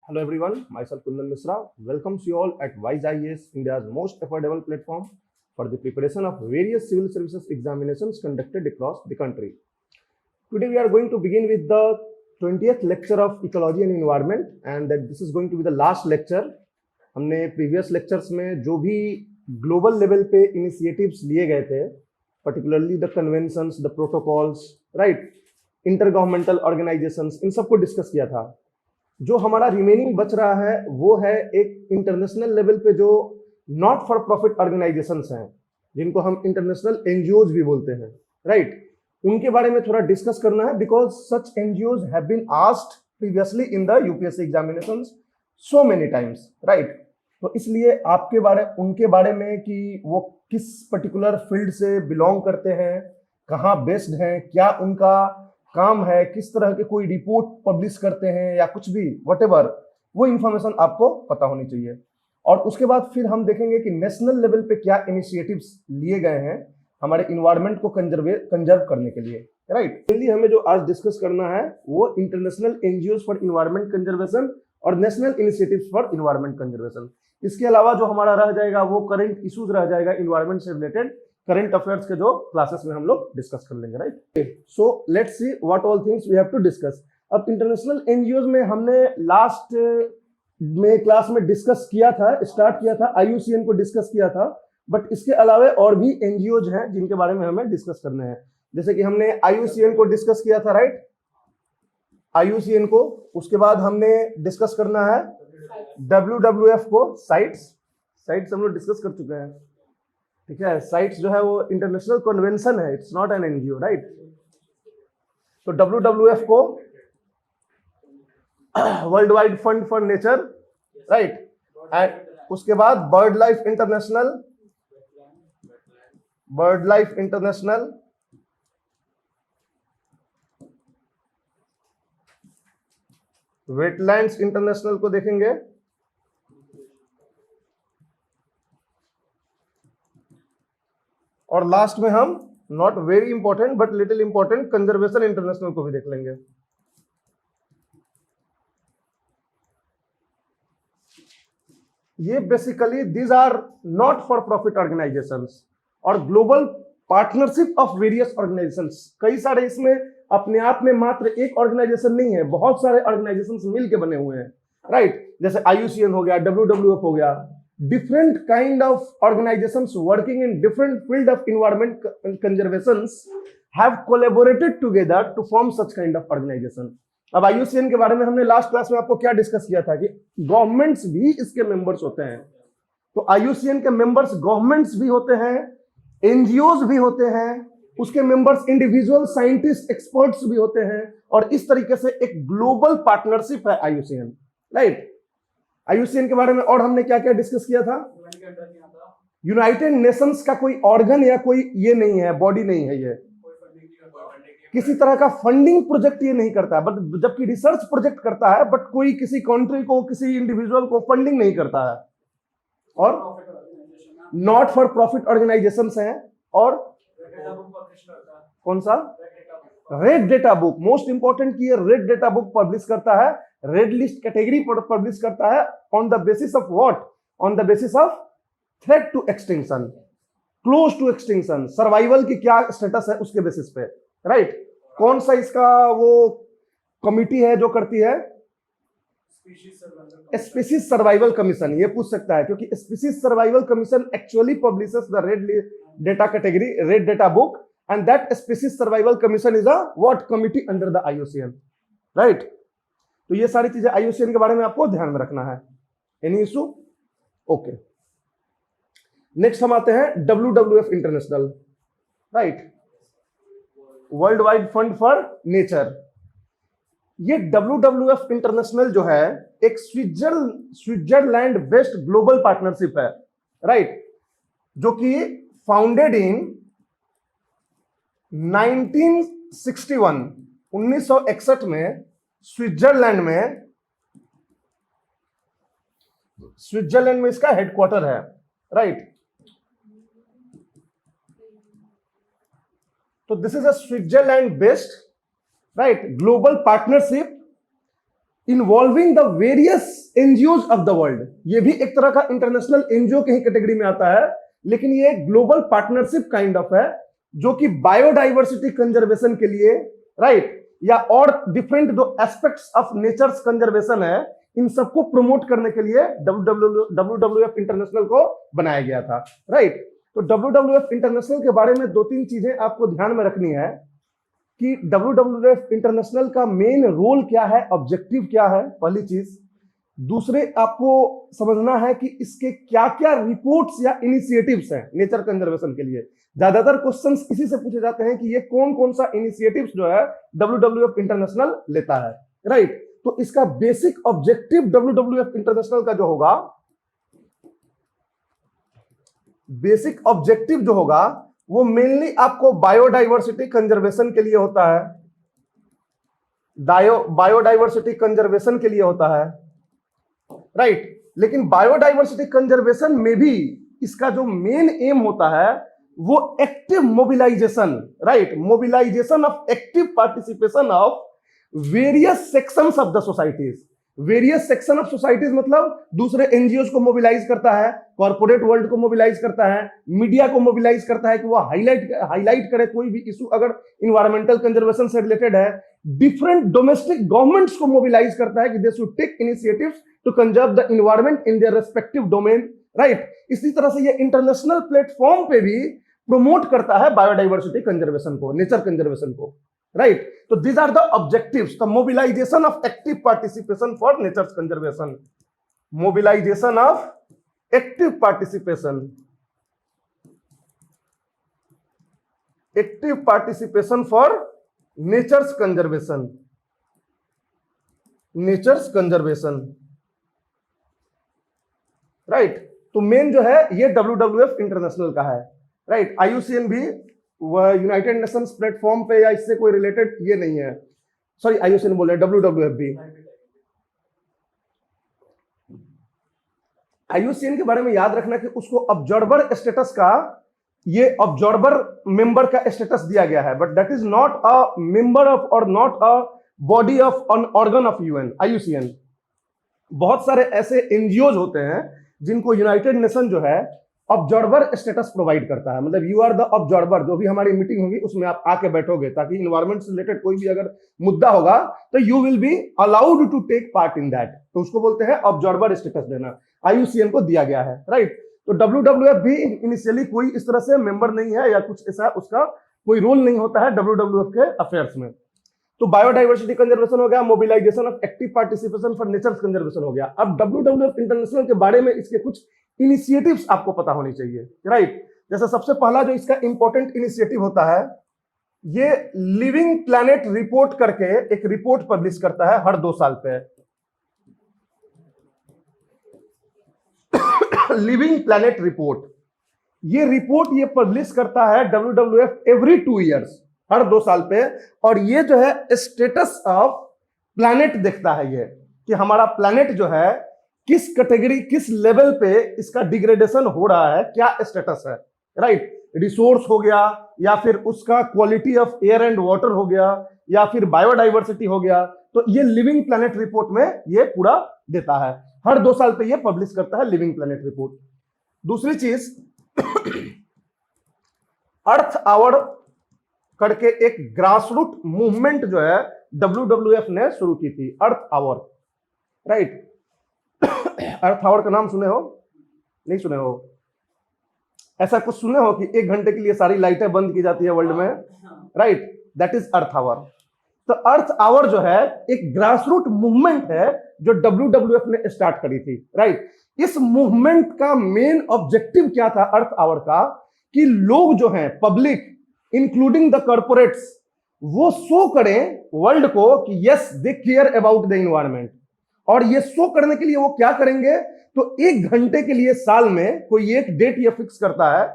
Hello everyone, myself Kundan Misra welcomes you all at Wise IAS, India's most affordable platform for the preparation of various civil services examinations conducted across the country. Today we are going to begin with the 20th lecture of Ecology and Environment and that this is going to be the last lecture. हमने previous lectures में जो भी global level पे initiatives लिए गए थे, particularly the conventions, the protocols, right, intergovernmental organizations, इन सबको discuss किया था. जो हमारा रिमेनिंग बच रहा है वो है एक इंटरनेशनल लेवल पे जो नॉट फॉर प्रॉफिट ऑर्गेनाइजेशंस हैं जिनको हम इंटरनेशनल एनजीओज भी बोलते हैं, राइट. उनके बारे में थोड़ा डिस्कस करना है because such NGOs have been asked previously in the UPSC examinations so many times, right. तो इसलिए आपके बारे उनके बारे में कि वो किस पर्टिकुलर फील्ड से बिलोंग करते हैं, कहाँ बेस्ड हैं, क्या उनका काम है, किस तरह के कोई रिपोर्ट पब्लिश करते हैं या कुछ भी व्हाटएवर, वो इंफॉर्मेशन आपको पता होनी चाहिए. और उसके बाद फिर हम देखेंगे कि नेशनल लेवल पे क्या इनिशिएटिव्स लिए गए हैं हमारे इन्वायरमेंट को कंजर्व करने के लिए, राइट. मेनली हमें जो आज डिस्कस करना है वो international NGOs for environment conservation और national initiatives for environment conservation. इसके अलावा जो हमारा रह जाएगा वो करंट इश्यूज रह जाएगा इन्वायरमेंट से रिलेटेड, करंट अफेयर्स के जो क्लासेस में हम लोग डिस्कस कर लेंगे, right. So let's see what all things we have to discuss. अब इंटरनेशनल एनजीओज में हमने लास्ट में क्लास में डिस्कस किया था, स्टार्ट किया था, आईयूसीएन को डिस्कस किया था, बट इसके अलावा और भी एनजीओज हैं जिनके बारे में हमें डिस्कस करने हैं. जैसे कि हमने आईयूसीएन को डिस्कस किया था, राइट, आईयूसीएन को. उसके बाद हमने डिस्कस करना है WWF को, साइट्स हम लोग डिस्कस कर चुके हैं, ठीक है. साइट्स जो है वो इंटरनेशनल कन्वेंशन है, it's not an NGO, right. तो WWF को world wide fund for nature, right. And उसके बाद bird life international, wetlands international को देखेंगे. और लास्ट में हम not very important but little important conservation international को भी देख लेंगे. ये basically these are not for profit organisations और global partnership of various organisations. कई सारे इसमें अपने आप में मात्र एक ऑर्गेनाइजेशन नहीं है, बहुत सारे ऑर्गेनाइजेशंस मिलके बने हुए हैं, राइट. जैसे आईयूसीएन हो गया, WWF हो गया, different kind of organizations working in different field of environment conservations have collaborated together to form such kind of organization. अब आईयूसीएन के बारे में हमने लास्ट क्लास में आपको क्या डिस्कस किया था कि गवर्नमेंट्स भी इसके मेंबर्स होते हैं. तो आईयूसीएन के मेंबर्स गवर्नमेंट्स भी होते हैं, एनजीओज भी होते हैं, उसके मेंबर्स इंडिविजुअल साइंटिस्ट एक्सपर्ट्स भी होते हैं, और इस तरीके से एक ग्लोबल पार्टनरशिप है आईयूसीएन, राइट. आईयूसीएन के बारे में और हमने क्या क्या डिस्कस किया था. यूनाइटेड नेशंस का कोई ऑर्गन या कोई ये नहीं है, बॉडी नहीं है, ये किसी तरह का फंडिंग प्रोजेक्ट ये नहीं करता है, बट जबकि रिसर्च प्रोजेक्ट करता है, बट कोई किसी कंट्री को, किसी इंडिविजुअल को फंडिंग नहीं करता है. और नॉट फॉर प्रॉफिट ऑर्गेनाइजेशंस हैं. और कौन सा, red data book, most important की रेड डेटा बुक पब्लिश करता है, रेड लिस्ट कैटेगरी पब्लिश करता है. On the basis of what, on the basis of threat to extinction, close to extinction, survival की क्या स्टेटस है उसके बेसिस पे, राइट. कौन सा इसका वो कमिटी है जो करती है, स्पीशीज सर्वाइवल कमीशन, ये पूछ सकता है क्योंकि species survival commission actually publishes the red data category, red data book, and that species survival commission is a what committee under the IUCN, right. तो ये सारी चीजें IUCN के बारे में आपको ध्यान में रखना है. Any issue? ओके. नेक्स्ट हम आते हैं WWF international, right, world wide fund for nature. ये WWF इंटरनेशनल जो है एक स्विट्जरलैंड बेस्ड ग्लोबल पार्टनरशिप है, राइट, जो कि फाउंडेड इन 1961 में स्विट्जरलैंड में इसका हेडक्वार्टर है, राइट. तो this is a Switzerland based, right, global partnership involving the various NGOs of the world, ये भी एक तरह का इंटरनेशनल एनजीओ के ही कैटेगरी में आता है, लेकिन ये ग्लोबल पार्टनरशिप काइंड ऑफ है जो कि बायोडाइवर्सिटी कंजर्वेशन के लिए, राइट, या और डिफरेंट जो एस्पेक्ट्स ऑफ नेचर्स कंजर्वेशन है, इन सबको प्रमोट करने के लिए WWF इंटरनेशनल को बनाया गया था, राइट। तो WWF इंटरनेशनल के बारे में दो तीन चीजें आपको ध्यान में रखनी है कि WWF इंटरनेशनल का मेन रोल क्या है, ऑब्जेक्टिव क्या है, पहली चीज। दूसरे आपको समझना है कि इसके क्या क्या रिपोर्ट्स या इनिशिएटिव्स हैं नेचर कंजर्वेशन के लिए। ज्यादातर क्वेश्चंस इसी से पूछे जाते हैं कि ये कौन कौन सा इनिशिएटिव्स जो है WWF इंटरनेशनल लेता है, राइट। तो इसका बेसिक ऑब्जेक्टिव WWF इंटरनेशनल का जो होगा, बेसिक ऑब्जेक्टिव जो होगा वो मेनली आपको बायोडाइवर्सिटी कंजर्वेशन के लिए होता है, बायोडाइवर्सिटी कंजर्वेशन के लिए होता है, राइट। लेकिन बायोडाइवर्सिटी कंजर्वेशन में भी इसका जो मेन एम होता है वो active mobilisation, right, mobilisation of active participation of various sections of the societies. Various section of societies मतलब दूसरे एनजीओज को मोबिलाइज करता है, कॉर्पोरेट वर्ल्ड को मोबिलाइज करता है, मीडिया को मोबिलाइज करता है कि वो हाईलाइट करे कोई भी इशू अगर इन्वायरमेंटल कंजर्वेशन से रिलेटेड है। डिफरेंट डोमेस्टिक गवर्नमेंट्स को मोबिलाइज करता है कि they should take initiatives to conserve the environment in their respective domain, right. इसी तरह से ये इंटरनेशनल प्लेटफॉर्म पे भी प्रमोट करता है बायोडाइवर्सिटी कंजर्वेशन को, नेचर कंजर्वेशन को, राइट। तो these are the objectives, the mobilization of active participation for nature's conservation, mobilization of active participation, active participation for nature's conservation, nature's conservation, right। तो main जो है ये WWF international का है, right. IUCN भी वह यूनाइटेड नेशंस प्लेटफॉर्म पे या इससे कोई रिलेटेड ये नहीं है, सॉरी IUCN बोल रहे हैं, WWF भी। IUCN के बारे में याद रखना कि उसको ऑब्जर्वर स्टेटस का, ये ऑब्जर्वर मेंबर का स्टेटस दिया गया है, but that is not a member of और not a body of an organ of UN, IUCN। बहुत सारे ऐसे एनजीओज होते हैं जिनको यूनाइटेड नेशन जो है ऑब्जर्वर स्टेटस प्रोवाइड करता है, मतलब यू आर द ऑब्जर्वर, जो भी हमारी मीटिंग होगी उसमें आप आके बैठोगे ताकि इन्वायरमेंट से रिलेटेड कोई भी अगर मुद्दा होगा तो you will be allowed to take part in that, तो उसको बोलते हैं ऑब्जर्वर स्टेटस देना। IUCN को दिया गया है, राइट। तो WWF भी इनिशियली कोई इस तरह से मेंबर नहीं है या कुछ ऐसा, उसका कोई रोल नहीं होता है WWF के अफेयर्स में। तो बायोडाइवर्सिटी कंजर्वेशन हो गया, mobilisation of active participation for nature conservation हो गया। अब WWF इंटरनेशनल के बारे में इसके कुछ इनिशिएटिव्स आपको पता होनी चाहिए, राइट। जैसे सबसे पहला जो इसका इंपॉर्टेंट इनिशिएटिव होता है, ये लिविंग प्लैनेट रिपोर्ट करके एक रिपोर्ट पब्लिश करता है हर 2 साल पे। लिविंग प्लैनेट रिपोर्ट, ये रिपोर्ट ये पब्लिश करता है WWF एवरी 2 ईयर्स, हर 2 साल पे। और ये जो है स्टेटस ऑफ प्लैनेट देखता है ये कि हमारा प्लैनेट जो है किस कैटेगरी, किस लेवल पे इसका डिग्रेडेशन हो रहा है, क्या स्टेटस है, राइट। रिसोर्स हो गया, या फिर उसका quality of air and water हो गया, या फिर बायोडाइवर्सिटी हो गया। तो ये लिविंग प्लैनेट रिपोर्ट में ये पूरा देता है, हर 2 साल पे ये पब्लिश करता है लिविंग प्लैनेट रिपोर्ट। दूसरी चीज, अर्थ आवर करके एक ग्रासरूट मूवमेंट जो है WWF ने शुरू की थी, अर्थ आवर, राइट। अर्थ आवर का नाम सुने हो, नहीं सुने हो? ऐसा कुछ सुने हो कि 1 घंटे के लिए सारी लाइटें बंद की जाती है वर्ल्ड में, right, that is Earth Hour. तो अर्थ आवर जो है एक ग्रासरूट मूवमेंट है जो WWF ने स्टार्ट करी थी, राइट। इस मूवमेंट का मेन ऑब्जेक्टिव क्या था अर्थ आवर का, कि लोग जो हैं, पब्लिक इंक्लूडिंग द कॉर्पोरेट्स, वो शो करें वर्ल्ड को कि yes they care about the environment. और ये शो करने के लिए वो क्या करेंगे, तो 1 घंटे के लिए साल में कोई एक डेट ये फिक्स करता है,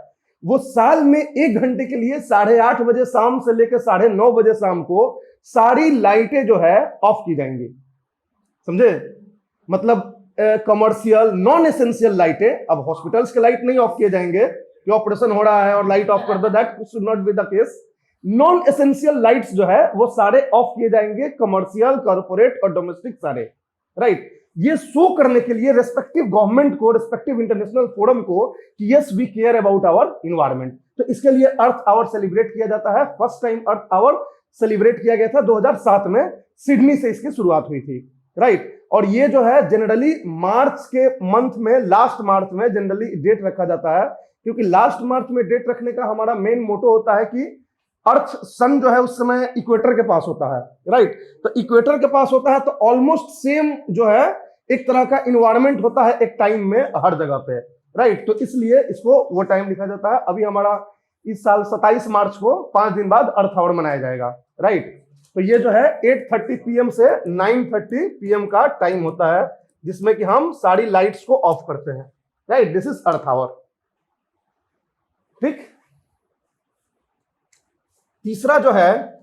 वो साल में 1 घंटे के लिए 8:30 बजे शाम से लेकर 9:30 बजे शाम को सारी लाइटें जो है ऑफ की जाएंगी, समझे। मतलब कमर्शियल नॉन एसेंशियल लाइटें, अब हॉस्पिटल्स के लाइट नहीं ऑफ किए जाएंगे कि ऑपरेशन हो रहा है और लाइट ऑफ कर दो, that should not be the case. Non essential lights जो है वो सारे ऑफ किए जाएंगे, कमर्शियल, कॉर्पोरेट और डोमेस्टिक सारे, राइट। ये शो करने के लिए रेस्पेक्टिव गवर्नमेंट को, रेस्पेक्टिव इंटरनेशनल फोरम को कि yes we care about our environment. तो इसके लिए अर्थ आवर सेलिब्रेट किया जाता है। First time Earth Hour celebrate किया गया था 2007 में, सिडनी से इसकी शुरुआत हुई थी, राइट। और ये जो है जनरली मार्च के मंथ में, लास्ट मार्च में जनरली डेट रखा जाता है, क्योंकि लास्ट मार्च में डेट रखने का हमारा मेन मोटो होता है कि अर्थ, सन जो है उस समय इक्वेटर के पास होता है, राइट। तो इक्वेटर के पास होता है तो ऑलमोस्ट सेम जो है एक तरह का इन्वायरमेंट होता है एक टाइम में हर जगह पे, राइट। तो इसलिए इसको वो टाइम लिखा जाता है। अभी हमारा इस साल 27 मार्च को 5 दिन बाद अर्थ आवर मनाया जाएगा, राइट। तो ये जो है 8:30 PM से 9:30 PM का टाइम होता है, जिसमें कि हम सारी लाइट्स को ऑफ करते हैं, right. This is Earth Hour, ठीक। तीसरा जो है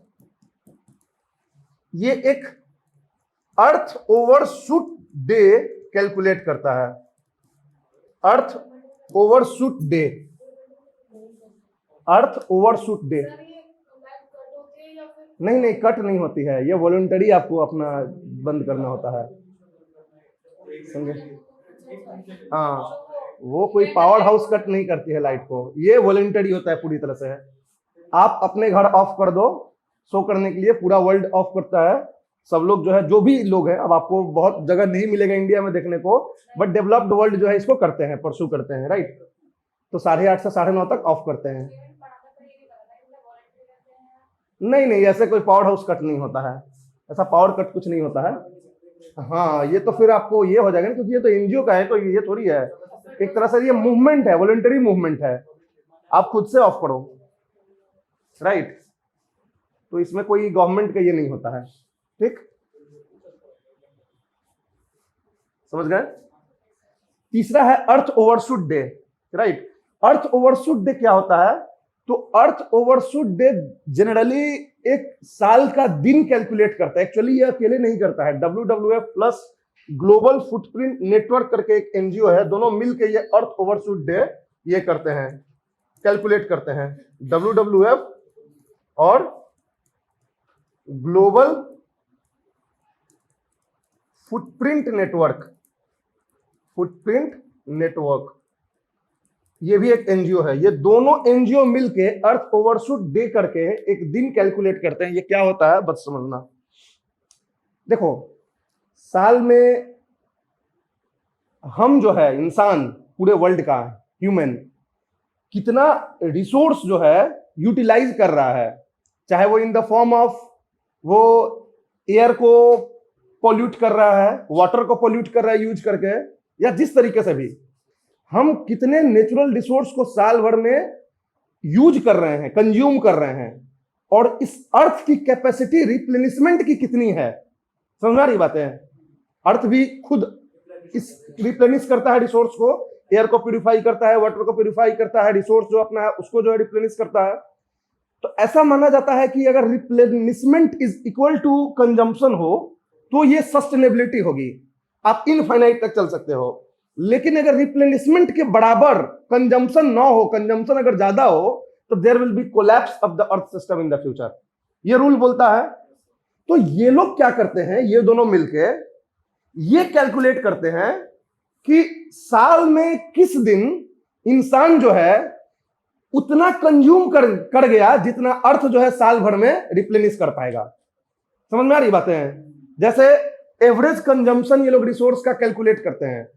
ये एक अर्थ ओवरशूट डे कैलकुलेट करता है। अर्थ ओवरशूट डे, अर्थ ओवरशूट डे। नहीं, कट नहीं होती है, ये वॉलंटरी आपको अपना बंद करना होता है, समझे? हाँ, वो कोई पावर हाउस कट नहीं करती है लाइट को, ये वॉलंटरी होता है पूरी तरह से। आप अपने घर ऑफ कर दो, शो करने के लिए पूरा वर्ल्ड ऑफ करता है, सब लोग जो है, जो भी लोग हैं। अब आपको बहुत जगह नहीं मिलेगा इंडिया में देखने को, बट डेवलप्ड वर्ल्ड जो है इसको करते हैं, परसू करते हैं, राइट। तो 8:30 से 9:30 तक ऑफ करते हैं। नहीं, ऐसे कोई पावर हाउस कट नहीं होता है, ऐसा पावर कट कुछ नहीं होता है। हाँ, ये तो फिर आपको ये हो जाएगा ना, क्योंकि ये तो एनजीओ का है, तो ये थोड़ी है, एक तरह से ये मूवमेंट है, वॉलंटरी मूवमेंट है, आप खुद से ऑफ करो, राइट। तो इसमें कोई गवर्नमेंट का ये नहीं होता है, ठीक, समझ गए। तीसरा है अर्थ ओवरशूट डे, राइट। अर्थ ओवरशूट डे क्या होता है? तो अर्थ ओवरशूट डे जनरली एक साल का दिन कैलकुलेट करता है। एक्चुअली ये अकेले नहीं करता है, WWF plus global footprint network करके एक एनजीओ है, दोनों मिलकर ये अर्थ ओवरशूट डे ये करते हैं, कैलकुलेट करते हैं। WWF और ग्लोबल फुटप्रिंट नेटवर्क, ये भी एक एनजीओ है। ये दोनों एनजीओ मिलके अर्थ ओवरशूट डे करके एक दिन कैलकुलेट करते हैं। ये क्या होता है बस समझना। देखो, साल में हम जो है इंसान, पूरे वर्ल्ड का ह्यूमन, कितना रिसोर्स जो है यूटिलाइज कर रहा है, चाहे वो इन द फॉर्म ऑफ वो एयर को पॉल्यूट कर रहा है, वाटर को पॉल्यूट कर रहा है यूज करके, या जिस तरीके से भी हम कितने नेचुरल रिसोर्स को साल भर में यूज कर रहे हैं, कंज्यूम कर रहे हैं, और इस अर्थ की कैपेसिटी रिप्लेनिशमेंट की कितनी है। समझ रही बातें? अर्थ भी खुद इस रिप्लेनिश करता है रिसोर्स को, एयर को प्यूरिफाई करता है, वाटर को प्यूरिफाई करता है, रिसोर्स जो अपना है उसको जो है रिप्लेनिश करता है। तो ऐसा माना जाता है कि अगर replenishment is equal to consumption हो तो ये सस्टेनेबिलिटी होगी, आप इनफाइनाइट तक चल सकते हो। लेकिन अगर रिप्लेनिशमेंट के बराबर कंजम्पशन ना हो, कंजम्पशन अगर ज्यादा हो, तो there will be collapse of the earth system in the future, ये रूल बोलता है। तो ये लोग क्या करते हैं, ये दोनों मिलके ये कैलकुलेट करते हैं कि साल में किस दिन इंसान जो है उतना कंज्यूम कर गया जितना अर्थ जो है साल भर में रिप्लेनिश कर पाएगा। समझ में आ रही बातें हैं? जैसे एवरेज कंजम्पशन ये लोग रिसोर्स का कैलकुलेट करते हैं,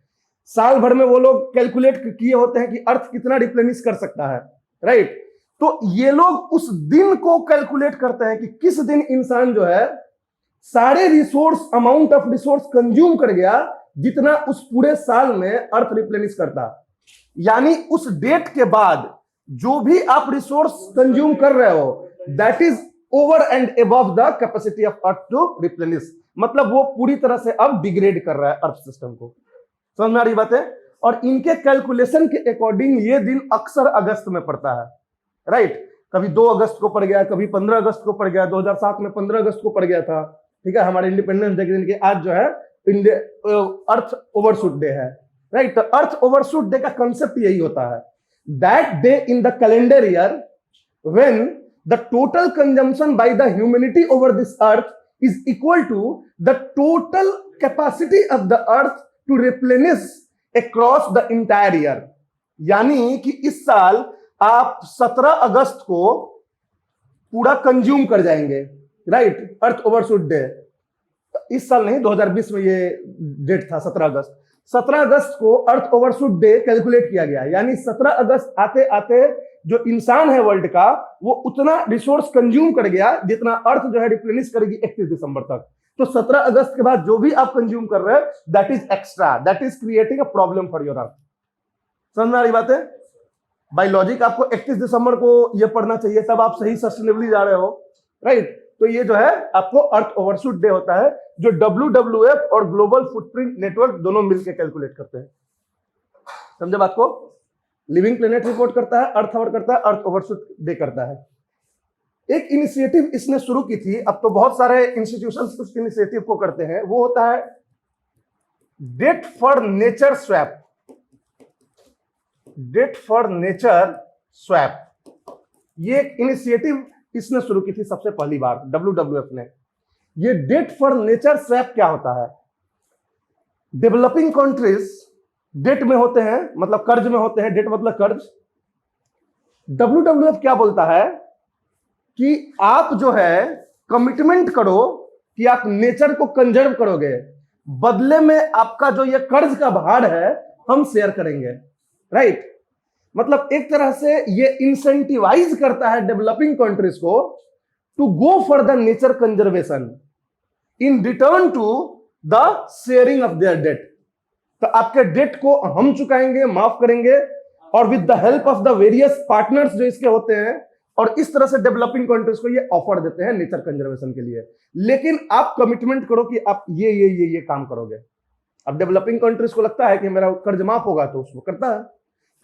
साल भर में वो लोग कैलकुलेट किए होते हैं कि अर्थ कितना रिप्लेनिश कर सकता है, राइट। तो ये लोग उस दिन को कैलकुलेट करते हैं कि किस दिन इंसान जो है सारे resource, amount of resource consume कर गया जितना उस पूरे साल में अर्थ रिप्लेनिश करता। यानी उस डेट के बाद जो भी आप रिसोर्स कंज्यूम कर रहे हो, that is over and above the capacity of earth to replenish. मतलब वो पूरी तरह से अब डिग्रेड कर रहा है अर्थ सिस्टम को। समझ में आ रही बात है? और इनके कैलकुलेशन के अकॉर्डिंग ये दिन अक्सर अगस्त में पड़ता है, राइट। कभी 2 अगस्त को पड़ गया, कभी 15 अगस्त को पड़ गया, 2007 में 15 अगस्त को पड़ गया था, ठीक है, हमारे इंडिपेंडेंस डे के दिन के। आज जो है अर्थ ओवरशूट डे है, राइट। तो अर्थ ओवरशूट डे का कंसेप्ट यही होता है, that day in the calendar year when the total consumption by the humanity over this earth is equal to the total capacity of the earth to replenish across the entire year. यानी कि इस साल आप 17 अगस्त को पूरा consume कर जाएंगे, right, अर्थ Overshoot day. इस साल नहीं, 2020 में ये डेट था 17 अगस्त। 17 अगस्त को अर्थ ओवरशूट डे कैलकुलेट किया गया, यानी 17 अगस्त आते आते जो इंसान है वर्ल्ड का वो उतना रिसोर्स कंज्यूम कर गया जितना अर्थ जो है रिप्लेनिश करेगी 31 दिसंबर तक। तो 17 अगस्त के बाद जो भी आप कंज्यूम कर रहे हैं that is extra, that is creating a problem for your earth. समझ में आ रही बात है? बाय लॉजिक आपको 31 दिसंबर को ये पढ़ना चाहिए, तब आप सही सस्टेनेबली जा रहे हो, राइट। तो ये जो है आपको अर्थ ओवरशूट डे होता है, जो WWF और ग्लोबल फुटप्रिंट नेटवर्क दोनों मिलकर कैलकुलेट करते हैं। समझे बात को? लिविंग प्लेनेट रिपोर्ट करता है, अर्थ आवर करता है, अर्थ ओवरशूट डे करता है। एक इनिशिएटिव इसने शुरू की थी, अब तो बहुत सारे इंस्टीट्यूशंस उस इनिशिएटिव को करते हैं, वो होता है debt for nature swap. Debt for nature swap ये एक इनिशिएटिव इसने शुरू की थी सबसे पहली बार WWF ने। ये डेट फॉर नेचर स्वैप क्या होता है? डेवलपिंग कंट्रीज डेट में होते हैं, मतलब कर्ज में होते हैं, डेट मतलब कर्ज। WWF क्या बोलता है कि आप जो है कमिटमेंट करो कि आप नेचर को कंजर्व करोगे, बदले में आपका जो ये कर्ज का भार है हम शेयर करेंगे, राइट। मतलब एक तरह से ये इंसेंटिवाइज करता है डेवलपिंग कंट्रीज को to go for the nature conservation in return to the sharing of their debt. तो आपके डेट को हम चुकाएंगे, माफ करेंगे, और with the help of the various partners जो इसके होते हैं, और इस तरह से डेवलपिंग कंट्रीज को ये ऑफर देते हैं नेचर कंजर्वेशन के लिए। लेकिन आप कमिटमेंट करो कि आप ये काम करोगे। अब डेवलपिंग कंट्रीज को लगता है कि मेरा कर्ज माफ होगा, तो उसको करता है।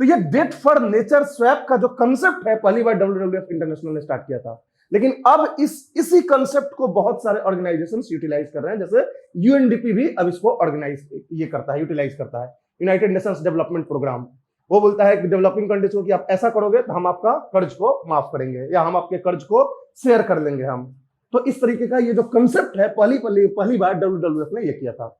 तो ये डेट फॉर नेचर स्वैप का जो कंसेप्ट है पहली बार WWF इंटरनेशनल ने स्टार्ट किया था, लेकिन अब इसी कंसेप्ट को बहुत सारे ऑर्गेनाइजेशंस यूटिलाइज कर रहे हैं। जैसे UNDP भी अब इसको ऑर्गेनाइज ये करता है, यूटिलाइज करता है, यूनाइटेड नेशंस डेवलपमेंट प्रोग्राम। वो बोलता है कि डेवलपिंग कंट्रीज को कि आप ऐसा करोगे तो हम आपका कर्ज को माफ करेंगे, या हम आपके कर्ज को शेयर कर लेंगे हम। तो इस तरीके का ये जो कंसेप्ट है पहली बार WWF ने ये किया था।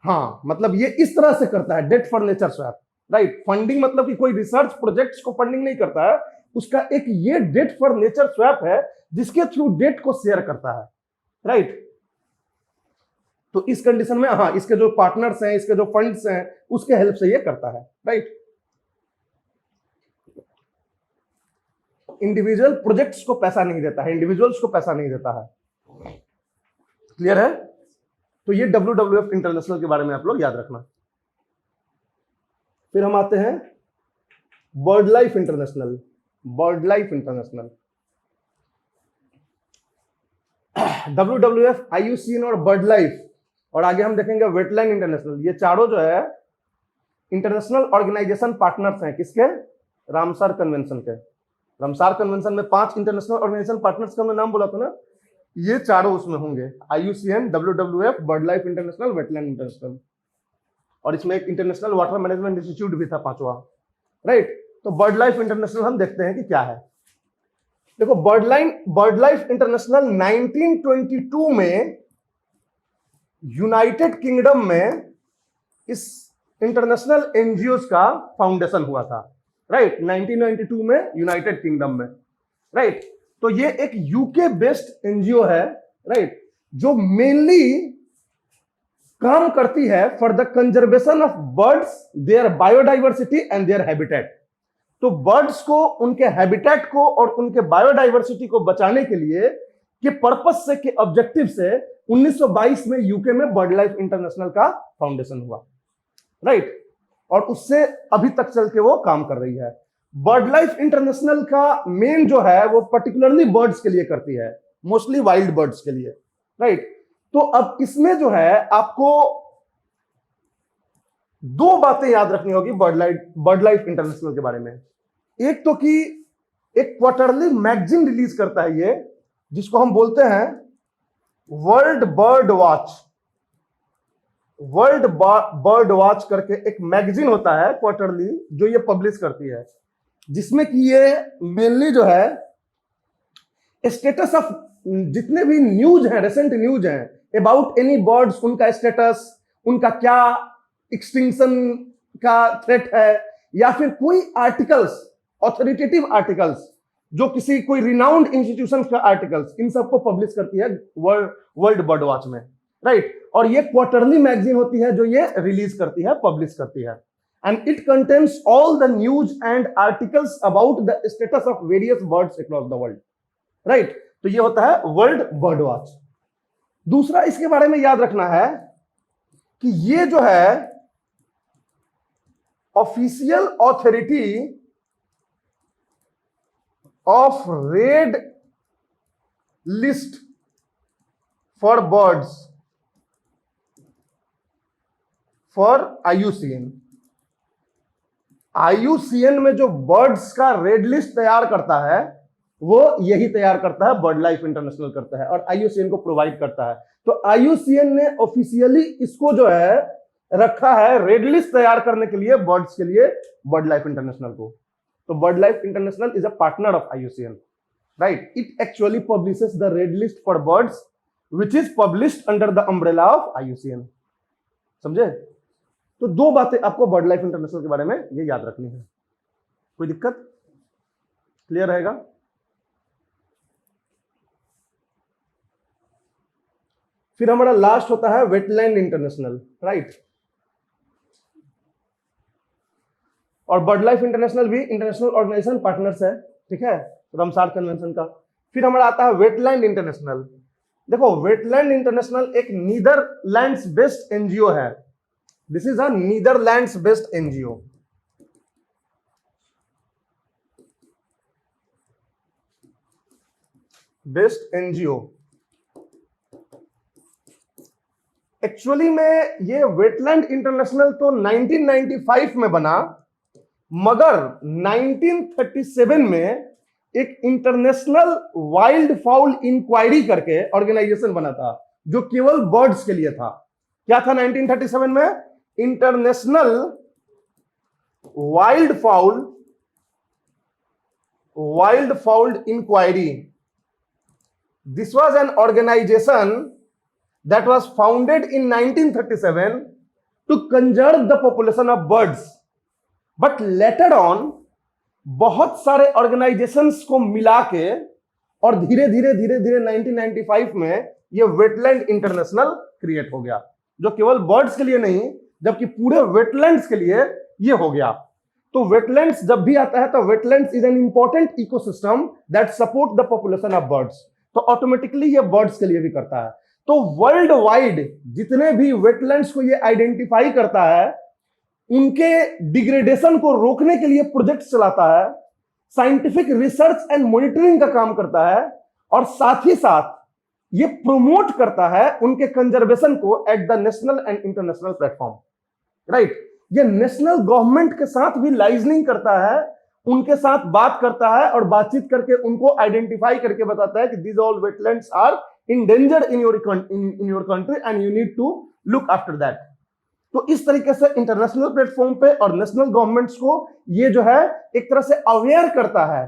हाँ, मतलब ये इस तरह से करता है debt for nature swap, right. Funding मतलब कि कोई रिसर्च प्रोजेक्ट्स को फंडिंग नहीं करता है, उसका एक ये डेट फॉर नेचर स्वैप है जिसके थ्रू डेट को शेयर करता है, राइट। तो इस कंडीशन में हाँ, इसके जो पार्टनर्स हैं, इसके जो फंड्स हैं, उसके हेल्प से ये करता है, राइट। इंडिविजुअल प्रोजेक्ट्स को पैसा नहीं देता है, इंडिविजुअल्स को पैसा नहीं देता है। क्लियर है? तो ये WWF इंटरनेशनल के बारे में आप लोग याद रखना। फिर हम आते हैं bird life international. Bird life international WWF, IUCN और बर्ड लाइफ, और आगे हम देखेंगे वेटलैंड इंटरनेशनल। ये चारों जो है इंटरनेशनल ऑर्गेनाइजेशन पार्टनर्स हैं किसके? रामसार कन्वेंशन के। रामसार कन्वेंशन में 5 इंटरनेशनल ऑर्गेनाइजेशन पार्टनर्स का मैं नाम बोला था ना, ये चारों उसमें होंगे, IUCN, WWF, bird life international, wetland international, और इसमें एक इंटरनेशनल वाटर मैनेजमेंट इंस्टीट्यूट भी था, 5वां, राइट। तो बर्ड लाइफ इंटरनेशनल हम देखते हैं कि क्या है। देखो, बर्ड लाइफ इंटरनेशनल 1922 में यूनाइटेड किंगडम में इस इंटरनेशनल एनजीओस का फाउंडेशन हुआ था, राइट। 1992 में यूनाइटेड किंगडम में, राइट। तो ये एक यूके बेस्ड एनजीओ है, राइट, जो मेनली काम करती है for the conservation of birds, their biodiversity and their habitat. तो बर्ड्स को, उनके हैबिटेट को और उनके बायोडाइवर्सिटी को बचाने के लिए के पर्पस से, के ऑब्जेक्टिव से 1922 में यूके में बर्ड लाइफ इंटरनेशनल का फाउंडेशन हुआ, राइट। और उससे अभी तक चल के वो काम कर रही है। बर्ड लाइफ इंटरनेशनल का मेन जो है वो पर्टिकुलरली बर्ड्स के लिए करती है, मोस्टली वाइल्ड बर्ड्स के लिए, राइट। तो अब इसमें जो है आपको 2 बातें याद रखनी होगी बर्ड लाइफ इंटरनेशनल के बारे में। एक तो कि एक क्वार्टरली मैगजीन रिलीज करता है ये, जिसको हम बोलते हैं world bird watch. World bird watch करके एक मैगजीन होता है क्वार्टरली, जो ये पब्लिश करती है, जिसमें कि ये मेनली जो है स्टेटस ऑफ जितने भी न्यूज हैं, रिसेंट न्यूज हैं अबाउट एनी बर्ड्स, उनका स्टेटस, उनका क्या एक्सटिंक्शन का थ्रेट है, या फिर कोई आर्टिकल्स, ऑथोरिटेटिव आर्टिकल्स, जो किसी कोई रिनाउंड इंस्टीट्यूशन का आर्टिकल्स, इन सबको पब्लिश करती है वर्ल्ड बर्ड वॉच में, राइट। और ये क्वार्टरली मैगजीन होती है जो ये रिलीज करती है, पब्लिश करती है, and it contains all the news and articles about the status of various birds across the world, right. तो ये होता है वर्ल्ड बर्ड वॉच। दूसरा इसके बारे में याद रखना है कि ये जो है official authority of red list for birds for IUCN। IUCN में जो बर्ड्स का रेड लिस्ट तैयार करता है वो यही तैयार करता है, बर्ड लाइफ इंटरनेशनल करता है और IUCN को प्रोवाइड करता है। तो IUCN ने ऑफिशियली इसको जो है रखा है रेड लिस्ट तैयार करने के लिए बर्ड्स के लिए, बर्ड लाइफ इंटरनेशनल को। तो bird life international is a partner of IUCN, right. It actually publishes the red list for birds which is published under the umbrella of IUCN। समझे? तो दो बातें आपको बर्ड लाइफ इंटरनेशनल के बारे में ये याद रखनी है। कोई दिक्कत? क्लियर रहेगा? फिर हमारा लास्ट होता है वेटलैंड इंटरनेशनल, राइट। और बर्ड लाइफ इंटरनेशनल भी इंटरनेशनल ऑर्गेनाइजेशन पार्टनर्स है, ठीक है, रमसार कन्वेंशन का। फिर हमारा आता है वेटलैंड इंटरनेशनल। देखो, वेटलैंड इंटरनेशनल एक नीदरलैंड्स बेस्ड एनजीओ है। This is a Netherlands based NGO. Based NGO actually में ये वेटलैंड इंटरनेशनल तो 1995 में बना, मगर 1937 में एक इंटरनेशनल वाइल्ड फाउल इंक्वायरी करके ऑर्गेनाइजेशन बना था जो केवल बर्ड्स के लिए था। क्या था 1937 में? International Wildfowl Inquiry. This was an organisation that was founded in 1937 to conserve the population of birds, but later on बहुत सारे ऑर्गेनाइजेशंस को मिला के और धीरे धीरे 1995 में ये वेटलैंड इंटरनेशनल क्रिएट हो गया, जो केवल बर्ड्स के लिए नहीं जबकि पूरे वेटलैंड्स के लिए ये हो गया। तो वेटलैंड्स जब भी आता है तो wetlands is an important ecosystem that support the population of birds, तो ऑटोमेटिकली ये बर्ड्स के लिए भी करता है। तो वर्ल्ड वाइड जितने भी वेटलैंड्स को ये आइडेंटिफाई करता है, उनके डिग्रेडेशन को रोकने के लिए प्रोजेक्ट चलाता है, साइंटिफिक रिसर्च एंड मॉनिटरिंग का काम करता है, और साथ ही साथ ये प्रोमोट करता है उनके कंजर्वेशन को at the national and international platform, right. ये नेशनल गवर्नमेंट के साथ भी लाइजनिंग करता है, उनके साथ बात करता है और बातचीत करके उनको आइडेंटिफाई करके बताता है कि these all wetlands are endangered in your country and you need to look after that। तो इस तरीके से इंटरनेशनल प्लेटफॉर्म पे और नेशनल गवर्नमेंट्स को ये जो है एक तरह से अवेयर करता है,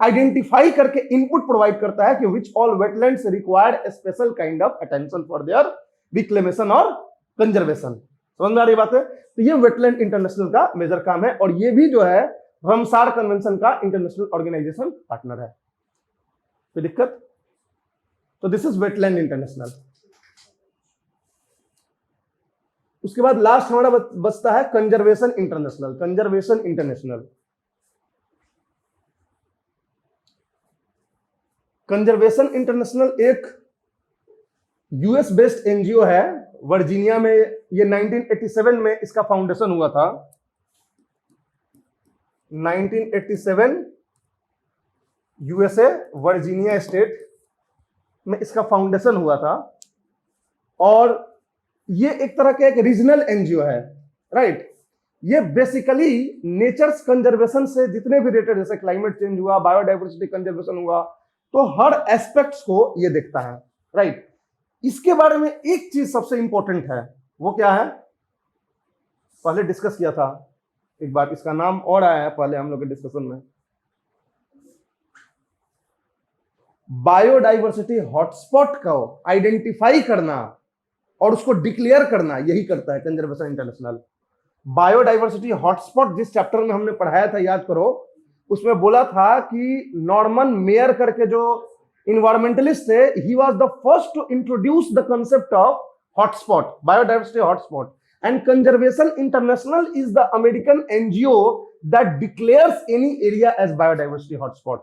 आइडेंटिफाई करके इनपुट प्रोवाइड करता है कि which all wetlands require a special kind of attention for their reclamation और कंजर्वेशन। समझ में आ रही बात है? तो ये वेटलैंड इंटरनेशनल का मेजर काम है, और ये भी जो है रमसार कन्वेंशन का इंटरनेशनल ऑर्गेनाइजेशन पार्टनर है। कोई दिक्कत? तो दिस इज वेटलैंड इंटरनेशनल। उसके बाद लास्ट हमारा बचता है conservation international. Conservation international, conservation international एक यूएस बेस्ड एनजीओ है, वर्जीनिया में। ये 1987 में इसका फाउंडेशन हुआ था। 1987 यूएसए वर्जीनिया स्टेट में इसका फाउंडेशन हुआ था, और ये एक तरह का एक रीजनल एनजीओ है, राइट। ये बेसिकली नेचर्स कंजर्वेशन से जितने भी रिलेटेड, जैसे क्लाइमेट चेंज हुआ, बायोडाइवर्सिटी कंजर्वेशन हुआ, तो हर एस्पेक्ट्स को ये देखता है, राइट। इसके बारे में एक चीज सबसे इंपॉर्टेंट है, वो क्या है? पहले डिस्कस किया था एक बार, इसका नाम और आया है पहले हम लोग के डिस्कशन में। बायोडाइवर्सिटी हॉटस्पॉट को आइडेंटिफाई करना और उसको डिक्लेयर करना, यही करता है कंजर्वेशन इंटरनेशनल। बायोडाइवर्सिटी हॉटस्पॉट जिस चैप्टर में हमने पढ़ाया था, याद करो, उसमें बोला था कि नॉर्मन मेयर करके जो इन्वायरमेंटलिस्ट थे, he was the first to introduce the concept of hotspot, biodiversity hotspot, and Conservation International is the American NGO that declares any area as biodiversity hotspot.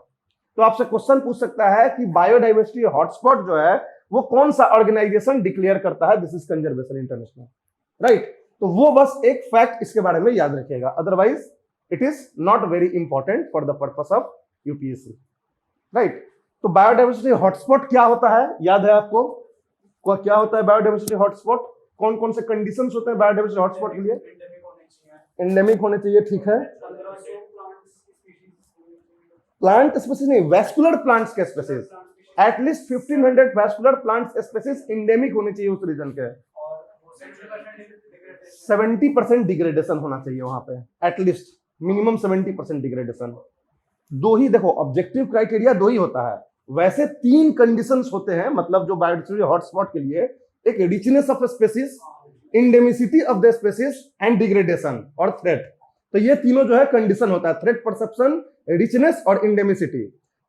तो आपसे क्वेश्चन पूछ सकता है कि बायोडाइवर्सिटी हॉटस्पॉट जो है वो कौन सा ऑर्गेनाइजेशन डिक्लेयर करता है? This is conservation international, right. तो वो बस एक फैक्ट इसके बारे में याद रखिएगा, otherwise it is not very important for the purpose of UPSC, right. तो बायोडाइवर्सिटी हॉटस्पॉट क्या होता है, याद है आपको? क्या होता है बायोडाइवर्सिटी हॉटस्पॉट? कौन कौन से कंडीशंस होते हैं बायोडाइवर्सिटी हॉटस्पॉट के लिए? एंडेमिक होने चाहिए, ठीक है। प्लांट स्पीसीज नहीं, वेस्कुलर प्लांट्स के species, at least 1500 vascular plants species endemic होने चाहिए उस रीजन के। 70% डिग्रेडेशन होना चाहिए वहां पे, एटलीस्ट मिनिमम 70% डिग्रेडेशन। दो ही देखो ऑब्जेक्टिव क्राइटेरिया, दो ही होता है। वैसे 3 कंडीशंस होते हैं, मतलब जो बायोडाइवर्सिटी हॉटस्पॉट के लिए, एक richness of species, endemicity of the species and degradation और थ्रेट। तो ये तीनों जो है कंडीशन होता है, थ्रेट परसेप्शन, रिचनेस और इंडेमिसिटी।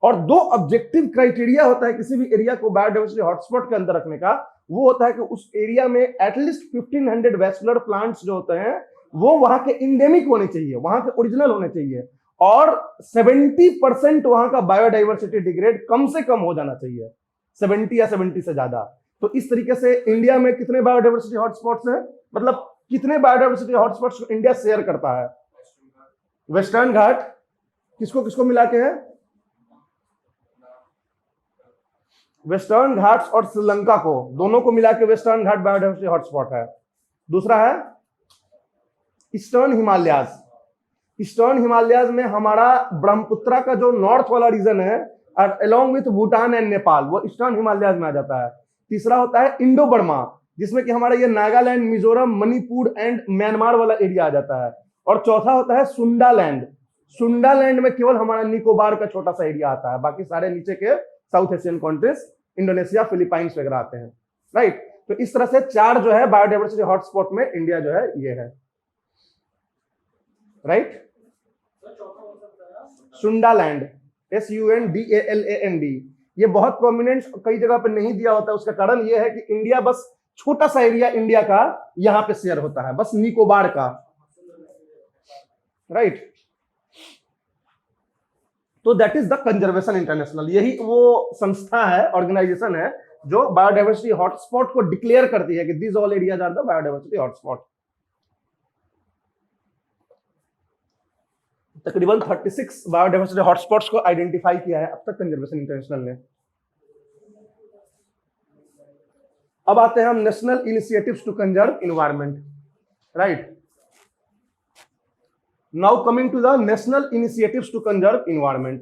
और 2 ऑब्जेक्टिव क्राइटेरिया होता है किसी भी एरिया को बायोडाइवर्सिटी हॉटस्पॉट के अंदर रखने का। वो होता है कि उस एरिया में एटलीस्ट 1500 वेस्कुलर प्लांट्स जो होते हैं वो वहां के इंडेमिक होने चाहिए, वहां के ओरिजिनल होने चाहिए, और 70% वहां का बायोडाइवर्सिटी डिग्रेड कम से कम हो जाना चाहिए, 70 या 70 से ज्यादा। तो इस तरीके से इंडिया में कितने बायोडाइवर्सिटी हॉटस्पॉट्स हैं, मतलब कितने बायोडाइवर्सिटी हॉटस्पॉट्स को इंडिया शेयर करता है? वेस्टर्न घाट किसको किसको मिला के है? वेस्टर्न घाट्स और श्रीलंका को, दोनों को मिला के वेस्टर्न घाट बायोडाइवर्सिटी हॉटस्पॉट है। दूसरा है ईस्टर्न हिमालयाज। ईस्टर्न हिमालयाज में हमारा ब्रह्मपुत्रा का जो नॉर्थ वाला रीजन है, along with Bhutan and Nepal, वो ईस्टर्न हिमालयाज में आ जाता है। तीसरा होता है इंडो बर्मा, जिसमें कि हमारा ये नागालैंड, मिजोरम, मणिपुर एंड म्यांमार वाला एरिया आ जाता है। और चौथा होता है सुंडालैंड। सुंडालैंड में केवल हमारा निकोबार का छोटा सा एरिया आता है, बाकी सारे नीचे के south Asian countries, Indonesia, Philippines वगैरह आते हैं, राइट। तो इस तरह से 4 जो है बायोडाइवर्सिटी हॉटस्पॉट में इंडिया जो है ये है, राइट। सुंडालैंड, SUNDALAND, ये बहुत प्रोमिनेंट कई जगह पे नहीं दिया होता है। उसका कारण ये है कि इंडिया बस छोटा सा एरिया इंडिया का यहां पे शेयर होता है, बस निकोबार का, राइट। तो that is the conservation international, यही वो संस्था है, ऑर्गेनाइजेशन है, जो बायोडाइवर्सिटी हॉटस्पॉट को डिक्लेयर करती है कि this all areas are the biodiversity hotspot. तकरीबन 36 बायोडाइवर्सिटी हॉटस्पॉट्स को आइडेंटिफाई किया है अब तक कंजर्वेशन इंटरनेशनल ने। अब आते हैं हम national initiatives to conserve environment, right. Now coming to the national initiatives to conserve environment.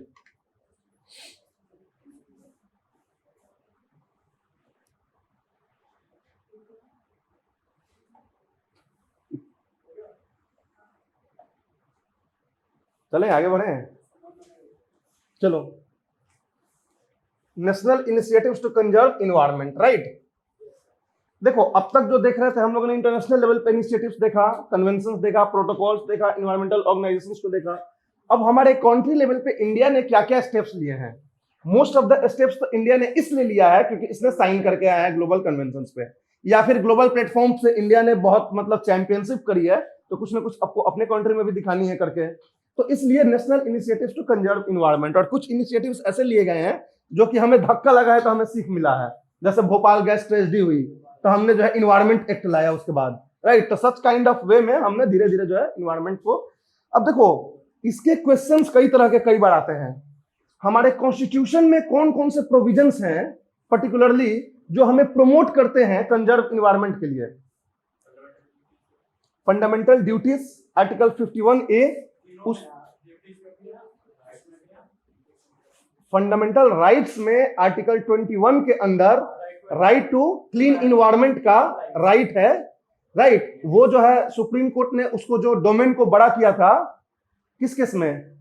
चलें आगे बढ़े, चलो। National initiatives to conserve environment, right. देखो अब तक जो देख रहे थे हम लोगों ने इंटरनेशनल लेवल पे इनिशिएटिव्स देखा, कन्वेंशंस देखा, प्रोटोकॉल्स देखा, एनवायरमेंटल ऑर्गेनाइजेशंस को देखा। अब हमारे कंट्री लेवल पे इंडिया ने क्या क्या स्टेप्स लिए हैं? मोस्ट ऑफ द स्टेप्स तो इंडिया ने इसलिए लिया है क्योंकि इसने साइन करके आया है ग्लोबल कन्वेंशंस पे, या फिर ग्लोबल प्लेटफॉर्म से इंडिया ने बहुत मतलब चैंपियनशिप करी है, तो कुछ ना कुछ आपको अपने कंट्री में भी दिखानी है करके। तो इसलिए national initiatives to conserve environment, और कुछ इनिशिएटिव्स ऐसे लिए गए हैं जो कि हमें धक्का लगा है तो हमें सीख मिला है। जैसे भोपाल गैस ट्रेजेडी हुई तो हमने जो है इन्वायरमेंट एक्ट लाया उसके बाद, राइट। तो सच काइंड ऑफ वे में हमने धीरे धीरे जो है इन्वायरमेंट को, अब देखो इसके क्वेश्चंस कई तरह के कई बार आते हैं। हमारे कॉन्स्टिट्यूशन में कौन कौन से प्रोविजंस हैं पर्टिकुलरली जो हमें प्रमोट करते हैं कंजर्व एनवायरनमेंट के लिए? फंडामेंटल ड्यूटीज आर्टिकल 51A, उस फंडामेंटल राइट्स में आर्टिकल 21 के अंदर राइट टू क्लीन इन्वायरमेंट का राइट है, राइट। वो जो है सुप्रीम कोर्ट ने उसको जो डोमेन को बड़ा किया था, किस केस में?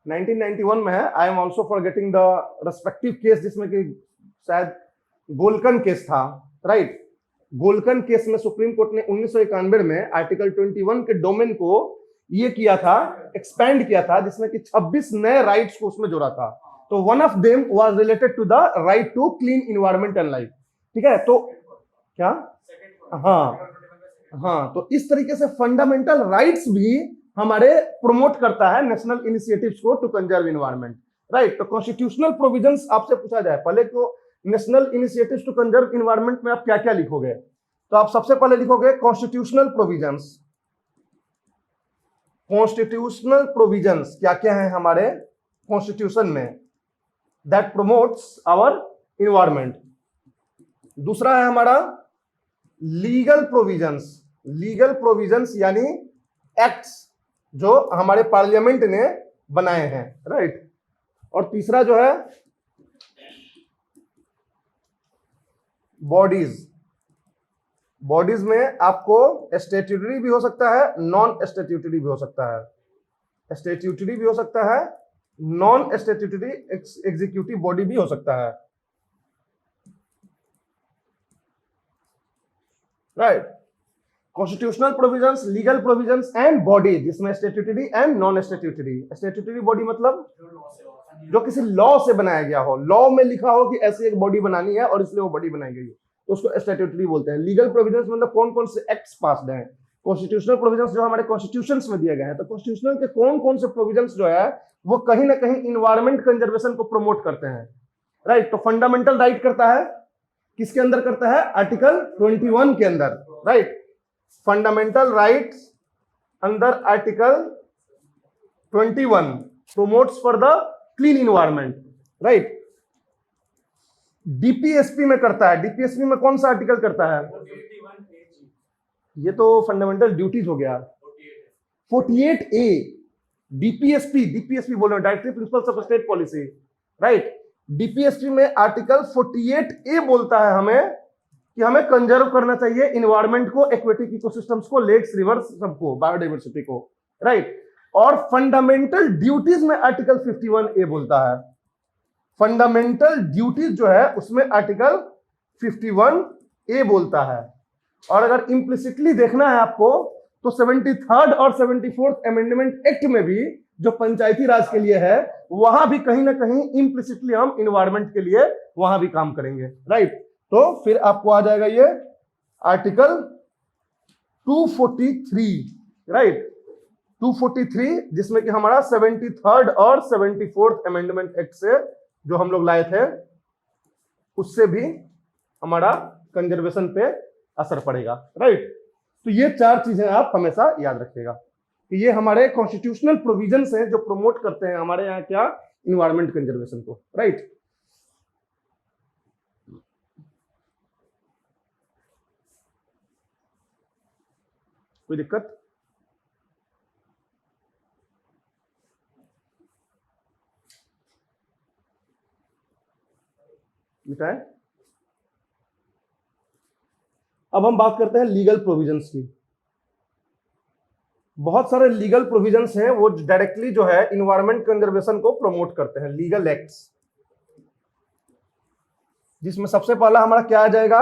1991 में है। I am also forgetting the respective case, जिसमें कि शायद गोलकन केस था, राइट। गोलकन केस में सुप्रीम कोर्ट ने 1991 में आर्टिकल 21 के डोमेन को ये किया था, एक्सपैंड किया था, जिसमें कि 26 नए राइट्स को उसमें जोड़ा था। तो one of them was related to the right to clean environment and life. ठीक है, तो क्या, हाँ हाँ, तो इस तरीके से फंडामेंटल राइट्स भी हमारे प्रमोट करता है नेशनल इनिशिएटिव्स को टू कंजर्व इन्वायरमेंट, राइट। तो कॉन्स्टिट्यूशनल प्रोविजंस आपसे पूछा जाए, पहले तो national initiatives to conserve environment में आप क्या क्या लिखोगे, तो आप सबसे पहले लिखोगे कॉन्स्टिट्यूशनल प्रोविजंस। कॉन्स्टिट्यूशनल प्रोविजंस क्या क्या है हमारे कॉन्स्टिट्यूशन में, दैट प्रमोट्स आवर इन्वायरमेंट। दूसरा है हमारा लीगल प्रोविजंस। लीगल प्रोविजंस यानी एक्ट्स जो हमारे पार्लियामेंट ने बनाए हैं, राइट। और तीसरा जो है बॉडीज। बॉडीज में आपको स्टैट्यूटरी भी हो सकता है, नॉन स्टैट्यूटरी भी हो सकता है। स्टैट्यूटरी भी हो सकता है, नॉन स्टैट्यूटरी एग्जीक्यूटिव बॉडी भी हो सकता है, right. Constitutional provisions, legal provisions and body, जिसमें statutory and non statutory. Statutory body मतलब जो किसी लॉ से बनाया गया हो, लॉ में लिखा हो कि ऐसी एक बॉडी बनानी है और इसलिए वो बॉडी बनाई गई है, तो उसको स्टैट्यूटरी बोलते हैं। लीगल प्रोविजंस मतलब कौन कौन से एक्ट्स पास्ड हैं। कॉन्स्टिट्यूशनल प्रोविजंस जो हमारे कॉन्स्टिट्यूशंस में दिए गए हैं, तो कॉन्स्टिट्यूशनल के कौन कौन से प्रोविजंस जो है वो कहीं ना कहीं इन्वायरमेंट कंजर्वेशन को प्रमोट करते हैं, राइट। तो फंडामेंटल राइट करता है, किसके अंदर करता है, आर्टिकल 21 के अंदर, right. Fundamental rights under article 21 promotes for the clean environment, right. DPSP में करता है, डीपीएसपी में कौन सा आर्टिकल करता है, ये तो फंडामेंटल ड्यूटीज हो गया, 48A। डीपीएसपी, डीपीएसपी बोल रहे हैं, directive principles of state policy, right. DPSP में आर्टिकल 48A बोलता है हमें कि हमें कंजर्व करना चाहिए इन्वायरमेंट को, एक्वेटिक इकोसिस्टम्स को, लेक्स, रिवर्स, सबको, बायोडाइवर्सिटी को, राइट। और फंडामेंटल ड्यूटीज में आर्टिकल 51A बोलता है। फंडामेंटल ड्यूटीज जो है उसमें आर्टिकल 51A बोलता है। और अगर इंप्लिसिटली देखना है आपको तो 73rd और 74th अमेंडमेंट एक्ट में भी जो पंचायती राज के लिए है, वहां भी कहीं ना कहीं इंप्लिसिटली हम इन्वायरमेंट के लिए वहां भी काम करेंगे, राइट। तो फिर आपको आ जाएगा ये आर्टिकल 243, राइट, 243, जिसमें कि हमारा 73rd और 74th अमेंडमेंट एक्ट से जो हम लोग लाए थे उससे भी हमारा कंजर्वेशन पे असर पड़ेगा, राइट। तो ये चार चीजें आप हमेशा याद रखिएगा कि ये हमारे कॉन्स्टिट्यूशनल प्रोविजंस हैं जो प्रमोट करते हैं हमारे यहाँ क्या, इन्वायरमेंट कंजर्वेशन को, राइट। कोई दिक्कत? लिखा है। अब हम बात करते हैं लीगल प्रोविजंस की। बहुत सारे लीगल प्रोविजंस हैं वो डायरेक्टली जो है इन्वायरमेंट कंजर्वेशन को प्रमोट करते हैं, लीगल एक्ट्स, जिसमें सबसे पहला हमारा क्या आ जाएगा,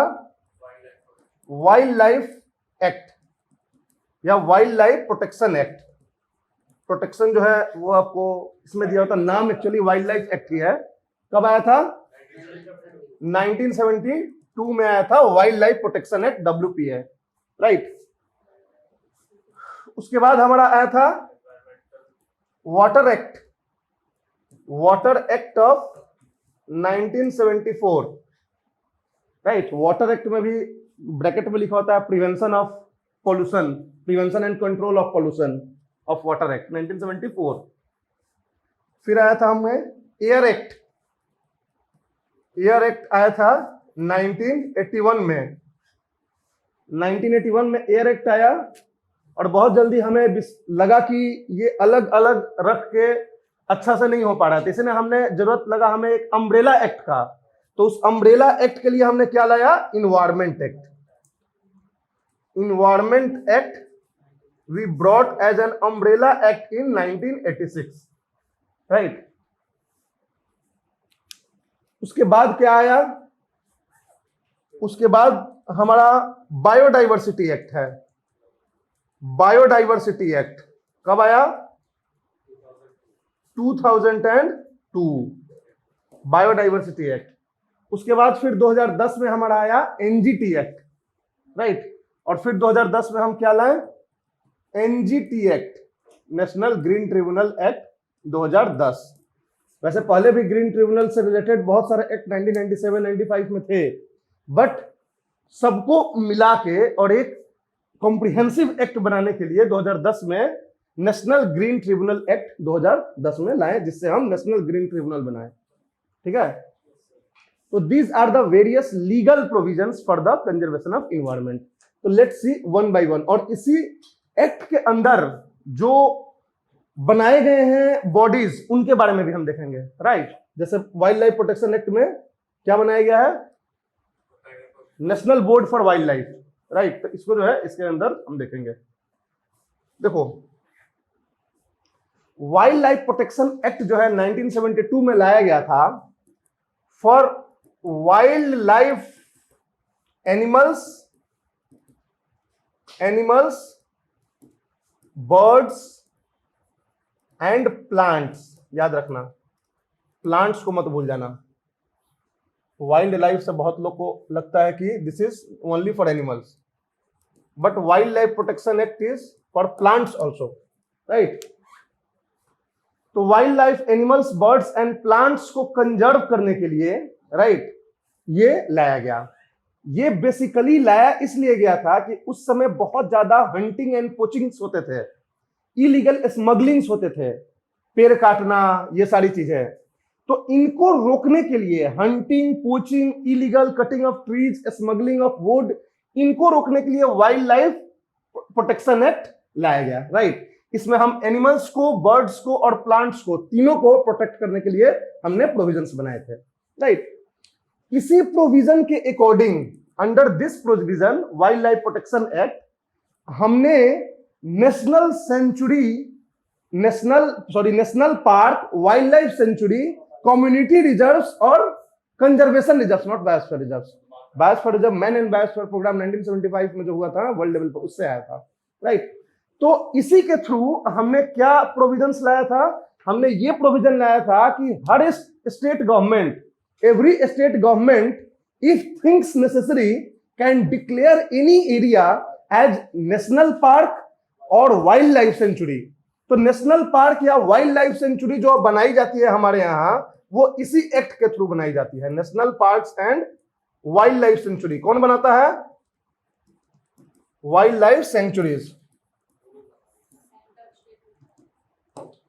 वाइल्ड लाइफ एक्ट या wild life protection act. Protection जो है वो आपको इसमें दिया होता, नाम एक्चुअली वाइल्ड लाइफ एक्ट ही है। कब आया था, 1972 में आया था wild life protection act, WPA, right. उसके बाद हमारा आया था water act, water act of 1974, right. Water act में भी ब्रैकेट में लिखा होता है prevention of pollution, prevention and control of pollution of water act 1974। फिर आया था हमें एयर एक्ट, एयर एक्ट आया था 1981 में। 1981 में एयर एक्ट आया और बहुत जल्दी हमें लगा कि ये अलग अलग रख के अच्छा से नहीं हो पा रहा था, इसलिए हमने जरूरत लगा हमें एक अम्ब्रेला एक्ट का। तो उस अम्ब्रेला एक्ट के लिए हमने क्या लाया, environment act. Environment act we brought as an umbrella act in 1986, right. उसके बाद क्या आया, उसके बाद हमारा बायोडाइवर्सिटी एक्ट है। बायोडाइवर्सिटी एक्ट कब आया? 2002 बायोडाइवर्सिटी एक्ट। उसके बाद फिर 2010 में हमारा आया एनजीटी एक्ट, राइट। और फिर 2010 में हम क्या लाए? NGT act, national green tribunal act 2010। वैसे पहले भी ग्रीन ट्रिब्यूनल से रिलेटेड बहुत सारे एक्ट 1997 95 में थे, बट सबको मिला के और एक कॉम्प्रिहेंसिव एक्ट बनाने के लिए 2010 में नेशनल ग्रीन ट्रिब्यूनल एक्ट 2010 में लाए, जिससे हम नेशनल ग्रीन ट्रिब्यूनल बनाए। ठीक है, तो these are the various legal provisions for the conservation of environment. तो let's see one by one. और इसी एक्ट के अंदर जो बनाए गए हैं बॉडीज, उनके बारे में भी हम देखेंगे, राइट। जैसे वाइल्ड लाइफ प्रोटेक्शन एक्ट में क्या बनाया गया है? National board for wild life, right. तो इसको जो है इसके अंदर हम देखेंगे। देखो, वाइल्ड लाइफ प्रोटेक्शन एक्ट जो है 1972 में लाया गया था for wild life animals, birds and plants. याद रखना, प्लांट्स को मत भूल जाना। वाइल्ड लाइफ से बहुत लोग को लगता है कि this is only for animals, but wild life protection act is for plants also, right. तो wild life animals, birds and plants को कंजर्व करने के लिए, राइट, ये लाया गया। ये बेसिकली लाया इसलिए गया था कि उस समय बहुत ज्यादा हंटिंग एंड पोचिंग्स होते थे, इलीगल स्मगलिंग्स होते थे, पेड़ काटना, ये सारी चीजें। तो इनको रोकने के लिए hunting, poaching, illegal cutting of trees, smuggling of would, इनको रोकने के लिए वाइल्ड लाइफ प्रोटेक्शन एक्ट लाया गया, राइट। इसमें हम एनिमल्स को, बर्ड्स को और प्लांट्स को, तीनों को प्रोटेक्ट करने के लिए हमने प्रोविजंस बनाए थे, राइट। इसी प्रोविजन के according, under this provision wild life protection act, हमने national park, wild life sanctuary, community reserves और conservation reserves, not biosphere reserves. Biosphere reserve man and biosphere programme 1975 में जो हुआ था वर्ल्ड लेवल पर, उससे आया था, राइट। तो इसी के थ्रू हमने क्या प्रोविजंस लाया था? हमने ये प्रोविजन लाया था कि हर state government, every state government, if thinks necessary, can declare any area as national park or wildlife sanctuary। तो नेशनल पार्क या वाइल्ड लाइफ सेंचुरी जो बनाई जाती है हमारे यहाँ, वो इसी एक्ट के थ्रू बनाई जाती है। National parks and wild life century कौन बनाता है? Wild life sanctuaries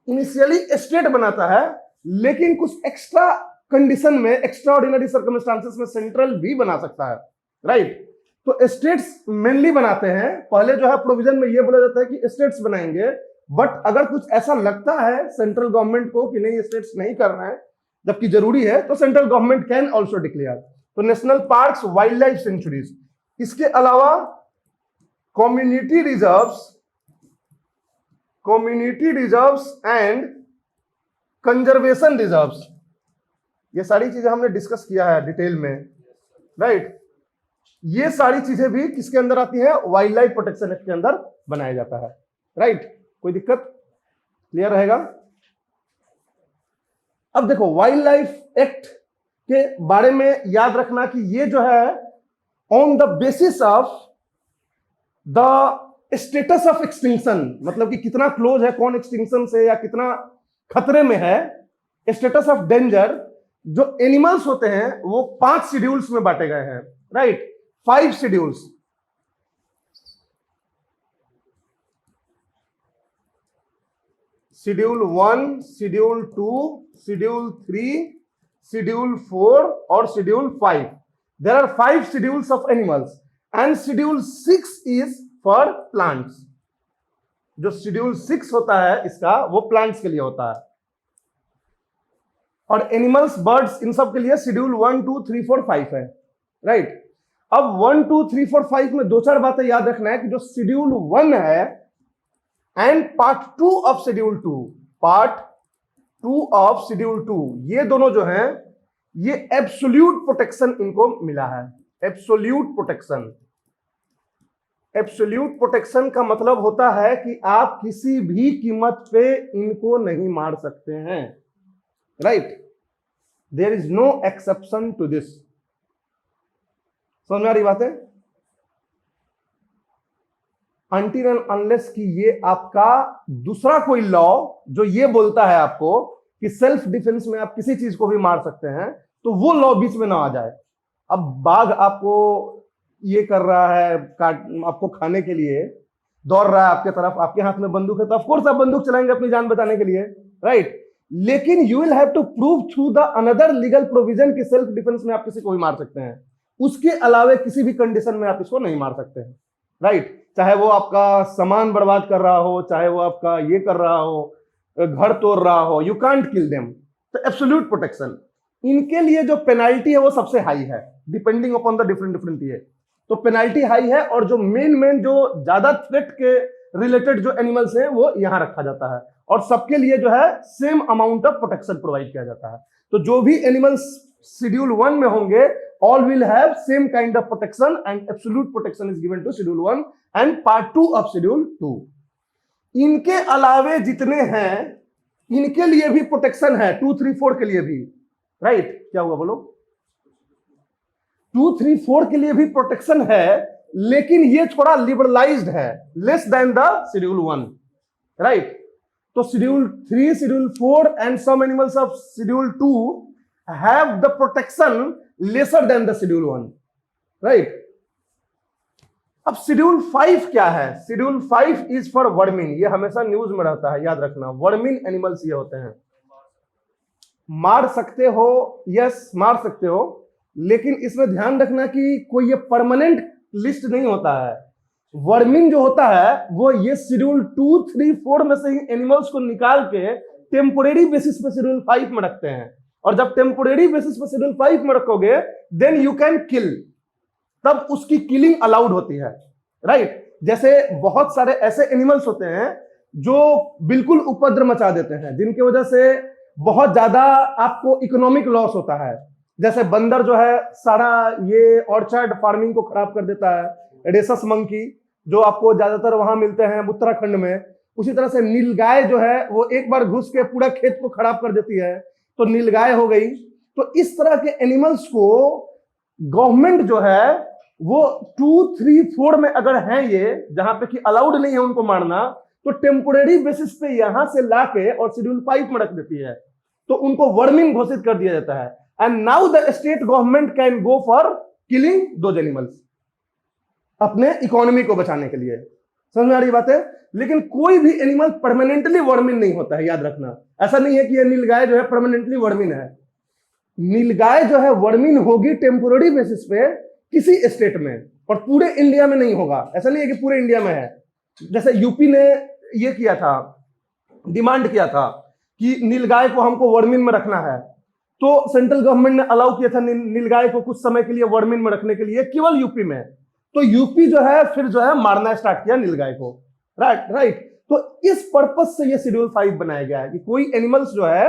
initially state बनाता है, लेकिन कुछ एक्स्ट्रा कंडीशन में, एक्स्ट्रा ऑर्डिनरी सर्कमस्टांसेस में सेंट्रल भी बना सकता है, राइट। तो स्टेट्स मेनली बनाते हैं। पहले जो है प्रोविजन में ये बोला जाता है कि स्टेट्स बनाएंगे, बट अगर कुछ ऐसा लगता है सेंट्रल गवर्नमेंट को कि नहीं स्टेट्स नहीं कर रहे हैं, जबकि जरूरी है, तो central government can also declare. तो national parks, wild life sanctuaries, इसके अलावा community reserves and conservation reserves, ये सारी चीजें हमने डिस्कस किया है डिटेल में, राइट। ये सारी चीजें भी किसके अंदर आती हैं? वाइल्ड लाइफ प्रोटेक्शन एक्ट के अंदर बनाया जाता है, राइट। कोई दिक्कत? क्लियर रहेगा? अब देखो, वाइल्ड लाइफ एक्ट के बारे में याद रखना कि ये जो है on the basis of the status of extinction, मतलब कि कितना क्लोज है, कौन एक्सटिंक्शन से या कितना खतरे में है, स्टेटस ऑफ डेंजर। जो एनिमल्स होते हैं वो 5 शेड्यूल्स में बांटे गए हैं, right, 5 schedules. Schedule 1, schedule 2, schedule 3, schedule 4 और schedule 5। There are 5 schedules of animals and schedule 6 is for plants. जो शेड्यूल 6 होता है इसका, वो प्लांट्स के लिए होता है, और एनिमल्स, बर्ड्स, इन सब के लिए शेड्यूल 1, 2, 3, 4, 5 है, राइट। अब 1, 2, 3, 4, 5 में 2-4 बातें याद रखना है कि जो शेड्यूल 1 है and part 2 of schedule 2, part 2 of schedule 2, ये दोनों जो हैं ये एब्सोल्यूट प्रोटेक्शन इनको मिला है। एब्सोल्यूट प्रोटेक्शन, एब्सोल्यूट प्रोटेक्शन का मतलब होता है कि आप किसी भी कीमत पे इनको नहीं मार सकते हैं, right. There is no exception to this. समझ में आ रही बात है? अनटिल एंड अनलेस कि ये आपका दूसरा कोई लॉ जो ये बोलता है आपको कि सेल्फ डिफेंस में आप किसी चीज को भी मार सकते हैं, तो वो लॉ बीच में ना आ जाए। अब बाघ आपको ये कर रहा है, आपको खाने के लिए दौड़ रहा है आपके तरफ, आपके हाथ में बंदूक है, तो ऑफ कोर्स आप बंदूक चलाएंगे अपनी जान बचाने के लिए, राइट। लेकिन you will have to prove through the another legal provision कि सेल्फ डिफेंस में आप किसी को भी मार सकते हैं, उसके अलावे किसी भी कंडीशन में आप इसको नहीं मार सकते हैं, राइट। चाहे वो आपका सामान बर्बाद कर रहा हो, चाहे वो आपका ये कर रहा हो, घर तोड़ रहा हो, यू कांट किल देम। तो एब्सोल्यूट प्रोटेक्शन, इनके लिए जो पेनाल्टी है वो सबसे हाई है, डिपेंडिंग अपॉन द डिफरेंट ये, तो पेनाल्टी हाई है। और जो मेन जो ज्यादा थ्रेट के रिलेटेड जो एनिमल्स हैं वो यहां रखा जाता है, और सबके लिए जो है same amount of protection provide किया जाता है। तो जो भी एनिमल्स शेड्यूल 1 में होंगे, all will have same kind of protection and absolute protection is given to schedule 1 and part 2 of schedule 2। इनके अलावे जितने हैं इनके लिए भी प्रोटेक्शन है, 2, 3, 4 के लिए भी, राइट। क्या हुआ बोलो? 2, 3, 4 के लिए भी प्रोटेक्शन है, लेकिन ये थोड़ा लिबरलाइज्ड है, लेस देन द शेड्यूल 1, राइट। तो schedule 3, schedule 4 and some animals of schedule 2 have the protection lesser than the schedule 1, right। अब शेड्यूल 5 क्या है? शेड्यूल 5 इज फॉर वर्मिन, ये हमेशा न्यूज में रहता है, याद रखना। वर्मिन एनिमल्स ये होते हैं, मार सकते हो, यस मार सकते हो, लेकिन इसमें ध्यान रखना कि कोई ये परमानेंट लिस्ट नहीं होता है। वर्मिन जो होता है वो ये शेड्यूल 2, 3, 4 में से ही एनिमल्स को निकाल के टेम्पोरेरी बेसिस पे शेड्यूल 5 में रखते हैं, और जब टेम्पोरेरी बेसिस पर शेड्यूल 5 में रखोगे देन यू कैन किल, तब उसकी किलिंग अलाउड होती है, राइट। जैसे बहुत सारे ऐसे एनिमल्स होते हैं जो बिल्कुल उपद्र मचा देते हैं, जिनकी वजह से बहुत ज्यादा आपको इकोनॉमिक लॉस होता है। जैसे बंदर जो है सारा ये ऑर्चर्ड फार्मिंग को खराब कर देता है, रेसस मंकी जो आपको ज्यादातर वहां मिलते हैं उत्तराखंड में। उसी तरह से नीलगाय जो है वो एक बार घुस के पूरा खेत को खराब कर देती है, तो नीलगाय हो गई। तो इस तरह के एनिमल्स को गवर्नमेंट जो है वो 2, 3, 4 में अगर हैं ये, जहां पे कि अलाउड नहीं है उनको मारना, तो टेम्पोरेरी बेसिस पे यहां से लाके और शेड्यूल 5 में रख देती है, तो उनको वर्मिंग घोषित कर दिया जाता है। And now the state government can go for killing those animals अपने इकोनॉमी को बचाने के लिए। समझ में आ रही बात है? लेकिन कोई भी एनिमल परमानेंटली वर्मिन नहीं होता है, याद रखना। ऐसा नहीं है कि ये नीलगाय जो है परमानेंटली वर्मिन है। नीलगाय जो है वर्मिन होगी टेम्पोररी बेसिस पे किसी स्टेट में, और पूरे इंडिया में नहीं होगा। ऐसा नहीं है कि पूरे इंडिया में है। जैसे यूपी ने ये किया था, डिमांड किया था कि नीलगाय को हमको वर्मिन में रखना है, तो सेंट्रल गवर्नमेंट ने अलाउ किया था नीलगाय को कुछ समय के लिए वर्मिन में रखने के लिए, केवल यूपी में। तो यूपी जो है फिर जो है मारना स्टार्ट किया नीलगाय को, राइट। तो इस पर्पज से ये शेड्यूल 5 बनाया गया है कि कोई एनिमल्स जो है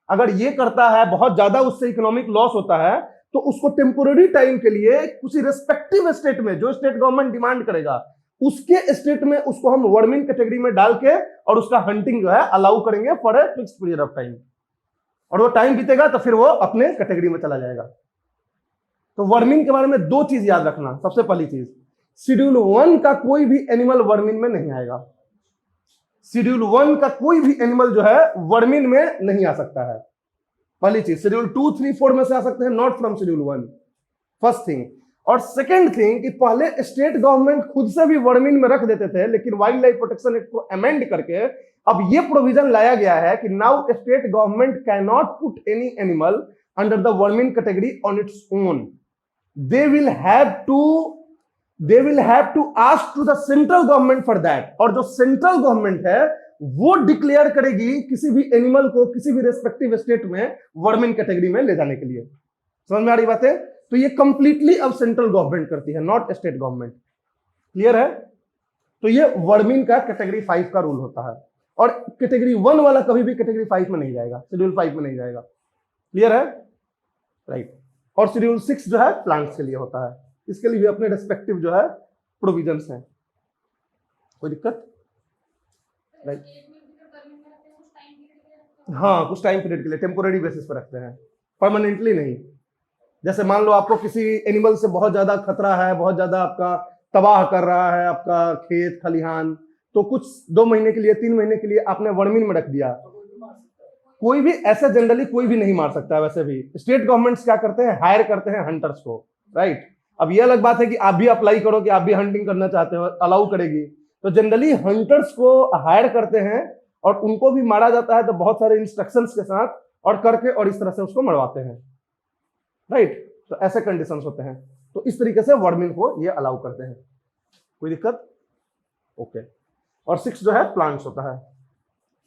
अगर ये करता है, बहुत ज्यादा उससे इकोनॉमिक लॉस होता है, तो उसको टेम्पोररी टाइम के लिए किसी रेस्पेक्टिव स्टेट में, जो स्टेट गवर्नमेंट डिमांड करेगा उसके स्टेट में उसको हम वर्मिंग कैटेगरी में डाल के और उसका हंटिंग जो है अलाउ करेंगे for a fixed period of time, और वो टाइम बीतेगा तो फिर वो अपने कैटेगरी में चला जाएगा। तो वर्मिंग के बारे में 2 चीज याद रखना। सबसे पहली चीज, शेड्यूल 1 का कोई भी एनिमल वर्मिन में नहीं आएगा। शेड्यूल 1 का कोई भी एनिमल जो है वर्मिन में नहीं आ सकता है। पहली चीज, शेड्यूल 2, 3, 4 में से आ सकते हैं, not from schedule 1, first thing. और सेकंड थिंग कि पहले स्टेट गवर्नमेंट खुद से भी वर्मिन में रख देते थे, लेकिन वाइल्ड लाइफ प्रोटेक्शन एक्ट को अमेंड करके अब ये प्रोविजन लाया गया है कि now state government can not put any animal under the vermin category on its own. They will have to ask to the central government for that, और जो सेंट्रल गवर्नमेंट है वो डिक्लेयर करेगी किसी भी एनिमल को किसी भी रेस्पेक्टिव स्टेट में वर्मिन कैटेगरी में ले जाने के लिए। समझ में आ रही बात है? तो ये कंप्लीटली अब सेंट्रल गवर्नमेंट करती है, नॉट स्टेट गवर्नमेंट। क्लियर है? तो ये वर्मिन का कैटेगरी 5 का रूल होता है। और कैटेगरी 1 वाला कभी भी कैटेगरी 5 में नहीं जाएगा, शेड्यूल 5 में नहीं जाएगा। क्लियर है? राइट। और शेड्यूल 6 जो है प्लांट्स के लिए होता है, इसके लिए भी अपने रेस्पेक्टिव जो है प्रोविजंस हैं। कोई दिक्कत? राइट। हाँ, कुछ टाइम पीरियड के लिए टेम्पोररी बेसिस पर रखते हैं, परमानेंटली नहीं। जैसे मान लो आपको किसी एनिमल से बहुत ज्यादा खतरा है, बहुत ज्यादा आपका तबाह कर रहा है आपका खेत खलिहान, तो कुछ 2 महीने के लिए 3 महीने के लिए आपने वर्मिंग में रख दिया। कोई भी ऐसे जनरली कोई भी नहीं मार सकता है। वैसे भी स्टेट गवर्नमेंट्स क्या करते हैं, हायर करते हैं हंटर्स को, राइट। अब ये अलग बात है कि आप भी अप्लाई करो कि आप भी हंटिंग करना चाहते हो, अलाउ करेगी, तो जनरली हंटर्स को हायर करते हैं और उनको भी मारा जाता है तो बहुत सारे इंस्ट्रक्शंस के साथ और करके और इस तरह से उसको मरवाते हैं, राइट। तो ऐसे कंडीशंस होते हैं, तो इस तरीके से वर्मिंग को ये अलाउ करते हैं। कोई दिक्कत? ओके। और 6 जो है प्लांट्स होता है।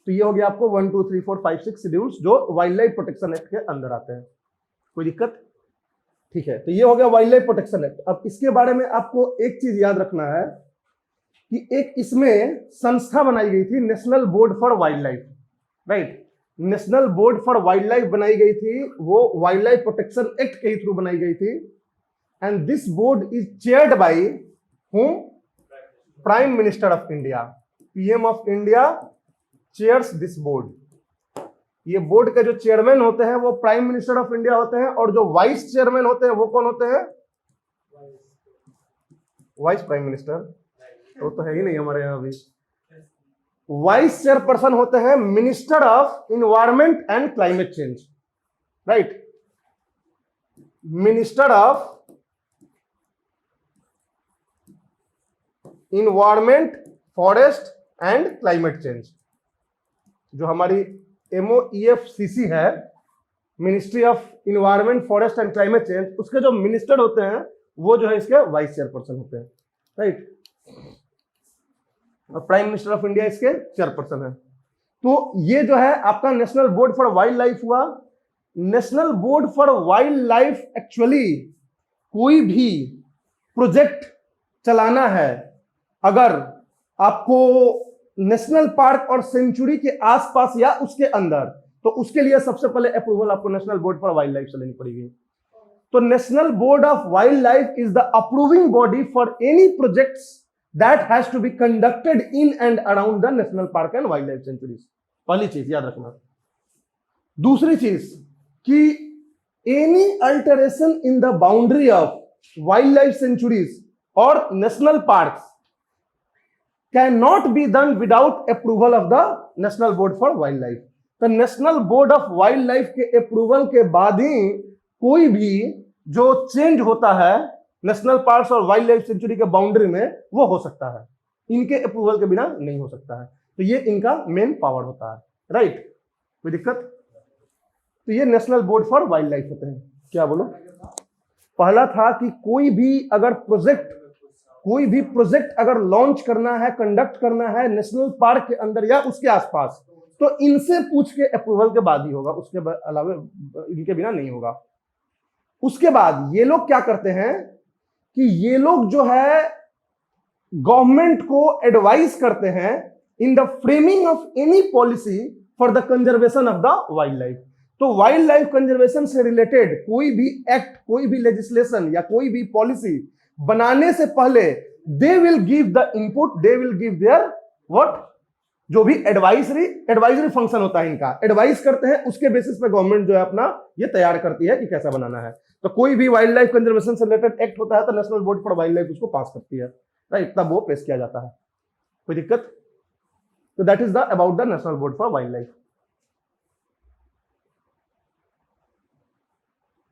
तो ये हो गया आपको 1 2 3 4 5 6 शेड्यूल्स जो वाइल्ड लाइफ प्रोटेक्शन एक्ट के अंदर आते हैं। कोई दिक्कत? ठीक है, तो ये हो गया वाइल्ड लाइफ प्रोटेक्शन एक्ट। अब इसके बारे में आपको एक चीज याद रखना है कि एक इसमें संस्था बनाई गई थी, national board for wild life, right. National board for wild life बनाई गई थी, वो वाइल्ड लाइफ प्रोटेक्शन एक्ट के थ्रू बनाई गई थी। And this board is chaired by whom? Prime minister of India, PM of India chairs this board. ये board के जो चेयरमैन होते हैं वो प्राइम मिनिस्टर ऑफ इंडिया होते हैं, और जो वाइस चेयरमैन होते हैं वो कौन होते हैं? Vice prime minister. वो तो है ही नहीं हमारे यहां अभी। वाइस चेयरपर्सन होते हैं minister of environment and climate change, right. Minister of environment, forest and climate change, जो हमारी MOEFCC है, ministry of environment, forest and climate change, उसके जो मिनिस्टर होते हैं वो जो है इसके वाइस चेयरपर्सन होते हैं, राइट। और प्राइम मिनिस्टर ऑफ इंडिया इसके चेयरपर्सन है। तो ये जो है आपका national board for wild life हुआ। National board for wild life actually कोई भी प्रोजेक्ट चलाना है, अगर आपको नेशनल पार्क और सेंचुरी के आसपास या उसके अंदर, तो उसके लिए सबसे पहले अप्रूवल आपको national board for wild life से लेनी पड़ेगी। तो national board of wildlife is the approving body for any projects that has to be conducted in and around the national park and wild life sanctuaries. पहली चीज याद रखना। दूसरी चीज कि any alteration in the boundary of wild life sanctuaries और national parks cannot be done without approval of the National Board for Wildlife। तो national board of wild life के अप्रूवल के बाद ही कोई भी जो चेंज होता है नेशनल पार्क्स और वाइल्ड लाइफ सेंचुरी के बाउंड्री में वो हो सकता है, इनके अप्रूवल के बिना नहीं हो सकता है। तो ये इनका मेन पावर होता है, राइट। कोई दिक्कत? तो ये national board for wild life होते हैं। क्या बोलो? पहला था कि कोई भी प्रोजेक्ट अगर लॉन्च करना है, कंडक्ट करना है नेशनल पार्क के अंदर या उसके आसपास, तो इनसे पूछ के अप्रूवल के बाद ही होगा, उसके अलावा इनके बिना नहीं होगा। उसके बाद ये लोग क्या करते हैं कि ये लोग जो है गवर्नमेंट को एडवाइस करते हैं in the framing of any policy for the conservation of the wild life. तो वाइल्ड लाइफ कंजर्वेशन से रिलेटेड कोई भी एक्ट, कोई भी लेजिस्लेशन या कोई भी पॉलिसी बनाने से पहले they will give the input, they will give their what, जो भी एडवाइजरी फंक्शन होता है इनका, एडवाइस करते हैं, उसके बेसिस पे गवर्नमेंट जो है अपना ये तैयार करती है कि कैसा बनाना है। तो कोई भी वाइल्ड लाइफ कंजर्वेशन से रिलेटेड एक्ट होता है तो national board for wild life उसको पास करती है, राइट, तब वो पेश किया जाता है। कोई दिक्कत? तो that is the about the national board for wild life.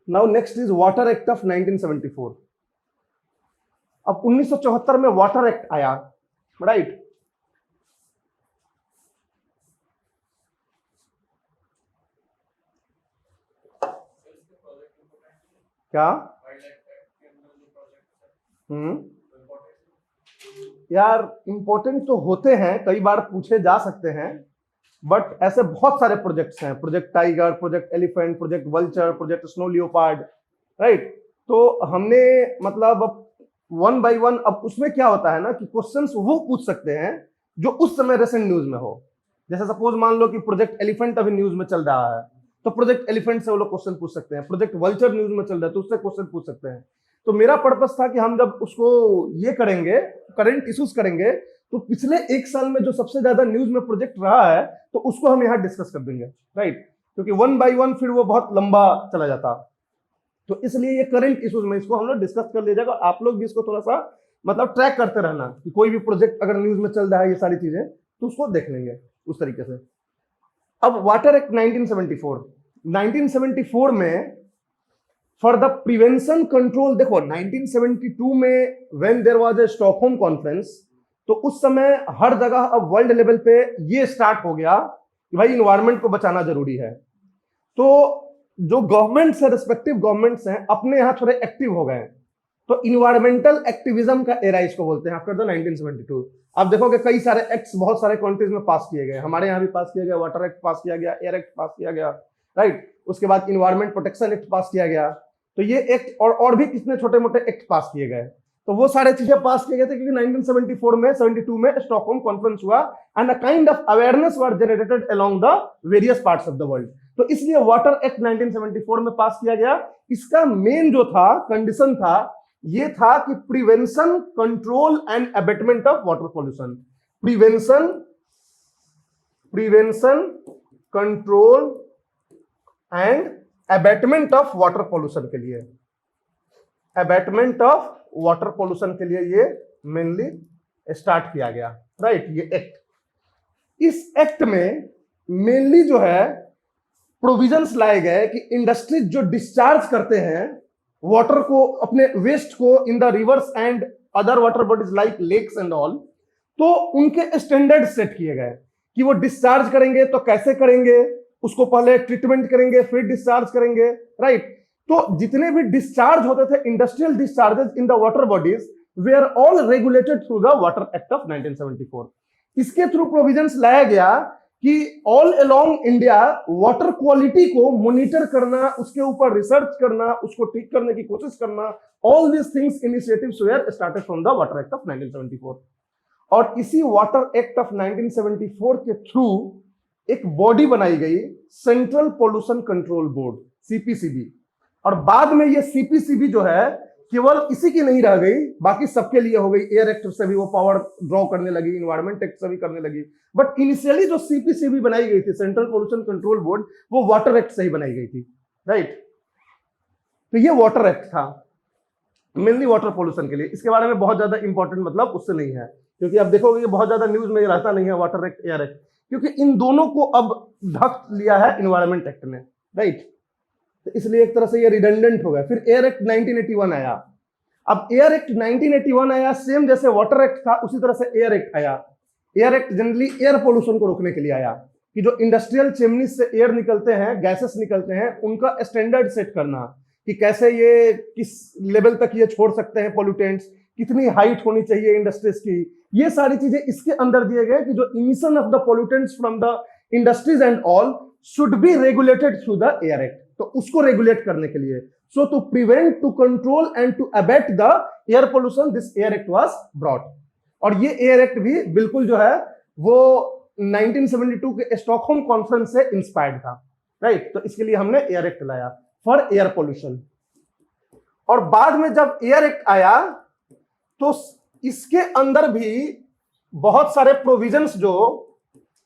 Now next is water act of 1974। अब 1974 में वाटर एक्ट आया, राइट। क्या? यार इंपॉर्टेंट तो होते हैं, कई बार पूछे जा सकते हैं, बट ऐसे बहुत सारे प्रोजेक्ट्स हैं, project tiger, project elephant, project vulture, project snow leopard, right. तो हमने मतलब वन बाय वन, अब उसमें क्या होता है ना कि क्वेश्चंस वो पूछ सकते हैं जो उस समय रेसेंट न्यूज में हो। जैसे सपोज मान लो कि प्रोजेक्ट एलिफेंट अभी न्यूज में चल रहा है, तो प्रोजेक्ट एलिफेंट से वो लोग क्वेश्चन पूछ सकते हैं। प्रोजेक्ट वल्चर न्यूज में चल रहा है तो उससे क्वेश्चन पूछ सकते हैं। तो मेरा पर्पस था कि हम जब उसको ये करेंगे, करंट इश्यूज करेंगे, तो पिछले एक साल में जो सबसे ज्यादा न्यूज में प्रोजेक्ट रहा है तो उसको हम यहाँ डिस्कस कर देंगे, राइट, क्योंकि वन बाय वन फिर वो बहुत लंबा चला जाता। तो इसलिए ये करंट इश्यूज में इसको हम लोग डिस्कस कर लिया जाएगा। आप लोग भी इसको थोड़ा सा मतलब ट्रैक करते रहना कि कोई भी प्रोजेक्ट अगर न्यूज में चल रहा है ये सारी चीजें तो उसको देख लेंगे उस तरीके से। अब वाटर एक्ट 1974 में फॉर द प्रिवेंशन कंट्रोल, देखो 1972 में when there was a Stockholm conference, तो उस समय हर जगह अब वर्ल्ड लेवल पे ये स्टार्ट हो गया कि भाई इन्वायरमेंट को बचाना जरूरी है। तो जो गवर्नमेंट्स है, रिस्पेक्टिव गवर्नमेंट्स हैं, अपने यहां थोड़े एक्टिव हो गए। तो इन्वायरमेंटल एक्टिविज्म का एरा इसको बोलते हैं आफ्टर द 1972। आप देखोगे कई सारे एक्ट्स बहुत सारे कंट्रीज में पास किए गए, हमारे यहाँ भी पास किया गया, वाटर एक्ट पास किया गया, एयर एक्ट पास किया गया, राइट। उसके बाद इन्वायरमेंट प्रोटेक्शन एक्ट पास किया गया। तो ये एक्ट और भी कितने छोटे मोटे एक्ट पास किए गए। तो वो सारे चीजें पास किए गए थे क्योंकि 1974 में 72 में स्टॉकहोम कॉन्फ्रेंस हुआ and a kind of awareness were generated along the various parts of the world. तो इसलिए वाटर एक्ट 1974 में पास किया गया। इसका मेन जो था कंडीशन था, ये था कि prevention, control and abatement of water pollution. Prevention, control and abatement of water pollution के लिए, अबेटमेंट ऑफ वाटर पॉल्यूशन के लिए ये मेनली स्टार्ट किया गया, राइट। ये एक्ट, इस एक्ट में मेनली जो है प्रोविजंस लाए गए कि इंडस्ट्रीज जो डिस्चार्ज करते हैं वाटर को, अपने वेस्ट को in the rivers and other water bodies like lakes and all, तो उनके स्टैंडर्ड सेट किए गए कि वो डिस्चार्ज करेंगे तो कैसे करेंगे, उसको पहले ट्रीटमेंट करेंगे फिर डिस्चार्ज करेंगे, राइट। तो जितने भी डिस्चार्ज होते थे, industrial discharges in the water bodies, they are all regulated through the water act of 1974। इसके थ्रू प्रोविजंस लाया गया कि all along India water quality को मॉनिटर करना, उसके ऊपर रिसर्च करना, उसको ठीक करने की कोशिश करना, all this things initiatives were started from the water act of 1974। और इसी वाटर एक्ट ऑफ 1974 के थ्रू एक बॉडी बनाई गई, central Pollution Control board, CPCB. और बाद में ये सीपीसीबी जो है केवल इसी की नहीं रह गई, बाकी सबके लिए हो गई। एयर एक्ट से भी वो पावर ड्रॉ करने लगी, इन्वायरमेंट एक्ट से भी करने लगी। बट इनिशियली जो सीपीसीबी बनाई गई थी, सेंट्रल पोल्यूशन कंट्रोल बोर्ड, वो वाटर एक्ट से ही बनाई गई थी, राइट। तो ये वाटर एक्ट था मेनली वाटर पोल्यूशन के लिए। इसके बारे में बहुत ज्यादा इंपॉर्टेंट मतलब उससे नहीं है, क्योंकि आप देखोगे कि बहुत ज्यादा न्यूज में रहता नहीं है वाटर एक्ट, एयर एक्ट, क्योंकि इन दोनों को अब ढक लिया है इन्वायरमेंट एक्ट ने, राइट। तो इसलिए एक तरह से ये रिडंडेंट हो गया। फिर एयर एक्ट 1981 आया। अब एयर एक्ट 1981 आया, सेम जैसे वाटर एक्ट था उसी तरह से एयर एक्ट आया। Air act generally air pollution को रोकने के लिए आया कि जो इंडस्ट्रियल चिमनी से एयर निकलते हैं, गैसेस निकलते हैं, उनका स्टैंडर्ड सेट करना कि कैसे ये किस लेवल तक ये छोड़ सकते हैं पोल्यूटेंट्स, कितनी हाइट होनी चाहिए इंडस्ट्रीज की। ये सारी चीजें इसके अंदर दिए गए कि जो emission of the pollutants from the industries and all should be regulated through the air act. तो उसको रेगुलेट करने के लिए, so to prevent, to control and to abate the air pollution, this air act was brought. और ये air act भी बिल्कुल जो है वो 1972 के स्टॉकहोम कॉन्फ्रेंस से इंस्पायर्ड था, राइट। तो इसके लिए हमने एयर एक्ट लाया फॉर एयर पोल्यूशन। और बाद में जब एयर एक्ट आया तो इसके अंदर भी बहुत सारे प्रोविजंस जो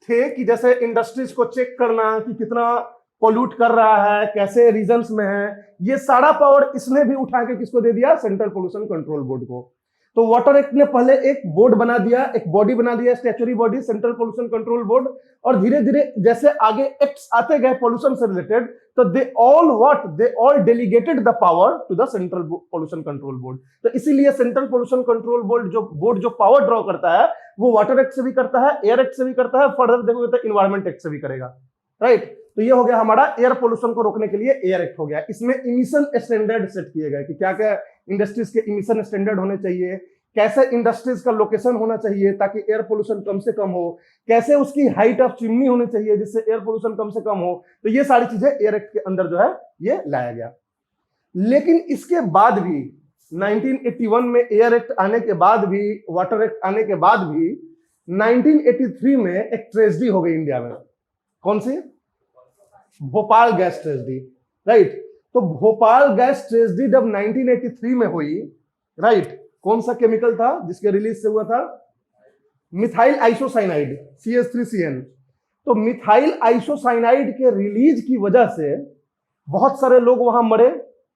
थे कि जैसे इंडस्ट्रीज को चेक करना कि कितना पोल्यूट कर रहा है, कैसे रीजंस में है, ये सारा पावर इसने भी उठा के किसको दे दिया, सेंट्रल पोल्यूशन कंट्रोल बोर्ड को। तो वाटर एक्ट ने पहले एक बोर्ड बना दिया, एक बॉडी बना दिया, statutory body, central Pollution Control board. और धीरे धीरे जैसे आगे एक्ट्स आते गए पोल्यूशन से रिलेटेड, तो they all delegated the power to the Central Pollution Control Board. तो इसीलिए सेंट्रल पोल्यूशन कंट्रोल बोर्ड जो पावर ड्रॉ करता है वो वाटर एक्ट से भी करता है, एयर एक्ट से भी करता है, फर्दर देखोगे तो इन्वायरमेंट एक्ट से भी करेगा, राइट। तो ये हो गया हमारा एयर पोल्यूशन को रोकने के लिए एयर एक्ट हो गया। इसमें इमिशन स्टैंडर्ड सेट किए गए कि क्या क्या इंडस्ट्रीज के इमिशन स्टैंडर्ड होने चाहिए, कैसे इंडस्ट्रीज का लोकेशन होना चाहिए ताकि एयर पोल्यूशन कम से कम हो, कैसे उसकी हाइट ऑफ चिमनी होनी चाहिए जिससे एयर पोल्यूशन कम से कम हो। तो ये सारी चीजें एयर एक्ट के अंदर जो है ये लाया गया। लेकिन इसके बाद भी 1981 में एयर एक्ट आने के बाद भी, वाटर एक्ट आने के बाद भी 1983 में एक ट्रेजेडी हो गई इंडिया में। कौन सी? Bhopal gas tragedy, right. तो भोपाल गैस ट्रेजेडी जब 1983 में हुई, राइट, कौन सा केमिकल था जिसके रिलीज से हुआ था? Methyl isocyanide, CH3CN। तो मिथाइल आइसोसाइनाइड के रिलीज की वजह से बहुत सारे लोग वहां मरे,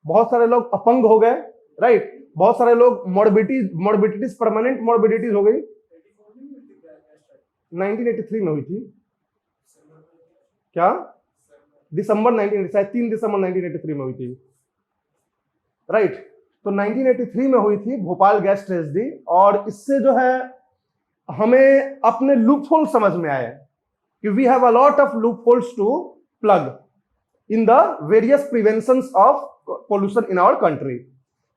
बहुत सारे लोग अपंग हो गए, राइट, बहुत सारे लोग मॉर्बिडिटीज, परमानेंट मॉर्बिडिटीज हो गई। 1983 में हुई थी क्या? दिसंबर 1983, शायद 3 दिसंबर 1983 में हुई थी, राइट। तो 1983 में हुई थी भोपाल गैस ट्रेजेडी, और इससे जो है हमें अपने लूपहोल समझ में आए कि we have a lot of loopholes to plug in the various preventions of pollution in our country.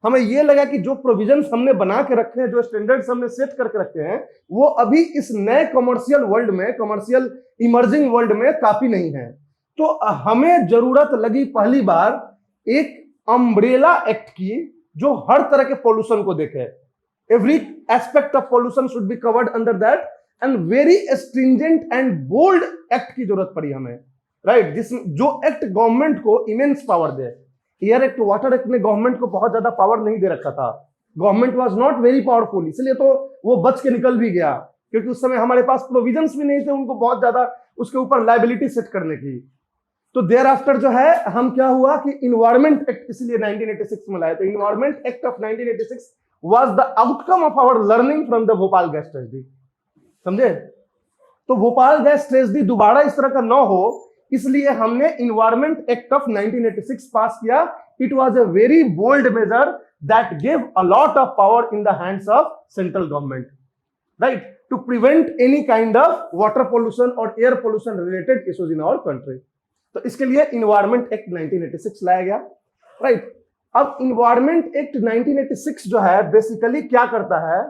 हमें यह लगा कि जो प्रोविजंस हमने बना के रखे हैं, जो स्टैंडर्ड्स हमने सेट करके रखे हैं, वो अभी इस नए कमर्शियल वर्ल्ड में, कमर्शियल इमर्जिंग वर्ल्ड में काफी नहीं है। तो हमें जरूरत लगी पहली बार एक अम्ब्रेला एक्ट की जो हर तरह के पोल्यूशन को देखे। Every aspect of pollution should be covered under that, and very stringent and bold act की जरूरत पड़ी हमें, राइट, जिसमें जो एक्ट गवर्नमेंट को इमेंस पावर दे। एयर एक्ट, वाटर एक्ट ने गवर्नमेंट को बहुत ज्यादा पावर नहीं दे रखा था। Government was not very powerful, इसलिए तो वो बच के निकल भी गया, क्योंकि उस समय हमारे पास प्रोविजंस भी नहीं थे उनको बहुत ज्यादा उसके ऊपर लायबिलिटी सेट करने की। तो देयर आफ्टर जो है हम क्या हुआ कि इन्वायरमेंट एक्ट इसलिए 1986 में लाए। तो environment act of 1986 was the outcome of our learning from the Bhopal gas tragedy, समझे। तो भोपाल गैस ट्रेजेडी दोबारा इस तरह का ना हो, इसलिए हमने इन्वायरमेंट एक्ट ऑफ 1986 पास किया। It was a very bold measure that give a lot of power in the hands of central government, right, to prevent any kind of water pollution और air pollution related issues in our country. तो इसके लिए environment act 1986 लाया गया, right. अब environment act 1986 जो है basically क्या करता है?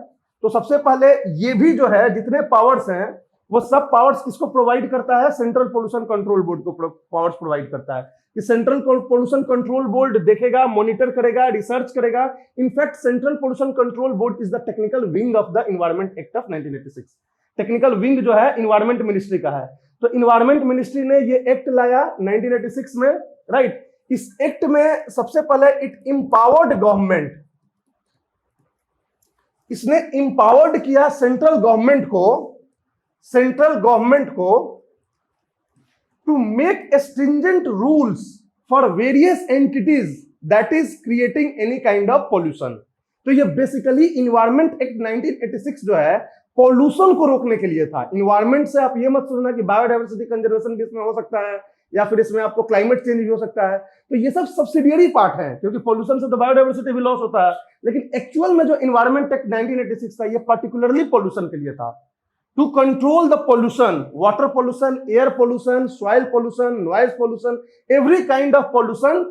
तो सबसे पहले ये भी जो है जितने पावर्स हैं वो सब पावर्स किसको प्रोवाइड करता है? सेंट्रल पोल्यूशन कंट्रोल बोर्ड को पावर्स प्रोवाइड करता है कि सेंट्रल पोल्यूशन कंट्रोल बोर्ड देखेगा, मॉनिटर करेगा, रिसर्च करेगा। In fact central Pollution Control board is the technical wing of the environment act of 1986। Technical wing जो है इन्वायरमेंट मिनिस्ट्री का है। तो इन्वायरमेंट मिनिस्ट्री ने ये एक्ट लाया 1986 में, राइट। इस एक्ट में सबसे पहले इट इंपावर्ड गवर्नमेंट, इसने इंपावर्ड किया सेंट्रल गवर्नमेंट को to make stringent rules for various entities that is creating any kind of pollution. तो ये बेसिकली इन्वायरमेंट एक्ट 1986 जो है पोल्यूशन को रोकने के लिए था। इन्वायरमेंट से आप ये मत सोचना कि बायोडायवर्सिटी कंजर्वेशन भी इसमें हो सकता है या फिर इसमें आपको क्लाइमेट चेंज भी हो सकता है। तो ये सब सब्सिडियरी पार्ट है, क्योंकि पोल्यूशन से तो बायोडायवर्सिटी भी लॉस होता है, लेकिन एक्चुअल में जो इन्वायरमेंट एक्ट 1986 था ये पर्टिकुलरली पोल्यूशन के लिए था। To control the pollution, water pollution, air pollution, soil pollution, noise pollution, every kind of pollution,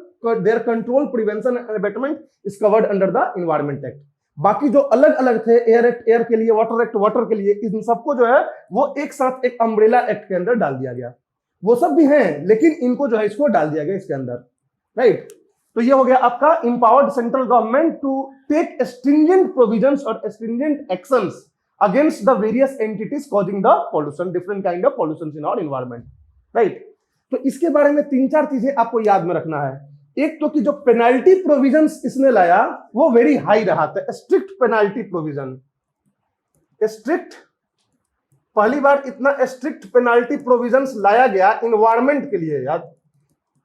their control, prevention and abatement is covered under the environment act. बाकी जो अलग अलग थे, एयर एक्ट एयर के लिए, वाटर एक्ट वाटर के लिए, इन सबको जो है वो एक साथ एक अम्ब्रेला एक्ट के अंदर डाल दिया गया। वो सब भी हैं लेकिन इनको जो है इसको डाल दिया गया इसके अंदर, राइट। तो ये हो गया आपका empowered central government to take stringent provisions और stringent actions against the various entities causing the pollution, different kind of pollutions in our environment, right? तो इसके बारे में 3-4 चीजें आपको याद में रखना है। एक तो कि जो पेनाल्टी प्रोविजंस इसने लाया वो वेरी हाई रहा था, स्ट्रिक्ट पेनाल्टी प्रोविजन, स्ट्रिक्ट, पहली बार इतना स्ट्रिक्ट पेनाल्टी प्रोविजंस लाया गया इन्वायरमेंट के लिए। याद,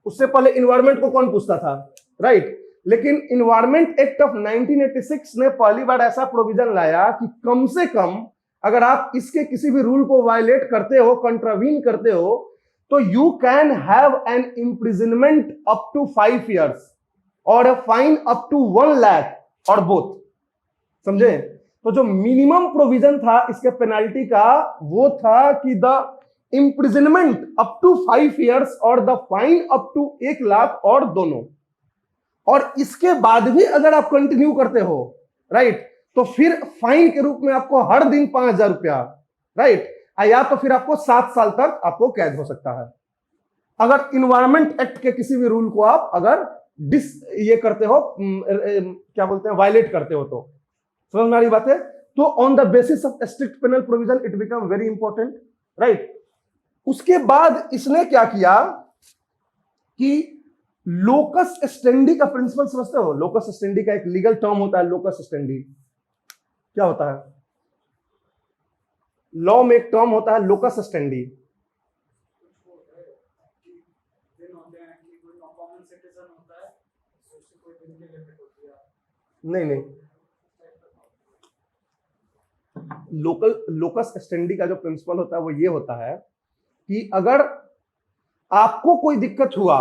उससे पहले इन्वायरमेंट को कौन पूछता था, राइट। लेकिन इन्वायरमेंट एक्ट ऑफ 1986 ने पहली बार ऐसा प्रोविजन लाया कि कम से कम अगर आप इसके किसी भी रूल को वायलेट करते हो, कंट्रावीन करते हो, तो you can have an imprisonment up to 5 years और a fine up to 1 lakh और बोथ, समझे। तो जो मिनिमम प्रोविजन था इसके पेनाल्टी का वो था कि the imprisonment up to 5 years और the fine up to 1 lakh और दोनों। और इसके बाद भी अगर आप कंटिन्यू करते हो, राइट, तो फिर फाइन के रूप में आपको हर दिन 5,000 रुपया, राइट, या तो फिर आपको 7 साल तक आपको कैद हो सकता है अगर इन्वायरमेंट एक्ट के किसी भी रूल को आप अगर ये करते हो, क्या बोलते हैं, वायलेट करते हो। तो समझ में आ रही बात है। तो on the basis of strict penal provision it become very important, right. उसके बाद इसने क्या किया कि लोकस स्टेंडी का प्रिंसिपल समझते हो? लोकस स्टेंडी का एक लीगल टर्म होता है, लोकस स्टेंडी। क्या होता है? लॉ में एक टर्म होता है लोकस स्टेंडी। नहीं, लोकस स्टेंडी का जो प्रिंसिपल होता है वो ये होता है कि अगर आपको कोई दिक्कत हुआ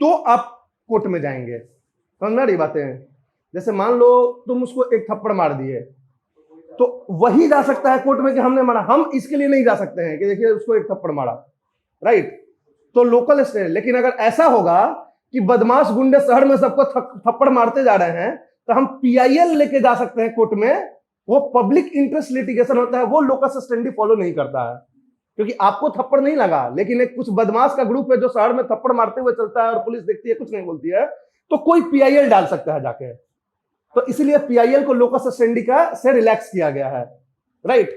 तो आप कोर्ट में जाएंगे। समझ रही बातें? जैसे मान लो तुम उसको एक थप्पड़ मार दिए तो वही जा सकता है कोर्ट में कि हमने मारा, हम इसके लिए नहीं जा सकते हैं कि देखिए उसको एक थप्पड़ मारा, राइट। तो लोकल स्टेट। लेकिन अगर ऐसा होगा कि बदमाश गुंडे शहर में सबको थप्पड़ मारते जा रहे हैं तो हम पीआईएल लेके जा सकते हैं कोर्ट में। वो पब्लिक इंटरेस्ट लिटिगेशन होता है, वो लोकस स्टेंडी फॉलो नहीं करता है, क्योंकि आपको थप्पड़ नहीं लगा लेकिन एक कुछ बदमाश का ग्रुप है जो शहर में थप्पड़ मारते हुए चलता है और पुलिस देखती है कुछ नहीं बोलती है, तो कोई पीआईएल डाल सकता है जाके। तो इसलिए पीआईएल को लोकस स्टेंडी का से रिलैक्स किया गया है, राइट।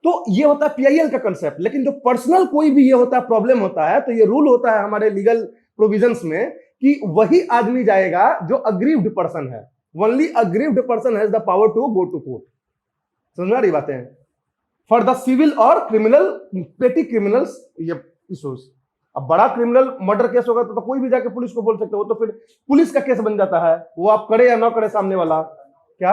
तो ये होता है पीआईएल का कंसेप्ट। लेकिन जो पर्सनल कोई भी ये होता है प्रॉब्लम होता है तो ये रूल होता है हमारे लीगल प्रोविजंस में कि वही आदमी जाएगा जो अग्रीव्ड पर्सन है। Only aggrieved person has the power to go to court. समझ में आ रही बातें? फॉर द सिविल और क्रिमिनल पेटी क्रिमिनल्स ये इश्यूज। अब बड़ा क्रिमिनल मर्डर केस होगा तो कोई भी जाके पुलिस को बोल सकते हो, तो फिर पुलिस का केस बन जाता है, वो आप करे या ना करे सामने वाला। क्या?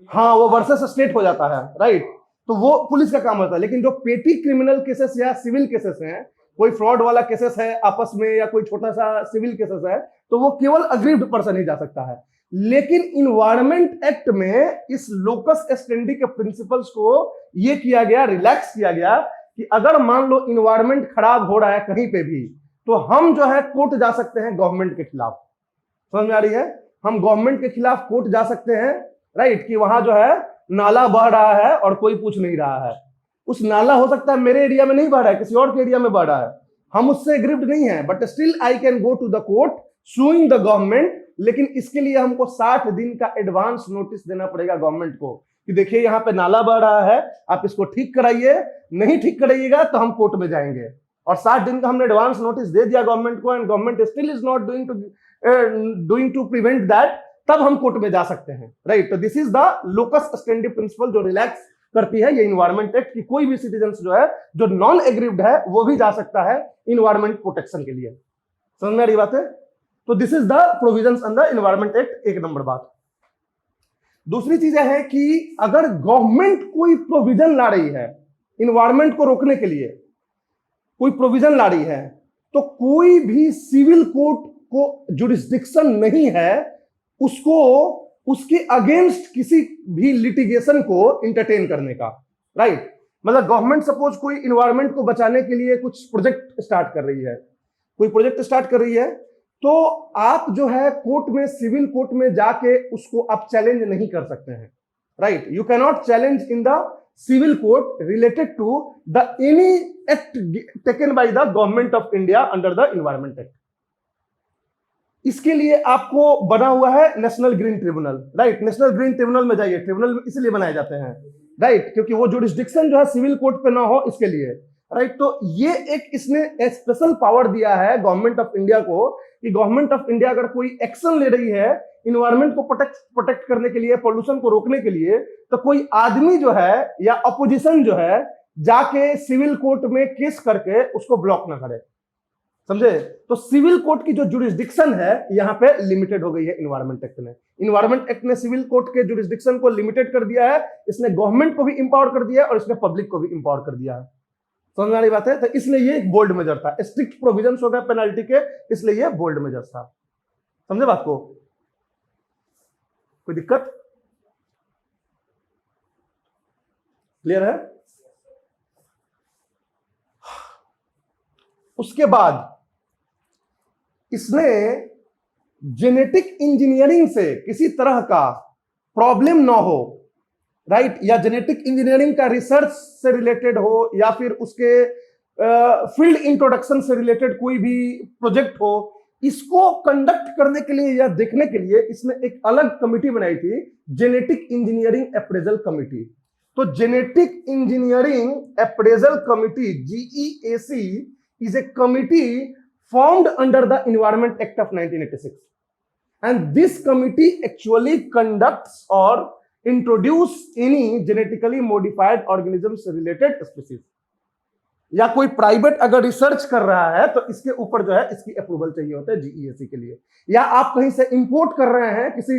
हाँ, वो वर्सेस स्टेट हो जाता है, राइट। तो वो पुलिस का काम होता है। लेकिन जो पेटी क्रिमिनल केसेस या सिविल केसेस हैं, कोई फ्रॉड वाला केसेस है आपस में या कोई छोटा सा सिविल केसेस है, तो वो केवल अग्रीव्ड पर्सन ही जा सकता है। लेकिन इन्वायरमेंट एक्ट में इस लोकस स्टेंडी के प्रिंसिपल्स को ये किया गया, रिलैक्स किया गया कि अगर मान लो इन्वायरमेंट खराब हो रहा है कहीं पे भी तो हम जो है कोर्ट जा सकते हैं गवर्नमेंट के खिलाफ। समझ में आ रही है? हम गवर्नमेंट के खिलाफ कोर्ट जा सकते हैं, राइट, कि वहां जो है नाला बह रहा है और कोई पूछ नहीं रहा है। उस नाला हो सकता है मेरे एरिया में नहीं बह रहा है, किसी और के एरिया में बह रहा है, हम उससे एग्रीव्ड नहीं है, but still I can go to the court suing the government. लेकिन इसके लिए हमको 60 दिन का एडवांस नोटिस देना पड़ेगा गवर्नमेंट को कि देखिए यहाँ पे नाला बह रहा है, आप इसको ठीक कराइए, नहीं ठीक कराइएगा तो हम कोर्ट में जाएंगे। और 60 दिन का हमने एडवांस नोटिस दे दिया गवर्नमेंट को and government still is not doing to prevent that, तब हम कोर्ट में जा सकते हैं, राइट। तो this is the locus standi principle जो रिलैक्स करती है ये इन्वायरमेंट एक्ट की कोई भी सिटीजन जो है जो नॉन एग्रीव्ड है वो भी जा सकता है इन्वायरमेंट प्रोटेक्शन के लिए। समझ में आ रही बात है? तो this is the provisions under environment act. एक नंबर बात। दूसरी चीज है कि अगर गवर्नमेंट कोई प्रोविजन ला रही है इन्वायरमेंट को रोकने के लिए, कोई प्रोविजन ला रही है, तो कोई भी सिविल कोर्ट को जुरिस्डिक्शन नहीं है उसको उसके अगेंस्ट किसी भी लिटिगेशन को इंटरटेन करने का, राइट। मतलब गवर्नमेंट सपोज कोई इन्वायरमेंट को बचाने के लिए कुछ प्रोजेक्ट स्टार्ट कर रही है, कोई प्रोजेक्ट स्टार्ट कर रही है, तो आप जो है कोर्ट में, सिविल कोर्ट में जाके उसको आप चैलेंज नहीं कर सकते हैं, right. You can not challenge in the civil court related to the any act taken by the government of India under the environment act. इसके लिए आपको बना हुआ है National green Tribunal, right. National green Tribunal में जाइए, tribunal इसलिए बनाए जाते हैं, राइट, क्योंकि वो जुरिस्डिक्शन जो है सिविल कोर्ट पे ना हो इसके लिए, राइट। तो ये एक इसने स्पेशल पावर दिया है गवर्नमेंट ऑफ इंडिया को कि गवर्नमेंट ऑफ इंडिया अगर कोई एक्शन ले रही है इन्वायरमेंट को प्रोटेक्ट करने के लिए, पॉल्यूशन को रोकने के लिए, तो कोई आदमी जो है या अपोजिशन जो है जाके सिविल कोर्ट में केस करके उसको ब्लॉक ना करे, समझे। तो सिविल कोर्ट की जो जुरिस्डिक्शन है यहाँ पे लिमिटेड हो गई है इन्वायरमेंट एक्ट ने। इन्वायरमेंट एक्ट ने सिविल कोर्ट के जुरिस्डिक्शन को लिमिटेड कर दिया है, इसने गवर्नमेंट को भी इंपावर कर दिया है और इसने पब्लिक को भी इंपावर कर दिया है। समझ में वाली बात है? तो इसलिए ये एक बोल्ड मेजर था, स्ट्रिक्ट प्रोविजंस हो गए पेनल्टी के, इसलिए ये बोल्ड मेजर था। समझे बात को? कोई दिक्कत? क्लियर है? उसके बाद इसने जेनेटिक इंजीनियरिंग से किसी तरह का प्रॉब्लम ना हो, राइट, या जेनेटिक इंजीनियरिंग का रिसर्च से रिलेटेड हो या फिर उसके फील्ड इंट्रोडक्शन से रिलेटेड कोई भी प्रोजेक्ट हो, इसको कंडक्ट करने के लिए या देखने के लिए इसने एक अलग कमिटी बनाई थी, जेनेटिक इंजीनियरिंग अप्रेजल कमिटी। तो genetic engineering appraisal committee GEAC is a committee formed under the Environment Act of 1986, and this committee actually conducts or introduce any genetically modified organisms related species। या कोई private अगर research कर रहा है तो इसके ऊपर जो है इसकी अप्रूवल चाहिए होता है जीईएसी के लिए। या आप कहीं से इंपोर्ट कर रहे हैं किसी,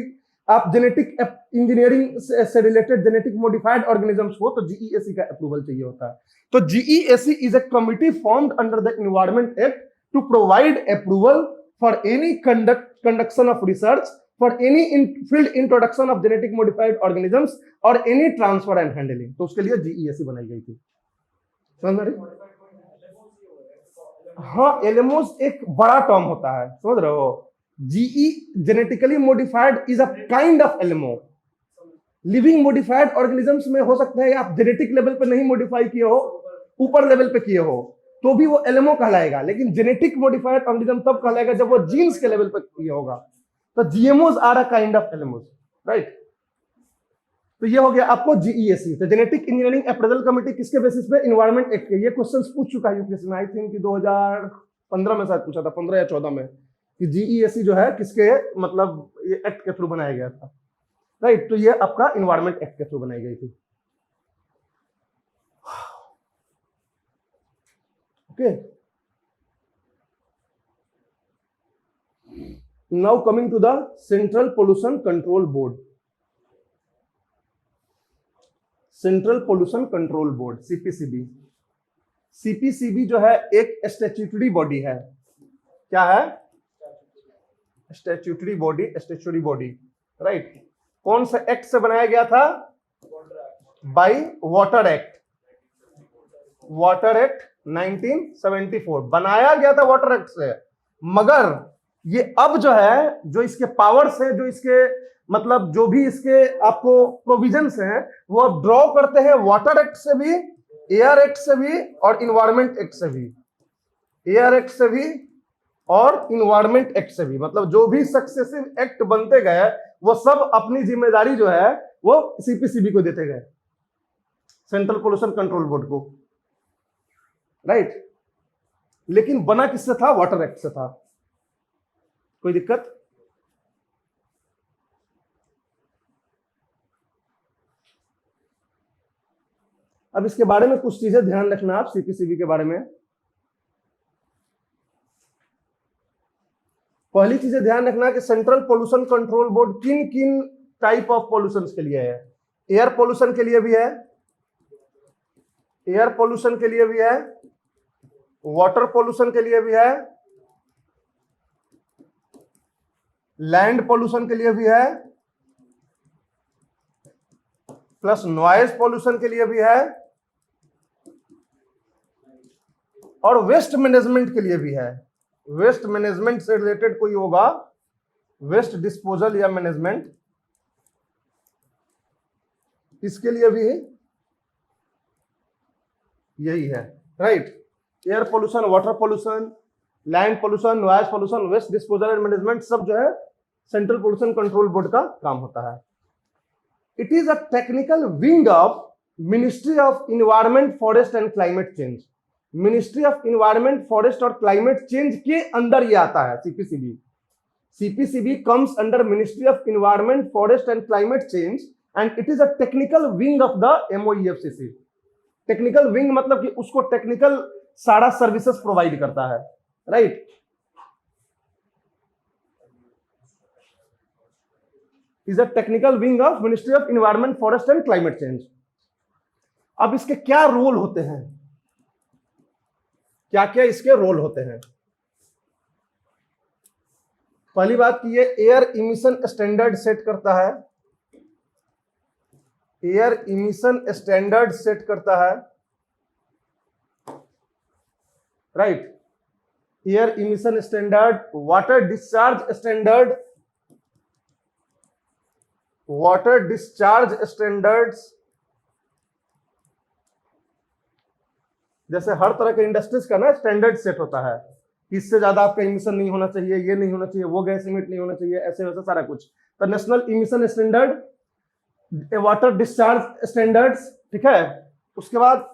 आप जेनेटिक इंजीनियरिंग से रिलेटेड जेनेटिक मॉडिफाइड ऑर्गेनिजम्स हो तो जीईएसी का अप्रूवल चाहिए होता है। तो GEAC is a committee formed under the environment act to provide approval for any conduction of research, for any field introduction of genetic modified organisms or any transfer and handling। तो उसके लिए GEAC बनाई गई थी। समझ रहे? हाँ, एलएमओस एक बड़ा टर्म होता है, समझ रहे हो? GE genetically modified is a kind of LMO. Living modified organisms में हो सकता है आप जेनेटिक लेवल पे नहीं मॉडिफाई किए हो, ऊपर लेवल पे किए हो, तो भी वो एलएमओ कहलाएगा। लेकिन जेनेटिक मॉडिफाइड ऑर्गेनिज्म तब कहलाएगा जब वो जीन्स के लेवल पर किया होगा। तो GMOs are a kind of LMOs, right? तो ये हो गया आपको जीईएसी। तो जेनेटिक इंजीनियरिंग अप्रेजल कमेटी किसके बेसिस पे? एनवायरमेंट एक्ट के। ये क्वेश्चंस पूछ चुका है यूपीएससी में, आई थिंक कि 2015 में शायद पूछा था, 15 या 14 में, कि जीईएसी जो है किसके मतलब ये एक्ट के थ्रू बनाया गया था, राइट? तो ये आपका एनवायरमेंट एक्ट के थ्रू बनाई गई थी। Okay. Now coming to the Central Pollution Control Board. Central Pollution Control Board CPCB। CPCB जो है एक स्टैट्यूटरी बॉडी है। क्या है? Statutory body, right? कौन सा एक्ट से बनाया गया था? बाय वाटर एक्ट 1974 बनाया गया था वाटर एक्ट से। मगर ये अब जो है, जो इसके पावर्स हैं, जो इसके मतलब जो भी इसके आपको प्रोविजंस हैं, वो अब ड्रॉ करते हैं वाटर एक्ट से भी, एयर एक्ट से भी और इन्वायरमेंट एक्ट से भी। एयर एक्ट से भी और इन्वायरमेंट एक्ट से भी, मतलब जो भी सक्सेसिव एक्ट बनते गए वो सब अपनी जिम्मेदारी जो है वो सीपीसीबी को देते गए, सेंट्रल पोल्यूशन कंट्रोल बोर्ड को, राइट? लेकिन बना किससे था? वाटर एक्ट से था। कोई दिक्कत? अब इसके बारे में कुछ चीजें ध्यान रखना आप सीपीसीबी के बारे में। पहली चीजें ध्यान रखना कि सेंट्रल पोल्यूशन कंट्रोल बोर्ड किन किन टाइप ऑफ पोल्यूशन के लिए है। एयर पोल्यूशन के लिए भी है, एयर पोल्यूशन के लिए भी है, वाटर पोल्यूशन के लिए भी है, लैंड पोल्यूशन के लिए भी है, प्लस नॉइज पोल्यूशन के लिए भी है, और वेस्ट मैनेजमेंट के लिए भी है। वेस्ट मैनेजमेंट से रिलेटेड कोई होगा, वेस्ट डिस्पोजल या मैनेजमेंट, इसके लिए भी यही है, right? Air pollution, water pollution, land pollution, noise pollution, waste disposal and management सब जो है सेंट्रल पोल्यूशन कंट्रोल बोर्ड का काम होता है। It is a technical wing of ministry of environment, forest and climate change. Ministry of environment, forest और climate change के अंदर ये आता है CPCB. CPCB comes under ministry of environment, forest and climate change and it is a technical wing of the MoEFCC. Technical wing मतलब कि उसको technical सारा सर्विसेज प्रोवाइड करता है, right? Is a technical wing of ministry of environment, forest and climate change. अब इसके क्या role होते हैं, क्या क्या इसके रोल होते हैं? पहली बात कि ये एयर इमिशन स्टैंडर्ड सेट करता है, एयर इमिशन स्टैंडर्ड सेट करता है, right? Air emission standard, water discharge standard, water discharge standards, जैसे हर तरह के इंडस्ट्रीज का ना स्टैंडर्ड सेट होता है, कि इससे ज्यादा आपका इमिशन नहीं होना चाहिए, ये नहीं होना चाहिए, वो गैस इमिट नहीं होना चाहिए, ऐसे वैसे सारा कुछ। तो national emission standard, water discharge standards, ठीक है। उसके बाद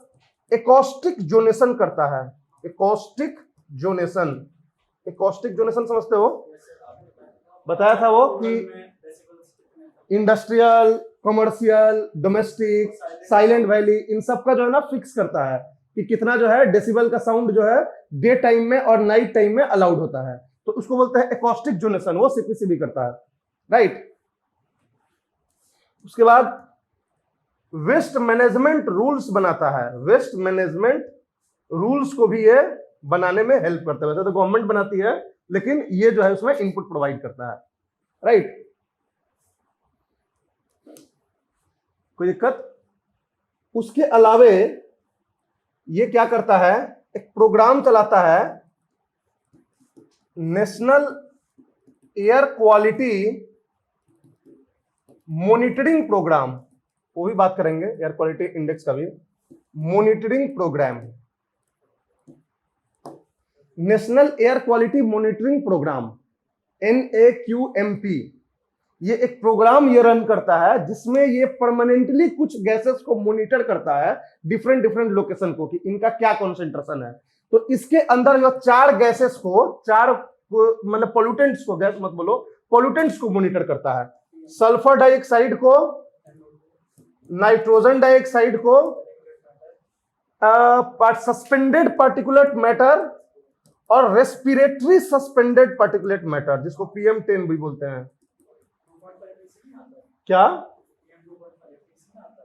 एकॉस्टिक जोनेशन करता है, एकॉस्टिक जोनेशन। एकॉस्टिक जोनेशन समझते हो, बताया था वो कि industrial, commercial, domestic, Silent Valley, इन सब का जो है ना फिक्स करता है कि कितना जो है डेसिबल का साउंड जो है डे टाइम में और नाइट टाइम में अलाउड होता है, तो उसको बोलते हैं एकॉस्टिक जोनेशन, वो सीपीसीबी करता है, राइट। उसके बाद वेस्ट मैनेजमेंट रूल्स बनाता है, वेस्ट मैनेजमेंट रूल्स को भी ये बनाने में हेल्प करता है। वैसे तो गवर्नमेंट बनाती है, लेकिन ये जो है उसमें इनपुट प्रोवाइड करता है, राइट। कोई दिक्कत? उसके अलावे ये क्या करता है, एक प्रोग्राम चलाता है, national air quality monitoring programme, वो भी बात करेंगे, एयर क्वालिटी इंडेक्स का भी monitoring programme, national air quality monitoring programme, NAQMP। ये एक प्रोग्राम ये रन करता है जिसमें ये परमानेंटली कुछ गैसेस को मॉनिटर करता है, डिफरेंट डिफरेंट लोकेशन को, कि इनका क्या कॉन्सेंट्रेशन है। तो इसके अंदर जो 4 गैसेस को, 4 मतलब पोल्यूटेंट्स को, गैस मत बोलो, पोल्यूटेंट्स को मॉनिटर करता है। सल्फर डाइऑक्साइड को, नाइट्रोजन डाइऑक्साइड को, सस्पेंडेड पार्टिकुलेट मैटर और रेस्पिरेटरी सस्पेंडेड पार्टिकुलेट मैटर, जिसको PM10 भी बोलते हैं। क्या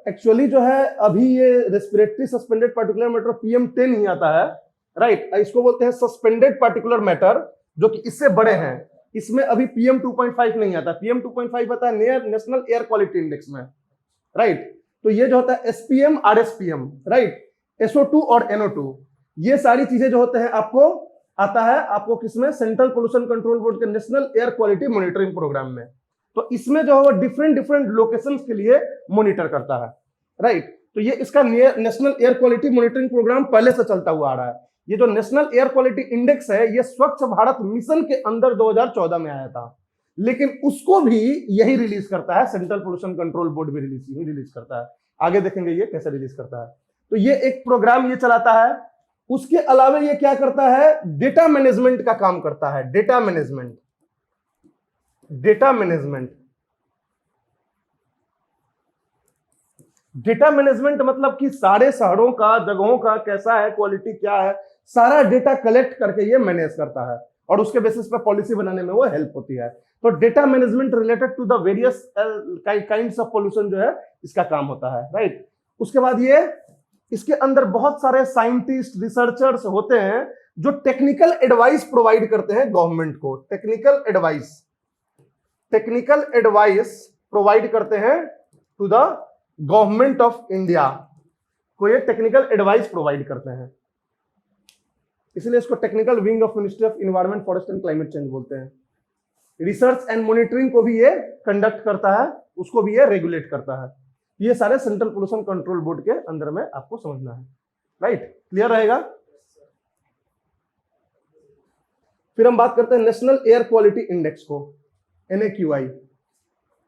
एक्चुअली जो है अभी ये respiratory suspended particular matter PM10 ही आता है, राइट। इसको बोलते हैं सस्पेंडेड पार्टिकुलर मैटर, जो कि इससे बड़े हैं। इसमें अभी PM2.5 नहीं आता, PM2.5 आता है नेशनल एयर क्वालिटी इंडेक्स में, राइट। तो ये जो होता है SPM, RSPM, राइट, SO2 और NO2, ये सारी चीजें जो होते हैं आपको आता है, आपको किसमें, सेंट्रल पोल्यूशन कंट्रोल बोर्ड के national air quality monitoring programme में। तो इसमें जो है वो डिफरेंट डिफरेंट लोकेशंस के लिए मॉनिटर करता है, राइट। तो ये इसका national air quality monitoring programme पहले से चलता हुआ आ रहा है। ये जो नेशनल एयर क्वालिटी इंडेक्स है, ये स्वच्छ भारत मिशन के अंदर 2014 में आया था, लेकिन उसको भी यही रिलीज करता है, सेंट्रल पोल्यूशन कंट्रोल बोर्ड भी रिलीज करता है। आगे देखेंगे ये कैसे रिलीज करता है। तो ये एक प्रोग्राम ये चलाता है। उसके अलावा ये क्या करता है, डेटा मैनेजमेंट का काम करता है, data management, data management. Data management मतलब कि सारे शहरों का, जगहों का कैसा है, क्वालिटी क्या है, सारा डेटा कलेक्ट करके ये मैनेज करता है, और उसके बेसिस पे पॉलिसी बनाने में वो हेल्प होती है। तो data management related to the various kinds of pollution जो है इसका काम होता है, राइट। उसके बाद ये इसके अंदर बहुत सारे साइंटिस्ट, रिसर्चर्स होते हैं जो टेक्निकल एडवाइस प्रोवाइड करते हैं गवर्नमेंट को, टेक्निकल एडवाइस प्रोवाइड करते हैं to the government of India को, ये टेक्निकल एडवाइस प्रोवाइड करते हैं, इसलिए इसको technical wing of ministry of environment, forest and climate change बोलते हैं। रिसर्च एंड मॉनिटरिंग को भी ये कंडक्ट करता है, उसको भी ये रेगुलेट करता है। ये सारे सेंट्रल पोल्यूशन कंट्रोल बोर्ड के अंदर में आपको समझना है, राइट। क्लियर रहेगा। फिर हम बात करते हैं नेशनल एयर क्वालिटी इंडेक्स को, NAQI।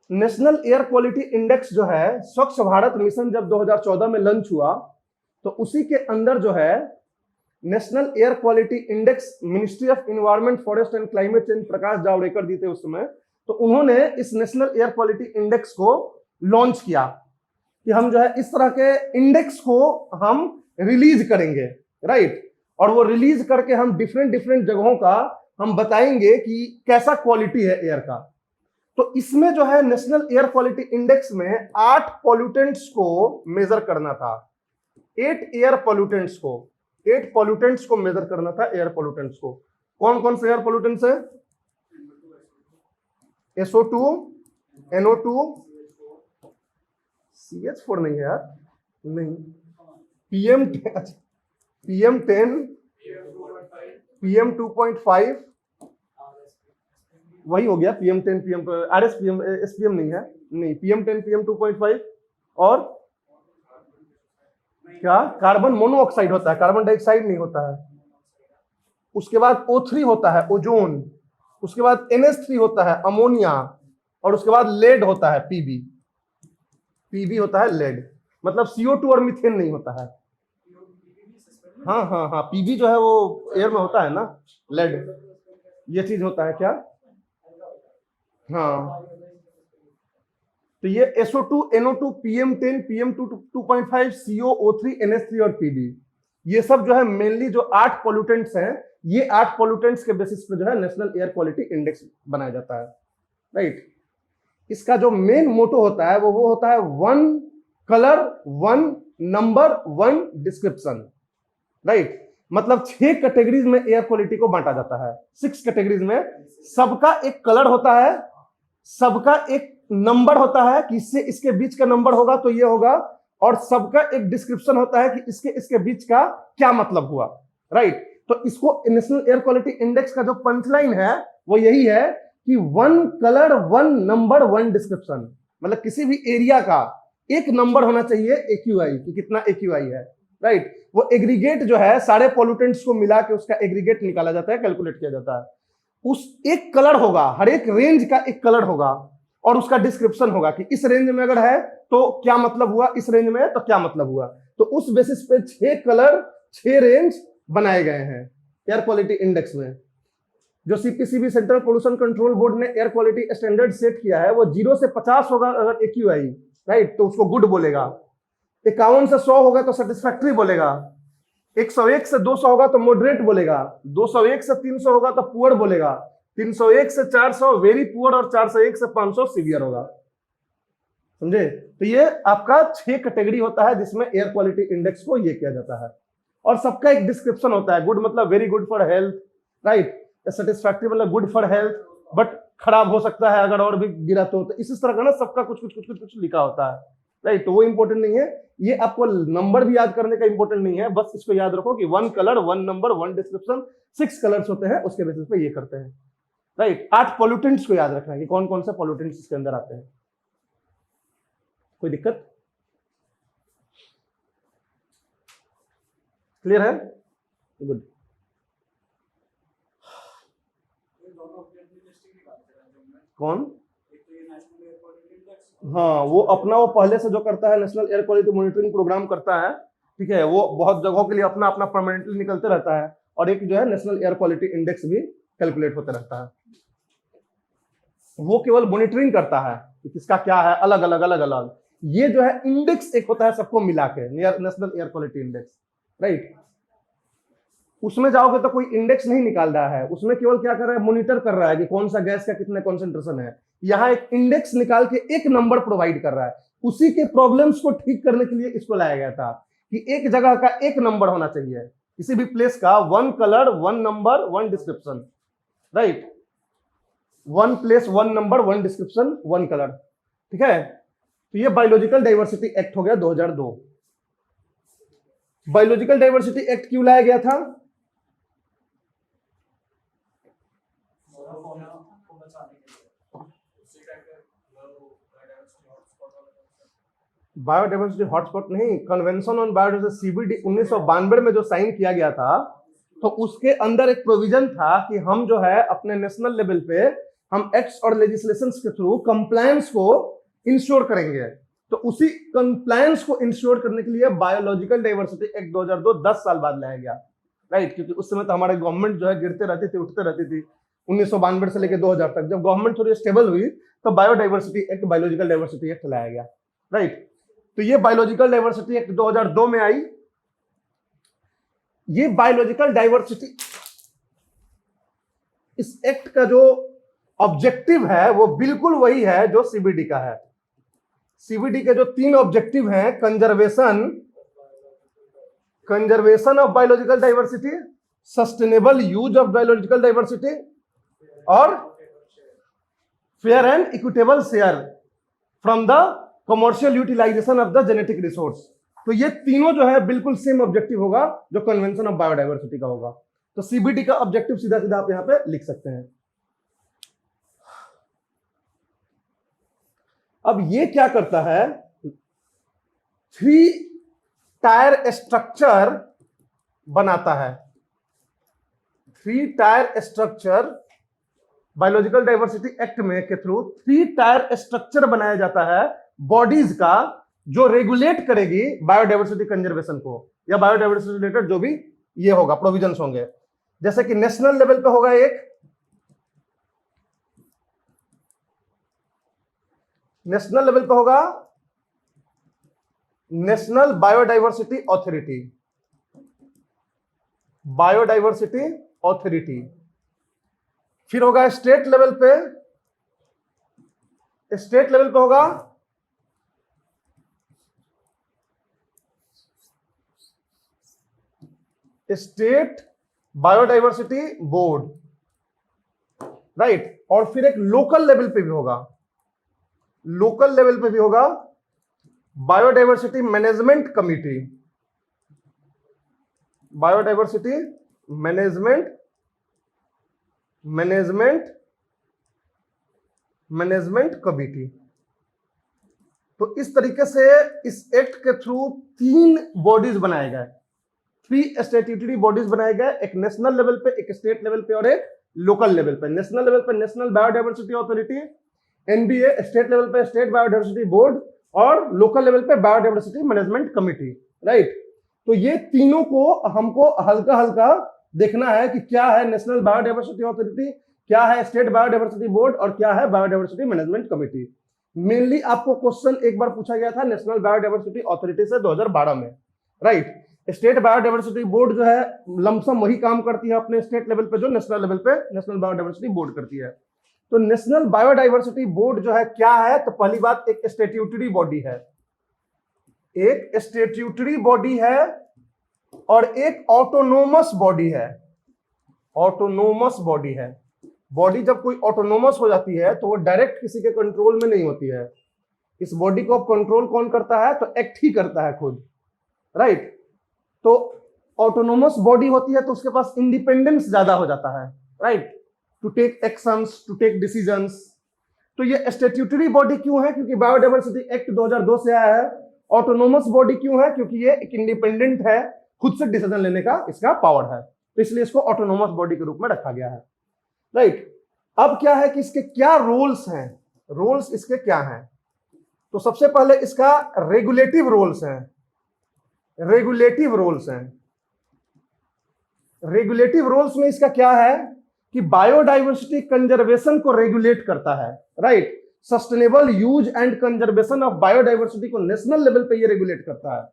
National air quality index जो है, स्वच्छ भारत मिशन जब 2014 में लॉन्च हुआ, तो उसी के अंदर जो है national air quality index, ministry of environment, forest and climate change, Prakash Javadekar ji थे उस समय, तो उन्होंने इस नेशनल एयर क्वालिटी इंडेक्स को लॉन्च किया कि हम जो है इस तरह के इंडेक्स को हम रिलीज करेंगे, राइट। और वो रिलीज करके हम डिफरेंट डिफरेंट जगहों का हम बताएंगे कि कैसा क्वालिटी है एयर का। तो इसमें जो है नेशनल एयर क्वालिटी इंडेक्स में 8 पॉल्यूटेंट्स को मेजर करना था, 8 एयर पॉल्यूटेंट्स को, 8 पॉल्यूटेंट्स को मेजर करना था, एयर पॉल्यूटेंट्स को। कौन कौन से एयर पॉल्यूटेंट्स है? SO2, NO2, CH4 नहीं है यार, नहीं, PM10, PM2.5, वही हो गया, PM10, RSPM, SPM नहीं है, नहीं, PM10, PM2.5 और क्या, कार्बन मोनोऑक्साइड होता है, कार्बन डाइऑक्साइड नहीं होता है, उसके बाद O3 होता है ओजोन, उसके बाद NH3 होता है अमोनिया, और उसके बाद लेड होता है पीबी। पीबी होता है लेड, मतलब CO2 और मीथेन नहीं होता है। हाँ हाँ हाँ, पीबी जो है वो एयर में होता है ना, लेड, ये चीज होता है क्या? हाँ, तो ये SO2 NO2 PM10 PM2 2.5 CO O3 NH3 और PB, ये सब जो है मेनली जो 8 पोल्यूटेंट्स हैं, ये 8 पोल्यूटेंट्स के बेसिस पे जो है नेशनल एयर क्वालिटी इंडेक्स बनाया जाता है, राइट। इसका जो मेन मोटो होता है वो होता है one colour one number one description, right. मतलब 6 कैटेगरीज में एयर क्वालिटी को बांटा जाता है, 6 कैटेगरीज में। सबका एक कलर होता है, सबका एक नंबर होता है कि इससे इसके बीच का नंबर होगा तो ये होगा, और सबका एक डिस्क्रिप्शन होता है कि इसके इसके बीच का क्या मतलब हुआ, राइट। तो इसको नेशनल एयर क्वालिटी इंडेक्स का जो पंचलाइन है वो यही है कि one colour one number one description, मतलब किसी भी एरिया का एक नंबर होना चाहिए AQI कि कितना AQI है, राइट। वो एग्रीगेट जो है सारे पोल्यूटेंट्स को मिला के उसका एग्रीगेट निकाला जाता है, कैलकुलेट किया जाता है। उस एक कलर होगा, हर एक रेंज का एक कलर होगा और उसका डिस्क्रिप्शन होगा कि इस रेंज में अगर है तो क्या मतलब हुआ, इस रेंज में है तो क्या मतलब हुआ। तो उस बेसिस पे 6 कलर 6 रेंज बनाए गए हैं एयर क्वालिटी इंडेक्स में। जो CPCB central Pollution Control board ने एयर क्वालिटी स्टैंडर्ड सेट किया है वो 0 से 50 होगा अगर AQI, राइट, तो उसको गुड बोलेगा। 51 से 100 होगा तो सेटिस्फैक्टरी बोलेगा, 101 से 200 होगा तो मॉडरेट बोलेगा, 201 से 300 होगा तो पुअर बोलेगा, 301 से 400 वेरी पुअर, और 401 से 500 सीवियर होगा, समझे। तो ये आपका 6 कैटेगरी होता है जिसमें एयर क्वालिटी इंडेक्स को ये किया जाता है, और सबका एक डिस्क्रिप्शन होता है। गुड मतलब very good for health, right, satisfactory मतलब गुड फॉर हेल्थ बट खराब हो सकता है अगर और भी गिरा तो इस तरह का ना सबका कुछ कुछ कुछ कुछ कुछ लिखा होता है, राइट। तो वो इंपॉर्टेंट नहीं है, ये आपको नंबर भी याद करने का इंपॉर्टेंट नहीं है, बस इसको याद रखो कि one colour one number one description, 6 colours होते हैं, उसके बेसिस पे ये करते हैं, राइट। 8 पोल्यूटेंट्स को याद रखना है कि कौन कौन से पोल्यूटेंट्स इसके अंदर आते हैं। कोई दिक्कत? क्लियर है? गुड। कौन? हाँ, वो अपना वो पहले से जो करता है national air quality monitoring programme करता है, ठीक है, वो बहुत जगहों के लिए अपना अपना परमानेंटली निकलते रहता है, और एक जो है नेशनल एयर क्वालिटी इंडेक्स भी कैलकुलेट होता रहता है। वो केवल मॉनिटरिंग करता है कि किसका क्या है, अलग अलग अलग अलग। ये जो है इंडेक्स एक होता है सबको मिला के, national air quality index, right. उसमें जाओगे तो कोई इंडेक्स नहीं निकाल रहा है, उसमें केवल क्या कर रहा है, मॉनिटर कर रहा है कि कौन सा गैस का कितना कॉन्सेंट्रेशन है। यहाँ एक इंडेक्स निकाल के एक नंबर प्रोवाइड कर रहा है, उसी के प्रॉब्लम्स को ठीक करने के लिए इसको लाया गया था कि एक जगह का एक नंबर होना चाहिए, किसी भी प्लेस का one colour one number one description, right, one place one number one description one colour, ठीक है। तो ये बायोलॉजिकल डाइवर्सिटी एक्ट हो गया 2002। बायोलॉजिकल डाइवर्सिटी एक्ट क्यों लाया गया था? बायोडाइवर्सिटी हॉटस्पॉट नहीं, कन्वेंशन ऑन बायोडाइवर्सिटी CBD 1992 में जो साइन किया गया था, तो उसके अंदर एक प्रोविजन था कि हम जो है अपने नेशनल लेवल पे हम एक्ट्स और लेजिस्लेशंस के थ्रू कंप्लायंस को इंश्योर करेंगे। तो उसी कंप्लायंस को इंश्योर करने के लिए बायोलॉजिकल डाइवर्सिटी एक्ट 2002 10 साल बाद लाया गया, राइट। क्योंकि उस समय तो हमारे गवर्नमेंट जो है गिरते रहती थी उठते रहती थी, 1992 से लेकर 2000 तक। जब गवर्नमेंट थोड़ी स्टेबल हुई तो biodiversity act biological diversity act लाया गया, राइट। तो ये बायोलॉजिकल डाइवर्सिटी एक्ट 2002 में आई। ये बायोलॉजिकल डाइवर्सिटी, इस एक्ट का जो ऑब्जेक्टिव है वो बिल्कुल वही है जो CBD का है। CBD के जो 3 ऑब्जेक्टिव हैं, conservation of biological diversity, sustainable use of biological diversity, और fair and equitable share from the commercial utilization of the genetic resource. तो ये तीनों जो है बिल्कुल सेम ऑब्जेक्टिव होगा जो कन्वेंशन ऑफ बायोडाइवर्सिटी का होगा। तो CBD का ऑब्जेक्टिव सीधा सीधा आप यहां पे लिख सकते हैं। अब ये क्या करता है, 3 टायर स्ट्रक्चर बनाता है। 3 tyre structure, biological diversity act में के थ्रू 3 टायर स्ट्रक्चर बनाया जाता है बॉडीज का, जो रेगुलेट करेगी बायोडाइवर्सिटी कंजर्वेशन को, या बायोडाइवर्सिटी रिलेटेड जो भी ये होगा प्रोविजंस होंगे। जैसे कि नेशनल लेवल पे होगा एक, नेशनल लेवल पे होगा national biodiversity authority, biodiversity authority. फिर होगा स्टेट लेवल पे, स्टेट लेवल पे होगा स्टेट बायोडाइवर्सिटी बोर्ड, राइट। और फिर एक लोकल लेवल पे भी होगा, लोकल लेवल पे भी होगा biodiversity management committee, biodiversity management committee. तो इस तरीके से इस एक्ट के थ्रू 3 बॉडीज बनाए गए, 3 स्टैट्यूटरी बॉडीज बनाए गए, एक नेशनल लेवल पे, एक स्टेट लेवल पे और एक लोकल लेवल पे। नेशनल लेवल पे national biodiversity authority, NBA, state level पे स्टेट बायोडाइवर्सिटी बोर्ड, और लोकल लेवल पे बायोडाइवर्सिटी मैनेजमेंट कमिटी, राइट। तो ये तीनों को हमको हल्का हल्का देखना है कि क्या है नेशनल बायोडाइवर्सिटी अथॉरिटी, क्या है स्टेट बायोडाइवर्सिटी बोर्ड, और क्या है बायोडाइवर्सिटी मैनेजमेंट कमिटी। मेनली आपको क्वेश्चन एक बार पूछा गया था नेशनल बायोडाइवर्सिटी अथॉरिटी से 2012 में, राइट। स्टेट बायोडाइवर्सिटी बोर्ड जो है लमसम वही काम करती है अपने स्टेट लेवल पे जो नेशनल लेवल पे नेशनल बायोडाइवर्सिटी बोर्ड करती है। तो नेशनल बायोडाइवर्सिटी बोर्ड जो है क्या है, तो पहली बात एक स्टैट्यूटरी बॉडी है, एक स्टैट्यूटरी बॉडी है और एक ऑटोनोमस बॉडी है, ऑटोनोमस बॉडी है। बॉडी जब कोई ऑटोनोमस हो जाती है तो वो डायरेक्ट किसी के कंट्रोल में नहीं होती है। इस बॉडी को कंट्रोल कौन करता है, तो एक्ट ही करता है खुद, राइट। तो ऑटोनोमस बॉडी होती है तो उसके पास इंडिपेंडेंस ज्यादा हो जाता है, right, to take actions, to take decisions. तो ये स्टैट्यूटरी बॉडी क्यों है, क्योंकि बायोडाइवर्सिटी एक्ट 2002 से आया है। ऑटोनोमस बॉडी क्यों है, क्योंकि ये एक इंडिपेंडेंट है, खुद से डिसीजन लेने का इसका पावर है, तो इसलिए इसको ऑटोनोमस बॉडी के रूप में रखा गया है, राइट। अब क्या है कि इसके क्या रोल्स हैं, रोल्स इसके क्या हैं। तो सबसे पहले इसका रेगुलेटिव रोल्स हैं, रेगुलेटिव रोल्स हैं। रेगुलेटिव रोल्स में इसका क्या है कि बायोडाइवर्सिटी कंजर्वेशन को रेगुलेट करता है, right. Sustainable use and conservation of biodiversity को नेशनल लेवल पे ये रेगुलेट करता है।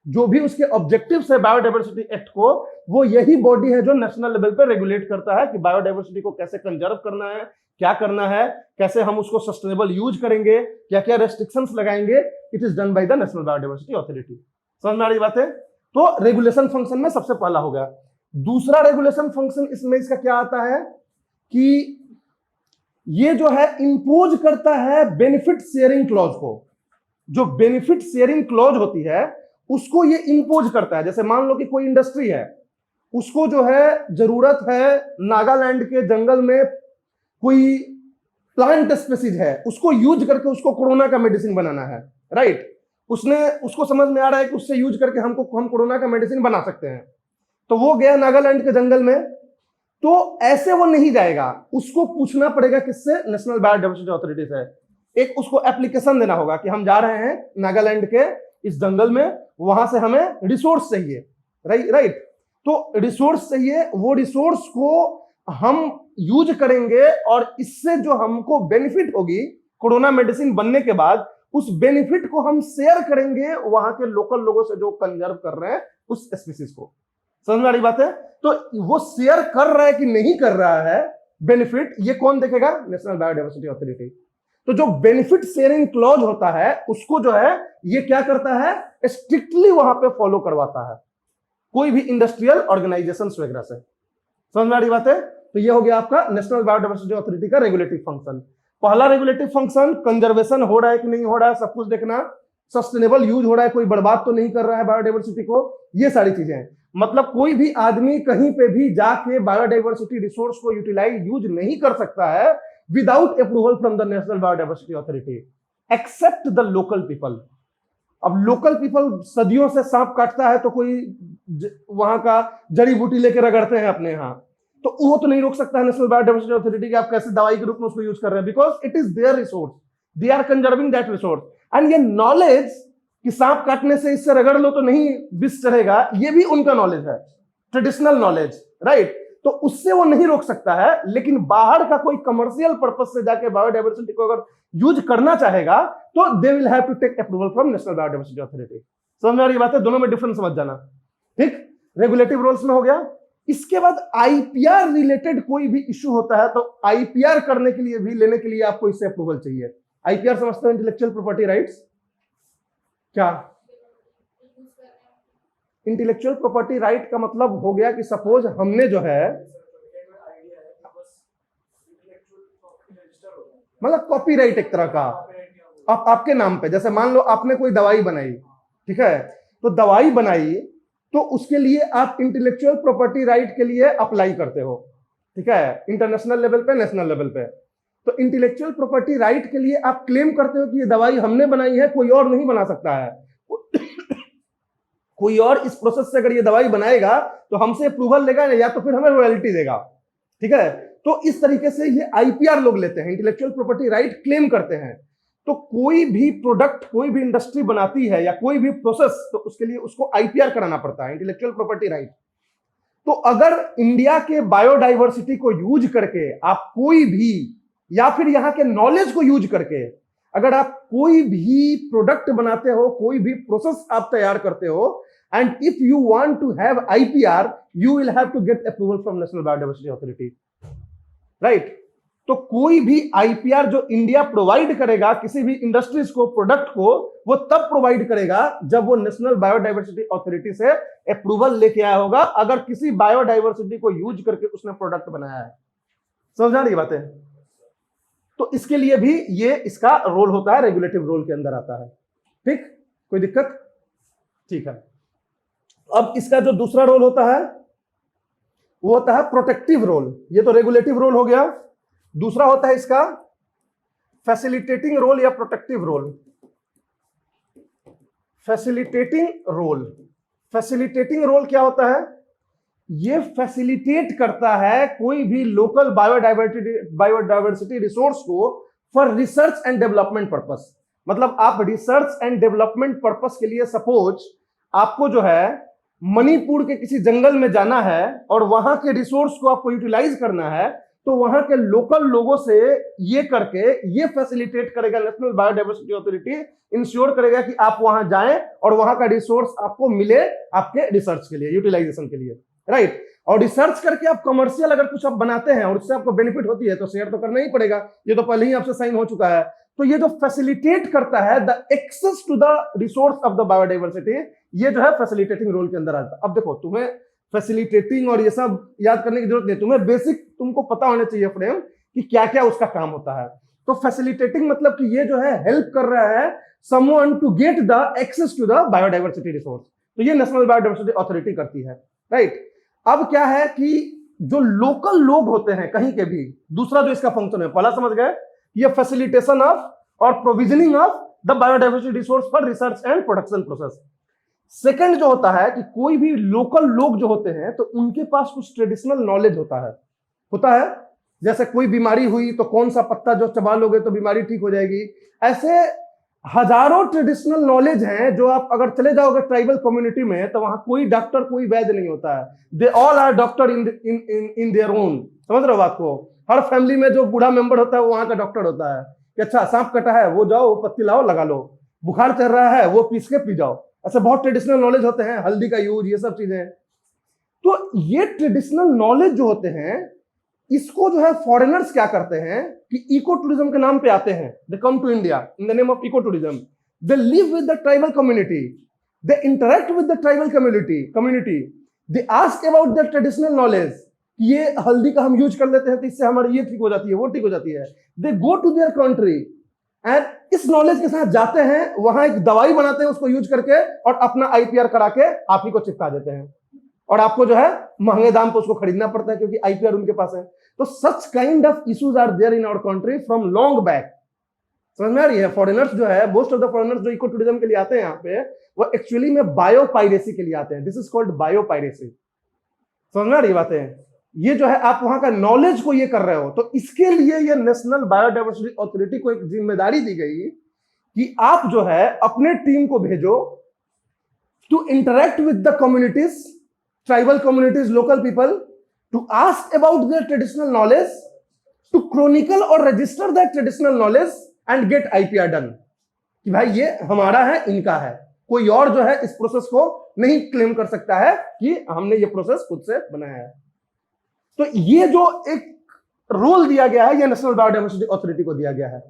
जो भी उसके ऑब्जेक्टिव्स है बायोडाइवर्सिटी एक्ट को, वो यही बॉडी है जो नेशनल लेवल पे रेगुलेट करता है कि बायोडाइवर्सिटी को कैसे कंजर्व करना है, क्या करना है, कैसे हम उसको सस्टेनेबल यूज करेंगे, क्या क्या रेस्ट्रिक्शंस लगाएंगे। It is done by the National biodiversity authority. समझ में आ रही बात है। तो रेगुलेशन फंक्शन में सबसे पहला हो गया। दूसरा रेगुलेशन फंक्शन इसमें इसका क्या आता है कि ये जो है इंपोज करता है बेनिफिट शेयरिंग क्लॉज को। जो बेनिफिट शेयरिंग क्लॉज होती है उसको ये इंपोज करता है। जैसे मान लो कि कोई इंडस्ट्री है, उसको जो है जरूरत है नागालैंड के जंगल में कोई प्लांट स्पीसीज है, उसको यूज करके उसको कोरोना का मेडिसिन बनाना है, राइट। उसको समझ में आ रहा है कि उससे यूज करके हम कोरोना का मेडिसिन बना सकते हैं, तो वो गया नागालैंड के जंगल में। तो ऐसे वो नहीं जाएगा, उसको पूछना पड़ेगा किससे, नेशनल बायोडाइवर्सिटी अथॉरिटी से। एक उसको एप्लीकेशन देना होगा कि हम जा रहे हैं नागालैंड के इस जंगल में, वहां से हमें रिसोर्स चाहिए, राइट। तो रिसोर्स चाहिए, वो रिसोर्स को हम यूज करेंगे और इससे जो हमको बेनिफिट होगी कोरोना मेडिसिन बनने के बाद, उस बेनिफिट को हम शेयर करेंगे वहां के लोकल लोगों से जो कंजर्व कर रहे हैं उस स्पीसीज को। समझ में आ रही बात है। तो वो शेयर कर रहा है कि नहीं कर रहा है बेनिफिट, ये कौन देखेगा, नेशनल बायोडाइवर्सिटी अथॉरिटी। तो जो बेनिफिट शेयरिंग क्लॉज होता है उसको जो है ये क्या करता है, स्ट्रिक्टली वहां पे फॉलो करवाता है कोई भी इंडस्ट्रियल ऑर्गेनाइजेशंस वगैरह से। समझ में आ रही बात है। तो ये हो गया आपका नेशनल बायोडाइवर्सिटी अथॉरिटी का रेगुलेटिव फंक्शन। पहला रेगुलेटिव फंक्शन, कंजर्वेशन हो रहा है कि नहीं हो रहा है सब कुछ देखना, सस्टेनेबल यूज हो रहा है, कोई बर्बाद तो नहीं कर रहा है बायोडाइवर्सिटी को, ये सारी चीजें हैं। मतलब कोई भी आदमी कहीं पे भी जाके बायोडाइवर्सिटी रिसोर्स को यूटिलाइज यूज नहीं कर सकता है without approval from the National biodiversity Authority, except the local people. अब लोकल पीपल सदियों से सांप काटता है तो कोई वहां का जड़ी बूटी लेके रगड़ते हैं अपने यहाँ, तो वो तो नहीं रोक सकता है नेशनल बायोडायवर्सिटी अथॉरिटी कि आप कैसे दवाई के रूप में उसको यूज कर रहे हैं, because it is their resource, they are conserving that resource. And ये नॉलेज कि सांप काटने से इससे रगड़ लो तो नहीं विष चढ़ेगा, ये भी उनका नॉलेज है, ट्रेडिशनल नॉलेज, राइट। तो उससे वो नहीं रोक सकता है, लेकिन बाहर का कोई कमर्शियल पर्पज से जाके बायोडायवर्सिटी को अगर यूज करना चाहेगा तो they will have to take approval from National Biodiversity Authority. समझ में आ रही बात है? दोनों में डिफरेंस समझ जाना, ठीक। रेगुलेटिव रोल्स में हो गया। इसके बाद आईपीआर रिलेटेड कोई भी इश्यू होता है तो आईपीआर करने के लिए भी, लेने के लिए आपको इससे अप्रूवल चाहिए। आईपीआर समझते हो? Intellectual property rights. क्या इंटेलेक्चुअल प्रॉपर्टी राइट का मतलब हो गया कि सपोज हमने जो है मतलब कॉपीराइट एक तरह का आपके नाम पे, जैसे मान लो आपने कोई दवाई बनाई, ठीक है, तो दवाई बनाई तो उसके लिए आप इंटेलेक्चुअल प्रॉपर्टी राइट के लिए अप्लाई करते हो, ठीक है, इंटरनेशनल लेवल पे, नेशनल लेवल पे। तो इंटेलेक्चुअल प्रॉपर्टी राइट के लिए आप क्लेम करते हो कि ये दवाई हमने बनाई है, कोई और नहीं बना सकता है। कोई और इस प्रोसेस से अगर ये दवाई बनाएगा तो हमसे अप्रूवल लेगा या तो फिर हमें रॉयल्टी देगा, ठीक है। तो इस तरीके से ये आईपीआर लोग लेते हैं, इंटेलेक्चुअल प्रॉपर्टी राइट क्लेम करते हैं। तो कोई भी प्रोडक्ट, कोई भी इंडस्ट्री बनाती है या कोई भी प्रोसेस, तो उसके लिए उसको आईपीआर कराना पड़ता है, इंटेलेक्चुअल प्रॉपर्टी राइट। तो अगर इंडिया के बायोडाइवर्सिटी को यूज करके आप कोई भी, या फिर यहां के नॉलेज को यूज करके अगर आप कोई भी प्रोडक्ट बनाते हो, कोई भी प्रोसेस आप तैयार करते हो, and if you want to have IPR, you will have to get approval from National biodiversity Authority, right. तो कोई भी आईपीआर जो इंडिया प्रोवाइड करेगा किसी भी इंडस्ट्रीज को, प्रोडक्ट को, वो तब प्रोवाइड करेगा जब वो नेशनल बायोडाइवर्सिटी अथॉरिटी से अप्रूवल लेके आया होगा, अगर किसी बायोडाइवर्सिटी को यूज करके उसने प्रोडक्ट बनाया है। समझ आ रही बातें? तो इसके लिए भी ये इसका रोल होता है, रेगुलेटिव रोल के अंदर आता है, ठीक। कोई दिक्कत? ठीक है। अब इसका जो दूसरा रोल होता है वो होता है प्रोटेक्टिव रोल। ये तो रेगुलेटिव रोल हो गया। दूसरा होता है इसका फैसिलिटेटिंग रोल या protective role. Facilitating role, facilitating role क्या होता है? ये फैसिलिटेट करता है कोई भी लोकल बायोडाइवर्सिटी रिसोर्स को for research and development purpose. मतलब आप रिसर्च एंड डेवलपमेंट पर्पस के लिए, सपोज आपको जो है मणिपुर के किसी जंगल में जाना है और वहां के रिसोर्स को आपको यूटिलाइज करना है, तो वहां के लोकल लोगों से ये करके ये फैसिलिटेट करेगा नेशनल बायोडाइवर्सिटी अथॉरिटी, इंश्योर करेगा कि आप वहां जाएं और वहां का रिसोर्स आपको मिले आपके रिसर्च के लिए, यूटिलाइजेशन के लिए, राइट। और रिसर्च करके आप कमर्शियल अगर कुछ आप बनाते हैं और उससे आपको बेनिफिट होती है तो शेयर तो करना ही पड़ेगा, ये तो पहले ही आपसे साइन हो चुका है। तो ये जो फैसिलिटेट करता है the access to the resource of the biodiversity, ये जो है फैसिलिटेटिंग रोल के अंदर आता है। अब देखो, तुम्हें फैसिलिटेटिंग और ये सब याद करने की जरूरत नहीं, तुम्हें बेसिक तुमको पता होना चाहिए फ्रेम कि क्या क्या उसका काम होता है। तो फैसिलिटेटिंग मतलब कि ये जो है हेल्प कर रहा है someone to get the access to the biodiversity resource. तो ये नेशनल बायोडाइवर्सिटी अथॉरिटी करती है, राइट। अब क्या है कि जो लोकल लोग होते हैं कहीं के भी, दूसरा जो इसका फंक्शन है, पहला समझ गए, ये फैसिलिटेशन ऑफ और provisioning of the biodiversity resource for research and production process. Second जो होता है कि कोई भी लोकल लोग जो होते हैं तो उनके पास कुछ ट्रेडिशनल नॉलेज होता है। जैसे कोई बीमारी हुई तो कौन सा पत्ता जो चबा लोगे तो बीमारी ठीक हो जाएगी। ऐसे हजारों ट्रेडिशनल नॉलेज हैं जो आप अगर चले जाओगे ट्राइबल कम्युनिटी में तो वहां कोई डॉक्टर, कोई वैद्य नहीं होता है। They all are doctor in their own. समझ रहे हो बात को? हर फैमिली में जो बूढ़ा मेंबर होता है वो वहां का डॉक्टर होता है कि अच्छा सांप कटा है, वो जाओ, वो पत्ती लाओ, लगा लो। बुखार चल रहा है, वो पीस के पी जाओ। ऐसे बहुत ट्रेडिशनल नॉलेज होते हैं, हल्दी का यूज, ये सब चीजें। तो ये ट्रेडिशनल नॉलेज जो होते हैं, इसको जो है फॉरेनर्स क्या करते हैं कि इको टूरिज्म के नाम पे आते हैं। They come to India in the name of eco tourism. They live with the tribal community, they interact with the tribal community, they ask about the traditional knowledge. ये हल्दी का हम यूज कर लेते हैं तो इससे हमारी ये ठीक हो जाती है, वो ठीक हो जाती है। They go to their country and इस नॉलेज के साथ जाते हैं, वहां एक दवाई बनाते हैं उसको यूज करके और अपना आईपीआर करा के आप ही को चिपका देते हैं और आपको जो है महंगे दाम पर उसको खरीदना पड़ता है क्योंकि आईपीआर उनके पास है। तो such kind of issues are there in our country from long back. समझ में आ रही है? फॉरेनर्स जो है, मोस्ट ऑफ द फॉरेनर्स जो इको टूरिज्म के लिए आते हैं यहाँ पे, वो एक्चुअली में बायोपायरेसी के लिए आते हैं। This is called biopiracy. समझ में आ रही बातें? ये जो है आप वहां का नॉलेज को ये कर रहे हो, तो इसके लिए ये नेशनल बायोडाइवर्सिटी अथॉरिटी को एक जिम्मेदारी दी गई कि आप जो है अपने टीम को भेजो to interact with the communities, tribal communities, local people, to ask about their traditional knowledge, to chronicle और register that traditional knowledge and get IPR done, कि भाई ये हमारा है, इनका है, कोई और जो है इस प्रोसेस को नहीं क्लेम कर सकता है कि हमने ये प्रोसेस खुद से बनाया है। तो ये जो एक रोल दिया गया है, ये नेशनल बायोडाइवर्सिटी अथॉरिटी को दिया गया है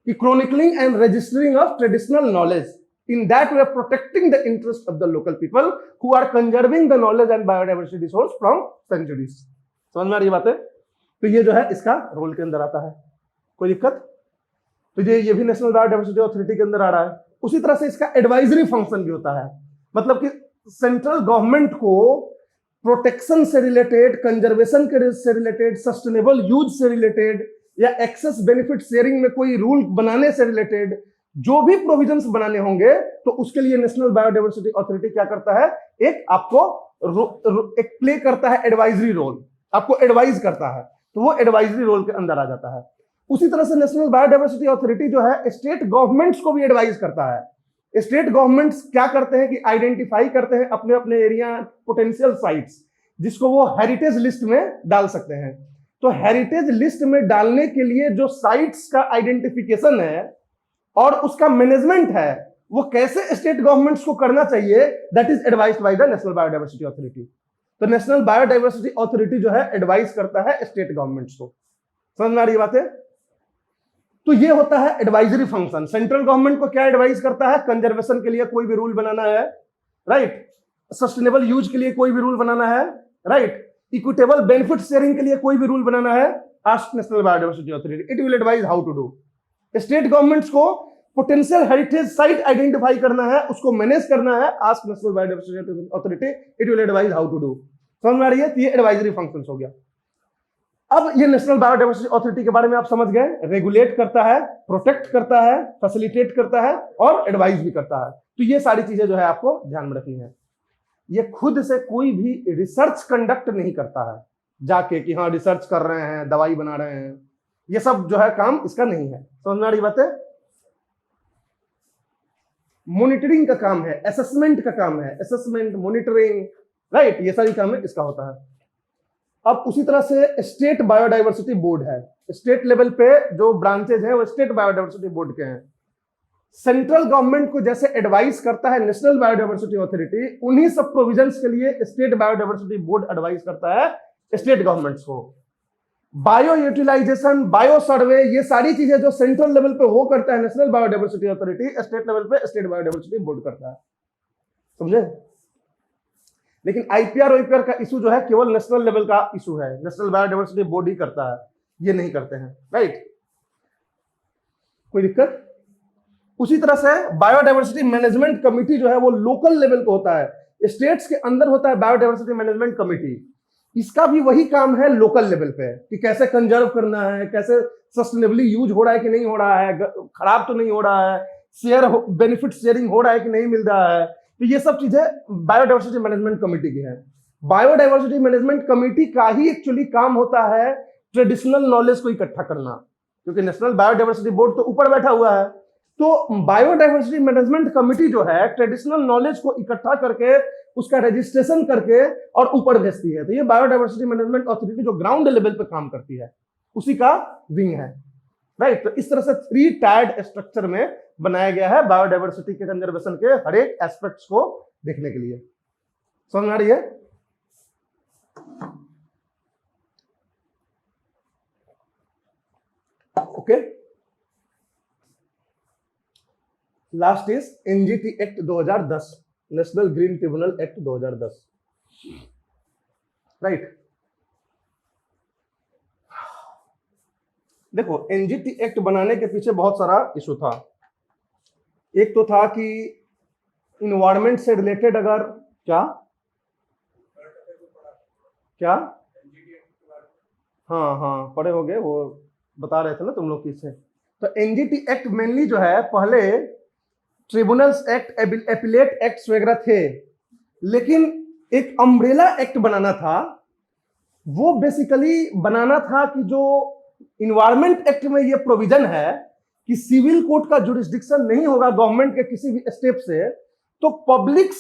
कि chronicling and registering of traditional knowledge, in that way protecting the interest of the local people who are conserving the knowledge and biodiversity resource from centuries. समझ में आ रही बात है? तो ये जो है इसका रोल के अंदर आता है। कोई दिक्कत? तो ये भी नेशनल बायोडाइवर्सिटी अथॉरिटी के अंदर आ रहा है। उसी तरह से इसका एडवाइजरी फंक्शन भी होता है, मतलब कि सेंट्रल गवर्नमेंट को प्रोटेक्शन से रिलेटेड, कंजर्वेशन से रिलेटेड, सस्टेनेबल यूज से रिलेटेड या एक्सेस बेनिफिट शेयरिंग में कोई रूल बनाने से रिलेटेड जो भी प्रोविजंस बनाने होंगे, तो उसके लिए नेशनल बायोडाइवर्सिटी अथॉरिटी क्या करता है, एक आपको एक प्ले करता है एडवाइजरी रोल, आपको एडवाइज करता है, तो वो एडवाइजरी रोल के अंदर आ जाता है। उसी तरह से नेशनल बायोडाइवर्सिटी अथॉरिटी जो है स्टेट गवर्नमेंट्स को भी एडवाइज करता है। स्टेट गवर्नमेंट्स क्या करते हैं कि आइडेंटिफाई करते हैं अपने अपने एरिया पोटेंशियल साइट्स, जिसको वो हेरिटेज लिस्ट में डाल सकते हैं। तो हेरिटेज लिस्ट में डालने के लिए जो साइट्स का आइडेंटिफिकेशन है और उसका मैनेजमेंट है, वो कैसे स्टेट गवर्नमेंट्स को करना चाहिए, that is advised by the National biodiversity authority. तो नेशनल बायोडाइवर्सिटी अथॉरिटी जो है एडवाइस करता है स्टेट गवर्नमेंट्स को। समझ में आ रही बात है? तो ये होता है एडवाइजरी फंक्शन। सेंट्रल गवर्नमेंट को क्या एडवाइस करता है, कंजर्वेशन के लिए कोई भी रूल बनाना है, राइट, सस्टेनेबल यूज के लिए कोई भी रूल बनाना है, राइट, इक्विटेबल बेनिफिट शेयरिंग के लिए कोई भी रूल बनाना है, ask national biodiversity authority, it will advise how to do. State governments को पोटेंशियल हेरिटेज साइट आइडेंटिफाई करना है, उसको मैनेज करना है, ask national biodiversity authority, it will advise how to do. समझ में आ रही है? ये एडवाइजरी फंक्शन हो गया। अब ये नेशनल बायोडाइवर्सिटी अथॉरिटी के बारे में आप समझ गए, रेगुलेट करता है, प्रोटेक्ट करता है, फैसिलिटेट करता है और एडवाइस भी करता है। तो ये सारी चीजें जो है आपको ध्यान में रखनी है। ये खुद से कोई भी रिसर्च कंडक्ट नहीं करता है जाके कि हाँ रिसर्च कर रहे हैं, दवाई बना रहे हैं, ये सब जो है काम इसका नहीं है। समझ में आ रही बात है? मॉनिटरिंग का काम है, असेसमेंट का काम है, असेसमेंट, मॉनिटरिंग, राइट, ये सारी काम है इसका होता है। अब उसी तरह से स्टेट बायोडाइवर्सिटी बोर्ड है, स्टेट लेवल पे जो ब्रांचेज हैं वो स्टेट बायोडाइवर्सिटी बोर्ड के हैं। सेंट्रल गवर्नमेंट को जैसे एडवाइस करता है नेशनल बायोडाइवर्सिटी अथॉरिटी, उन्हीं सब प्रोविजंस के लिए स्टेट बायोडाइवर्सिटी बोर्ड एडवाइस करता है स्टेट गवर्नमेंट्स को। बायो यूटिलाइजेशन, बायो सर्वे, ये सारी चीजें जो सेंट्रल लेवल पे वो करता है national biodiversity authority, state level पे स्टेट बायोडाइवर्सिटी बोर्ड करता है। समझे? लेकिन आईपीआर ओईपीआर का इशू जो है केवल नेशनल लेवल का इशू है, नेशनल बायोडाइवर्सिटी बोर्ड ही करता है, ये नहीं करते हैं, राइट? कोई दिक्कत? उसी तरह से बायोडाइवर्सिटी मैनेजमेंट कमिटी जो है वो लोकल लेवल पे होता है, स्टेट्स के अंदर होता है बायोडाइवर्सिटी मैनेजमेंट कमिटी। इसका भी वही काम है लोकल लेवल पे कि कैसे कंजर्व करना है, कैसे सस्टेनेबली यूज हो रहा है कि नहीं हो रहा है, खराब तो नहीं हो रहा है, शेयर बेनिफिट शेयरिंग हो रहा है कि नहीं मिल रहा है। तो ये सब चीजें बायोडाइवर्सिटी मैनेजमेंट कमेटी की है। बायोडाइवर्सिटी मैनेजमेंट कमेटी का ही एक्चुअली काम होता है ट्रेडिशनल नॉलेज को इकट्ठा करना, क्योंकि नेशनल बायोडाइवर्सिटी बोर्ड तो ऊपर बैठा हुआ है। तो बायोडाइवर्सिटी मैनेजमेंट कमेटी जो है ट्रेडिशनल नॉलेज को इकट्ठा करके उसका रजिस्ट्रेशन करके और ऊपर भेजती है। तो ये बायोडाइवर्सिटी मैनेजमेंट अथॉरिटी जो ग्राउंड लेवल पे काम करती है उसी का विंग है, राइट? तो इस तरह से 3 टायर्ड स्ट्रक्चर में बनाया गया है बायोडाइवर्सिटी के कंजर्वेशन के हर एक एस्पेक्ट्स को देखने के लिए। समझ आ रही है? Okay, last is NGT act 2010, national green tribunal act 2010, right? देखो, एनजीटी एक्ट बनाने के पीछे बहुत सारा इशू था। एक तो था कि इन्वायरमेंट से रिलेटेड अगर क्या क्या हाँ पढ़े होंगे, वो बता रहे थे ना तुम लोग किससे। तो एनजीटी एक्ट मेनली जो है, पहले ट्रिब्यूनल्स एक्ट, एपिलेट एक्ट वगैरह थे, लेकिन एक अम्ब्रेला एक्ट बनाना था वो बेसिकली बनाना था कि जो इन्वायरमेंट एक्ट में ये प्रोविजन है कि सिविल कोर्ट का जुरिस्डिक्शन नहीं होगा गवर्नमेंट के किसी भी स्टेप से, तो पब्लिक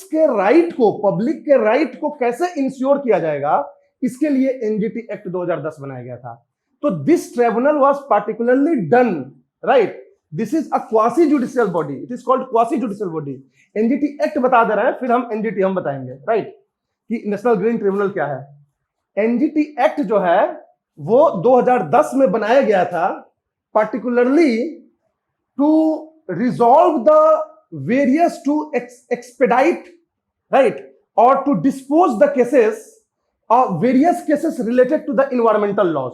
के राइट को कैसे इंश्योर किया जाएगा, इसके लिए एनजीटी एक्ट 2010 बनाया गया था। तो this tribunal was particularly done, right, this is a quasi judicial body, it is called quasi judicial body. NGT act बता दे रहे हैं, फिर हम एनजीटी हम बताएंगे, राइट, कि नेशनल ग्रीन ट्रिब्यूनल क्या है। एनजीटी एक्ट जो है वो 2010 में बनाया गया था, particularly to resolve the various, to expedite, right, और to dispose the cases of various cases related to the environmental laws.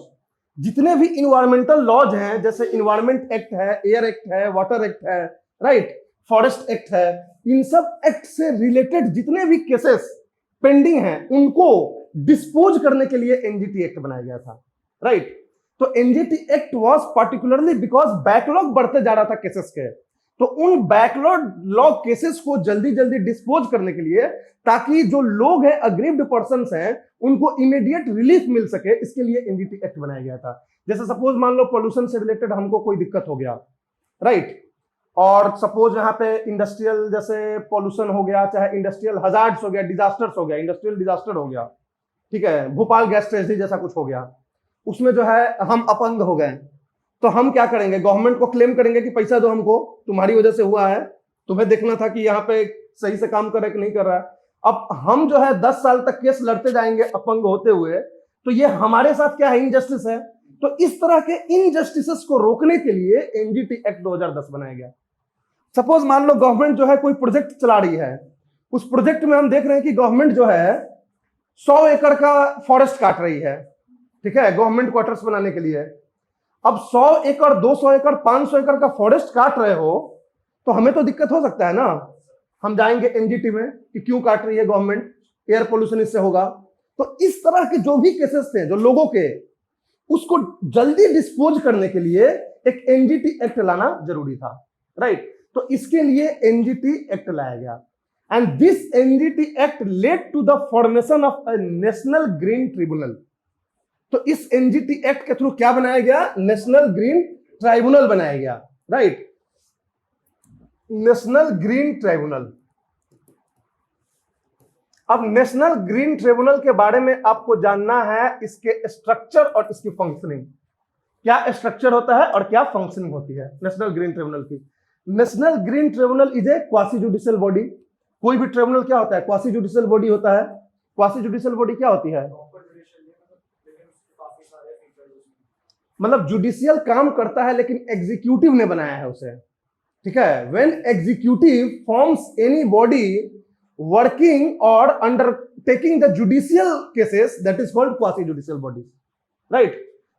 जितने भी इन्वायरमेंटल लॉज हैं, जैसे इन्वायरमेंट एक्ट है, एयर एक्ट है, वाटर एक्ट है, राइट, फॉरेस्ट एक्ट है, इन सब एक्ट से रिलेटेड जितने भी केसेस पेंडिंग हैं उनको डिस्पोज करने के लिए एनजीटी एक्ट बनाया गया था, राइट। तो NGT act was particularly because backlog बढ़ते जा रहा था केसेस के, तो उन बैकलॉग केसेस को जल्दी जल्दी डिस्पोज करने के लिए, ताकि जो लोग हैं, अग्रीव्ड पर्संस हैं, उनको इमीडिएट रिलीफ मिल सके, इसके लिए एनजीटी एक्ट बनाया गया था। जैसे सपोज मान लो पोल्यूशन से रिलेटेड हमको कोई दिक्कत हो गया, राइट, और सपोज यहाँ पे इंडस्ट्रियल जैसे पोल्यूशन हो गया, चाहे इंडस्ट्रियल हजार्ड्स हो गया, डिजास्टर्स हो गया, इंडस्ट्रियल डिजास्टर हो गया, ठीक है, भोपाल गैस ट्रेजेडी जैसा कुछ हो गया, उसमें जो है हम अपंग हो गए, तो हम क्या करेंगे, गवर्नमेंट को क्लेम करेंगे कि पैसा दो हमको, तुम्हारी वजह से हुआ है, तुम्हें देखना था कि यहाँ पे सही से काम कर रहा है कि नहीं कर रहा है। अब हम जो है 10 साल तक केस लड़ते जाएंगे अपंग होते हुए, तो ये हमारे साथ क्या है, इनजस्टिस है। तो इस तरह के इनजस्टिसेस को रोकने के लिए एनजीटी एक्ट 2010 बनाया गया। सपोज मान लो गवर्नमेंट जो है कोई प्रोजेक्ट चला रही है, उस प्रोजेक्ट में हम देख रहे हैं कि गवर्नमेंट जो है 100 एकड़ का फॉरेस्ट काट रही है, ठीक है, गवर्नमेंट क्वार्टर्स बनाने के लिए। अब 100 एकड़, 200 एकड़, 500 एकड़ का फॉरेस्ट काट रहे हो, तो हमें तो दिक्कत हो सकता है ना, हम जाएंगे एनजीटी में कि क्यों काट रही है गवर्नमेंट, एयर पोल्यूशन इससे होगा। तो इस तरह के जो भी केसेस थे जो लोगों के, उसको जल्दी डिस्पोज करने के लिए एक एनजीटी एक्ट लाना जरूरी था, राइट। तो इसके लिए एनजीटी एक्ट लाया गया, and this NGT act led to the formation of a national green tribunal. तो इस एनजीटी एक्ट के थ्रू क्या बनाया गया, नेशनल ग्रीन ट्राइब्यूनल बनाया गया, राइट, नेशनल ग्रीन ट्राइब्यूनल। अब नेशनल ग्रीन ट्रिब्यूनल के बारे में आपको जानना है, इसके स्ट्रक्चर और इसकी फंक्शनिंग, क्या स्ट्रक्चर होता है और क्या फंक्शनिंग होती है नेशनल ग्रीन ट्रिब्यूनल की। National green tribunal is a quasi judicial body. कोई भी ट्रिब्यूनल क्या होता है, क्वासी जुडिशियल बॉडी होता है। क्वासी जुडिशियल बॉडी क्या होती है, मतलब जुडिशियल काम करता है लेकिन एग्जीक्यूटिव ने बनाया है उसे, ठीक है। When executive forms any body working और undertaking the judicial cases, that is called quasi judicial body, right.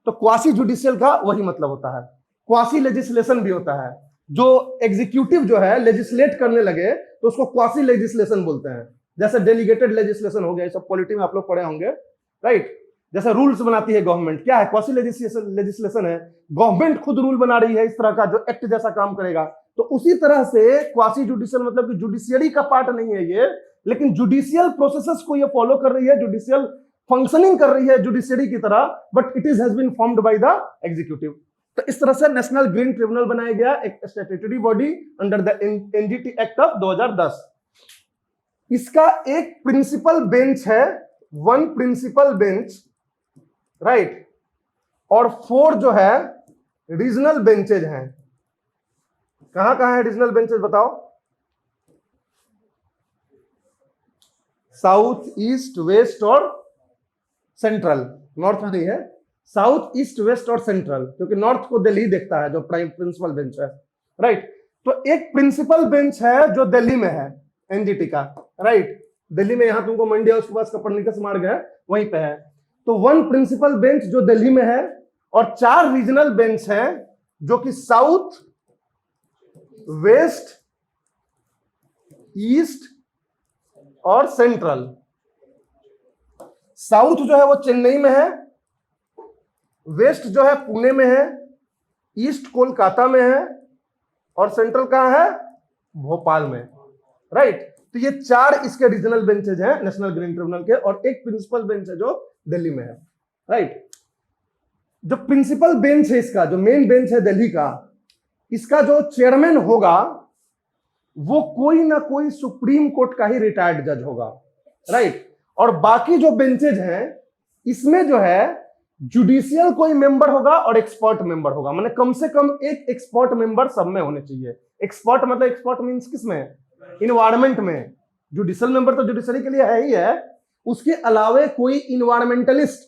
तो क्वासी जुडिशियल का वही मतलब होता है। क्वासी लेजिस्लेशन भी होता है, जो एग्जीक्यूटिव जो है लेजिस्लेट करने लगे तो उसको क्वासी लेजिस्लेशन बोलते हैं। जैसे डेलीगेटेड लेजिस्लेशन हो गया, ये सब पॉलिटी में आप लोग पढ़े होंगे, राइट। जैसे रूल्स बनाती है गवर्नमेंट, क्या है, क्वासी लेजिस्लेशन है, गवर्नमेंट खुद रूल बना रही है इस तरह का जो एक्ट जैसा काम करेगा। तो उसी तरह से क्वासी जुडिशियल मतलब कि जुडिशियरी का पार्ट नहीं है ये, लेकिन जुडिशियल प्रोसेसेस को ये फॉलो कर रही है, जुडिशियल फंक्शनिंग कर रही है जुडिशियरी की तरह, but it is has been formed by the executive. तो इस तरह से नेशनल ग्रीन ट्रिब्यूनल बनाया गया, एक statutory body under the NGT act of 2010। इसका एक प्रिंसिपल बेंच है, 1 प्रिंसिपल बेंच, राइट, और 4 जो है रीजनल बेंचेज हैं। कहां कहां है रीजनल बेंचेज बताओ, साउथ, ईस्ट, वेस्ट और सेंट्रल। नॉर्थ में नहीं है, साउथ, ईस्ट, वेस्ट और सेंट्रल, क्योंकि नॉर्थ को दिल्ली देखता है जो प्राइम प्रिंसिपल बेंच है, राइट। तो एक प्रिंसिपल बेंच है जो दिल्ली में है एनजीटी का, राइट, दिल्ली में, यहां तुमको मंडी और उसके पास कपड़निकस मार्ग है वहीं पे है। तो 1 प्रिंसिपल बेंच जो दिल्ली में है और 4 रीजनल बेंच हैं जो कि साउथ, वेस्ट, ईस्ट और सेंट्रल। साउथ जो है वो चेन्नई में है, वेस्ट जो है पुणे में है, ईस्ट कोलकाता में है और सेंट्रल कहां है, भोपाल में, राइट। तो ये 4 इसके रीजनल बेंचेज हैं नेशनल ग्रीन ट्रिब्यूनल के, और एक प्रिंसिपल बेंच है जो दिल्ली में है। राइट। जो प्रिंसिपल बेंच है इसका, जो मेन बेंच है दिल्ली का, इसका जो चेयरमैन होगा वो कोई ना कोई सुप्रीम कोर्ट का ही रिटायर्ड जज होगा, राइट। और बाकी जो बेंचेज हैं इसमें जो है जुडिशियल कोई मेंबर होगा और एक्सपर्ट मेंबर होगा, मतलब कम से कम एक एक्सपर्ट मेंबर सब में होने चाहिए। एक्सपर्ट मतलब एक्सपर्ट मींस किस में? इन्वायरमेंट में। जुडिशियल मेंबर तो जुडिशरी के लिए है ही है, उसके अलावे कोई इन्वायरमेंटलिस्ट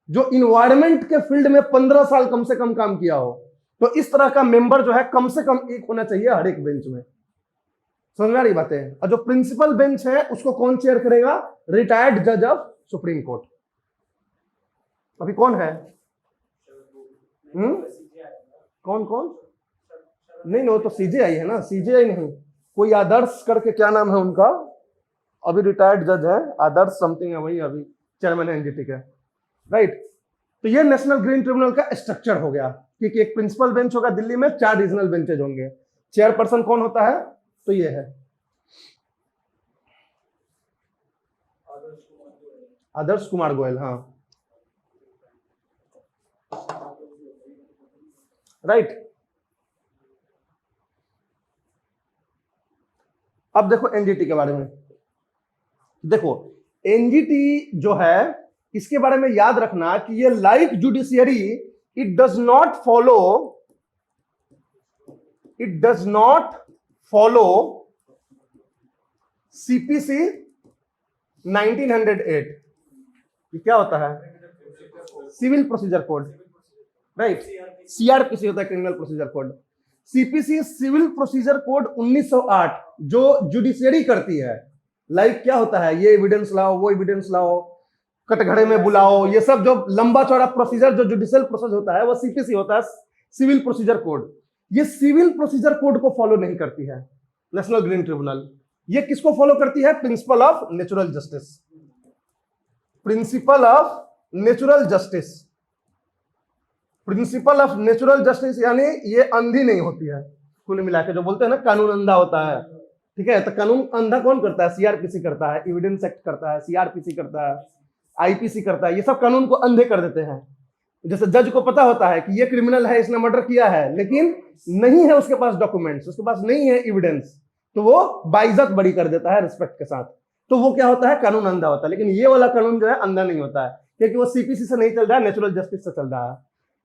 जो इन्वायरमेंट के फील्ड में 15 साल कम से कम काम किया हो, तो इस तरह का मेंबर जो है कम से कम एक होना चाहिए हर एक बेंच में। समझ में आ रही बातें? और जो प्रिंसिपल बेंच है उसको कौन चेयर करेगा? रिटायर्ड जज ऑफ सुप्रीम कोर्ट। अभी कौन है? कौन कौन? नहीं, वो तो सीजेआई है ना, सीजेआई नहीं, कोई आदर्श करके, क्या नाम है उनका, अभी रिटायर्ड जज है, आदर्श समथिंग है, वही अभी चेयरमैन है एनजीटी का, राइट। तो ये नेशनल ग्रीन ट्रिब्यूनल का स्ट्रक्चर हो गया, क्योंकि एक प्रिंसिपल बेंच होगा दिल्ली में, 4 रीजनल बेंचेज होंगे। चेयरपर्सन कौन होता है? तो ये है आदर्श कुमार गोयल, हाँ, राइट। अब देखो एनजीटी के बारे में, देखो एनजीटी जो है इसके बारे में याद रखना कि ये like judiciary it does not follow CPC 1908। ये क्या होता है? Civil procedure code, right. CRPC होता है, criminal procedure code. CPC civil procedure code 1908 जो जुडिशियरी करती है, लाइक क्या होता है, ये एविडेंस लाओ, वो एविडेंस लाओ, कटघरे में बुलाओ, ये सब जो लंबा चौड़ा प्रोसीजर जो जुडिशियल प्रोसेस होता है वो सीपीसी होता है, सिविल प्रोसीजर कोड। ये सिविल प्रोसीजर कोड को फॉलो नहीं करती है नेशनल ग्रीन ट्रिब्यूनल। ये किसको फॉलो करती है? Principle of natural justice. Principle of natural justice, principle of natural justice, यानी ये अंधी नहीं होती है। कुल मिला के जो बोलते हैं ना कानून अंधा होता है, ठीक है, तो कानून अंधा कौन करता है? सीआरपीसी करता है, एविडेंस एक्ट करता है, सीआरपीसी करता है, आईपीसी करता है। ये सब कानून को अंधे कर देते हैं। जैसे जज को पता होता है कि ये क्रिमिनल है, इसने मर्डर किया है, लेकिन नहीं है उसके पास डॉक्यूमेंट्स, उसके पास नहीं है एविडेंस, तो वो बाइज्जत बरी कर देता है रिस्पेक्ट के साथ। तो वो क्या होता है? कानून अंधा होता है। लेकिन ये वाला कानून जो है अंधा नहीं होता है, क्योंकि वो सीपीसी से नहीं चल रहा है, नेचुरल जस्टिस से चल रहा है।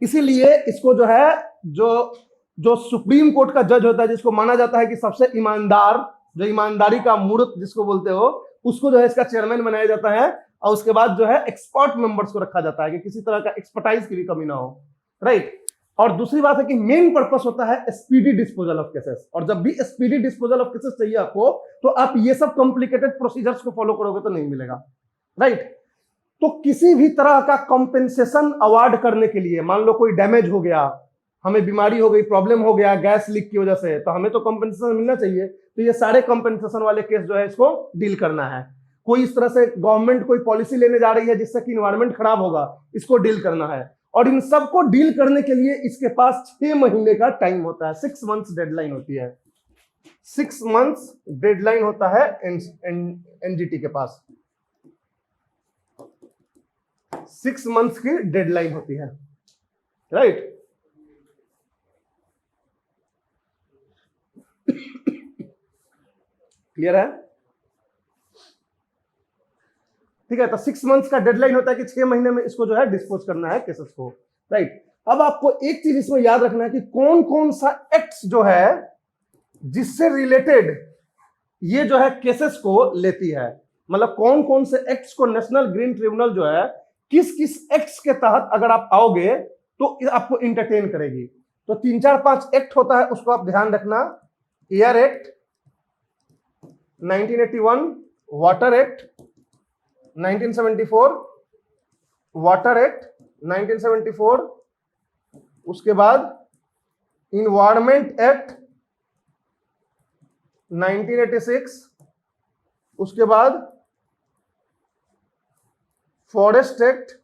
इसीलिए इसको जो है जो सुप्रीम कोर्ट का जज होता है, जिसको माना जाता है कि सबसे ईमानदार, जो ईमानदारी का मूर्त जिसको बोलते हो, उसको जो है इसका चेयरमैन बनाया जाता है। और उसके बाद जो है एक्सपर्ट मेंबर्स को रखा जाता है कि किसी तरह का एक्सपर्टाइज की भी कमी ना हो, राइट। और दूसरी बात है कि मेन पर्पस होता है स्पीडी डिस्पोजल ऑफ केसेस। और जब भी स्पीडी डिस्पोजल ऑफ केसेस चाहिए आपको, तो आप ये सब कॉम्प्लिकेटेड प्रोसीजर्स को फॉलो करोगे तो नहीं मिलेगा, राइट। तो किसी भी तरह का कॉम्पेंसेशन अवार्ड करने के लिए, मान लो कोई डैमेज हो गया, हमें बीमारी हो गई, प्रॉब्लम हो गया गैस लीक की वजह से, तो हमें तो कॉम्पेंसेशन मिलना चाहिए। तो ये सारे कॉम्पेंसेशन वाले केस जो है इसको डील करना है। कोई इस तरह से गवर्नमेंट कोई पॉलिसी लेने जा रही है जिससे कि इन्वायरमेंट खराब होगा, इसको डील करना है। और इन सबको डील करने के लिए इसके पास 6 महीने का टाइम होता है, 6 मंथ्स डेडलाइन होती है, 6 मंथ्स डेडलाइन होता है एनजीटी के पास, 6 मंथ्स की डेडलाइन होती है, राइट। क्लियर है? ठीक है, तो 6 मंथ्स का डेडलाइन होता है कि 6 महीने में इसको जो है डिस्पोज करना है केसेस को, राइट। अब आपको एक चीज इसमें याद रखना है कि कौन कौन सा एक्ट्स जो है जिससे रिलेटेड ये जो है केसेस को लेती है, मतलब कौन कौन से एक्ट्स को नेशनल ग्रीन ट्रिब्यूनल जो है किस किस एक्ट्स के तहत अगर आप आओगे तो आपको इंटरटेन करेगी। तो 3 4 5 एक्ट होता है, उसको आप ध्यान रखना। Air act 1981, water act 1974, water act 1974, उसके बाद इन्वायरमेंट एक्ट 1986, उसके बाद फॉरेस्ट एक्ट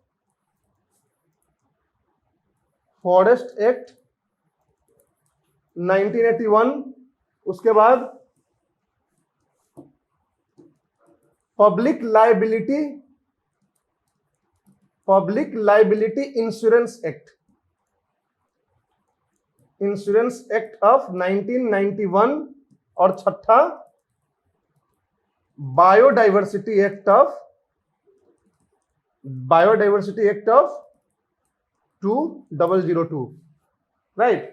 1981, उसके बाद public liability public liability insurance act, insurance act of 1991, और छठा बायोडाइवर्सिटी एक्ट ऑफ 2002, राइट।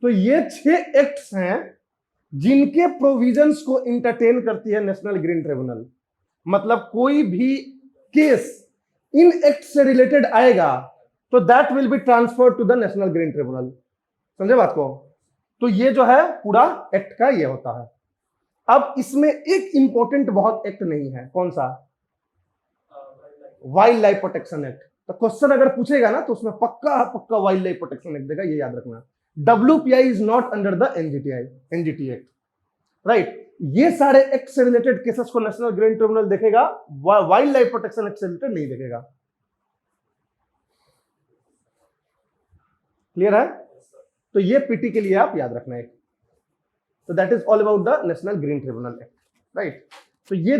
तो ये 6 एक्ट्स हैं जिनके प्रोविजंस को इंटरटेन करती है नेशनल ग्रीन ट्रिब्यूनल। मतलब कोई भी केस इन एक्ट से रिलेटेड आएगा तो that will be transferred to the national green tribunal. समझे बात को? तो ये जो है पूरा एक्ट का ये होता है। अब इसमें एक इंपॉर्टेंट बहुत एक्ट नहीं है, कौन सा? Wild life protection act. तो क्वेश्चन अगर पूछेगा ना तो उसमें पक्का वाइल्ड लाइफ प्रोटेक्शन एक्ट देगा, ये याद रखना। WPI is not under the NGT act, right. ये सारे एक्ट से रिलेटेड केसेस को नेशनल ग्रीन ट्रिब्यूनल देखेगा, वाइल्ड लाइफ प्रोटेक्शन एक्ट से रिलेटेड नहीं देखेगा। क्लियर है? तो ये पीटी के लिए आप याद रखना है। तो that is all about the national green tribunal act, right. तो ये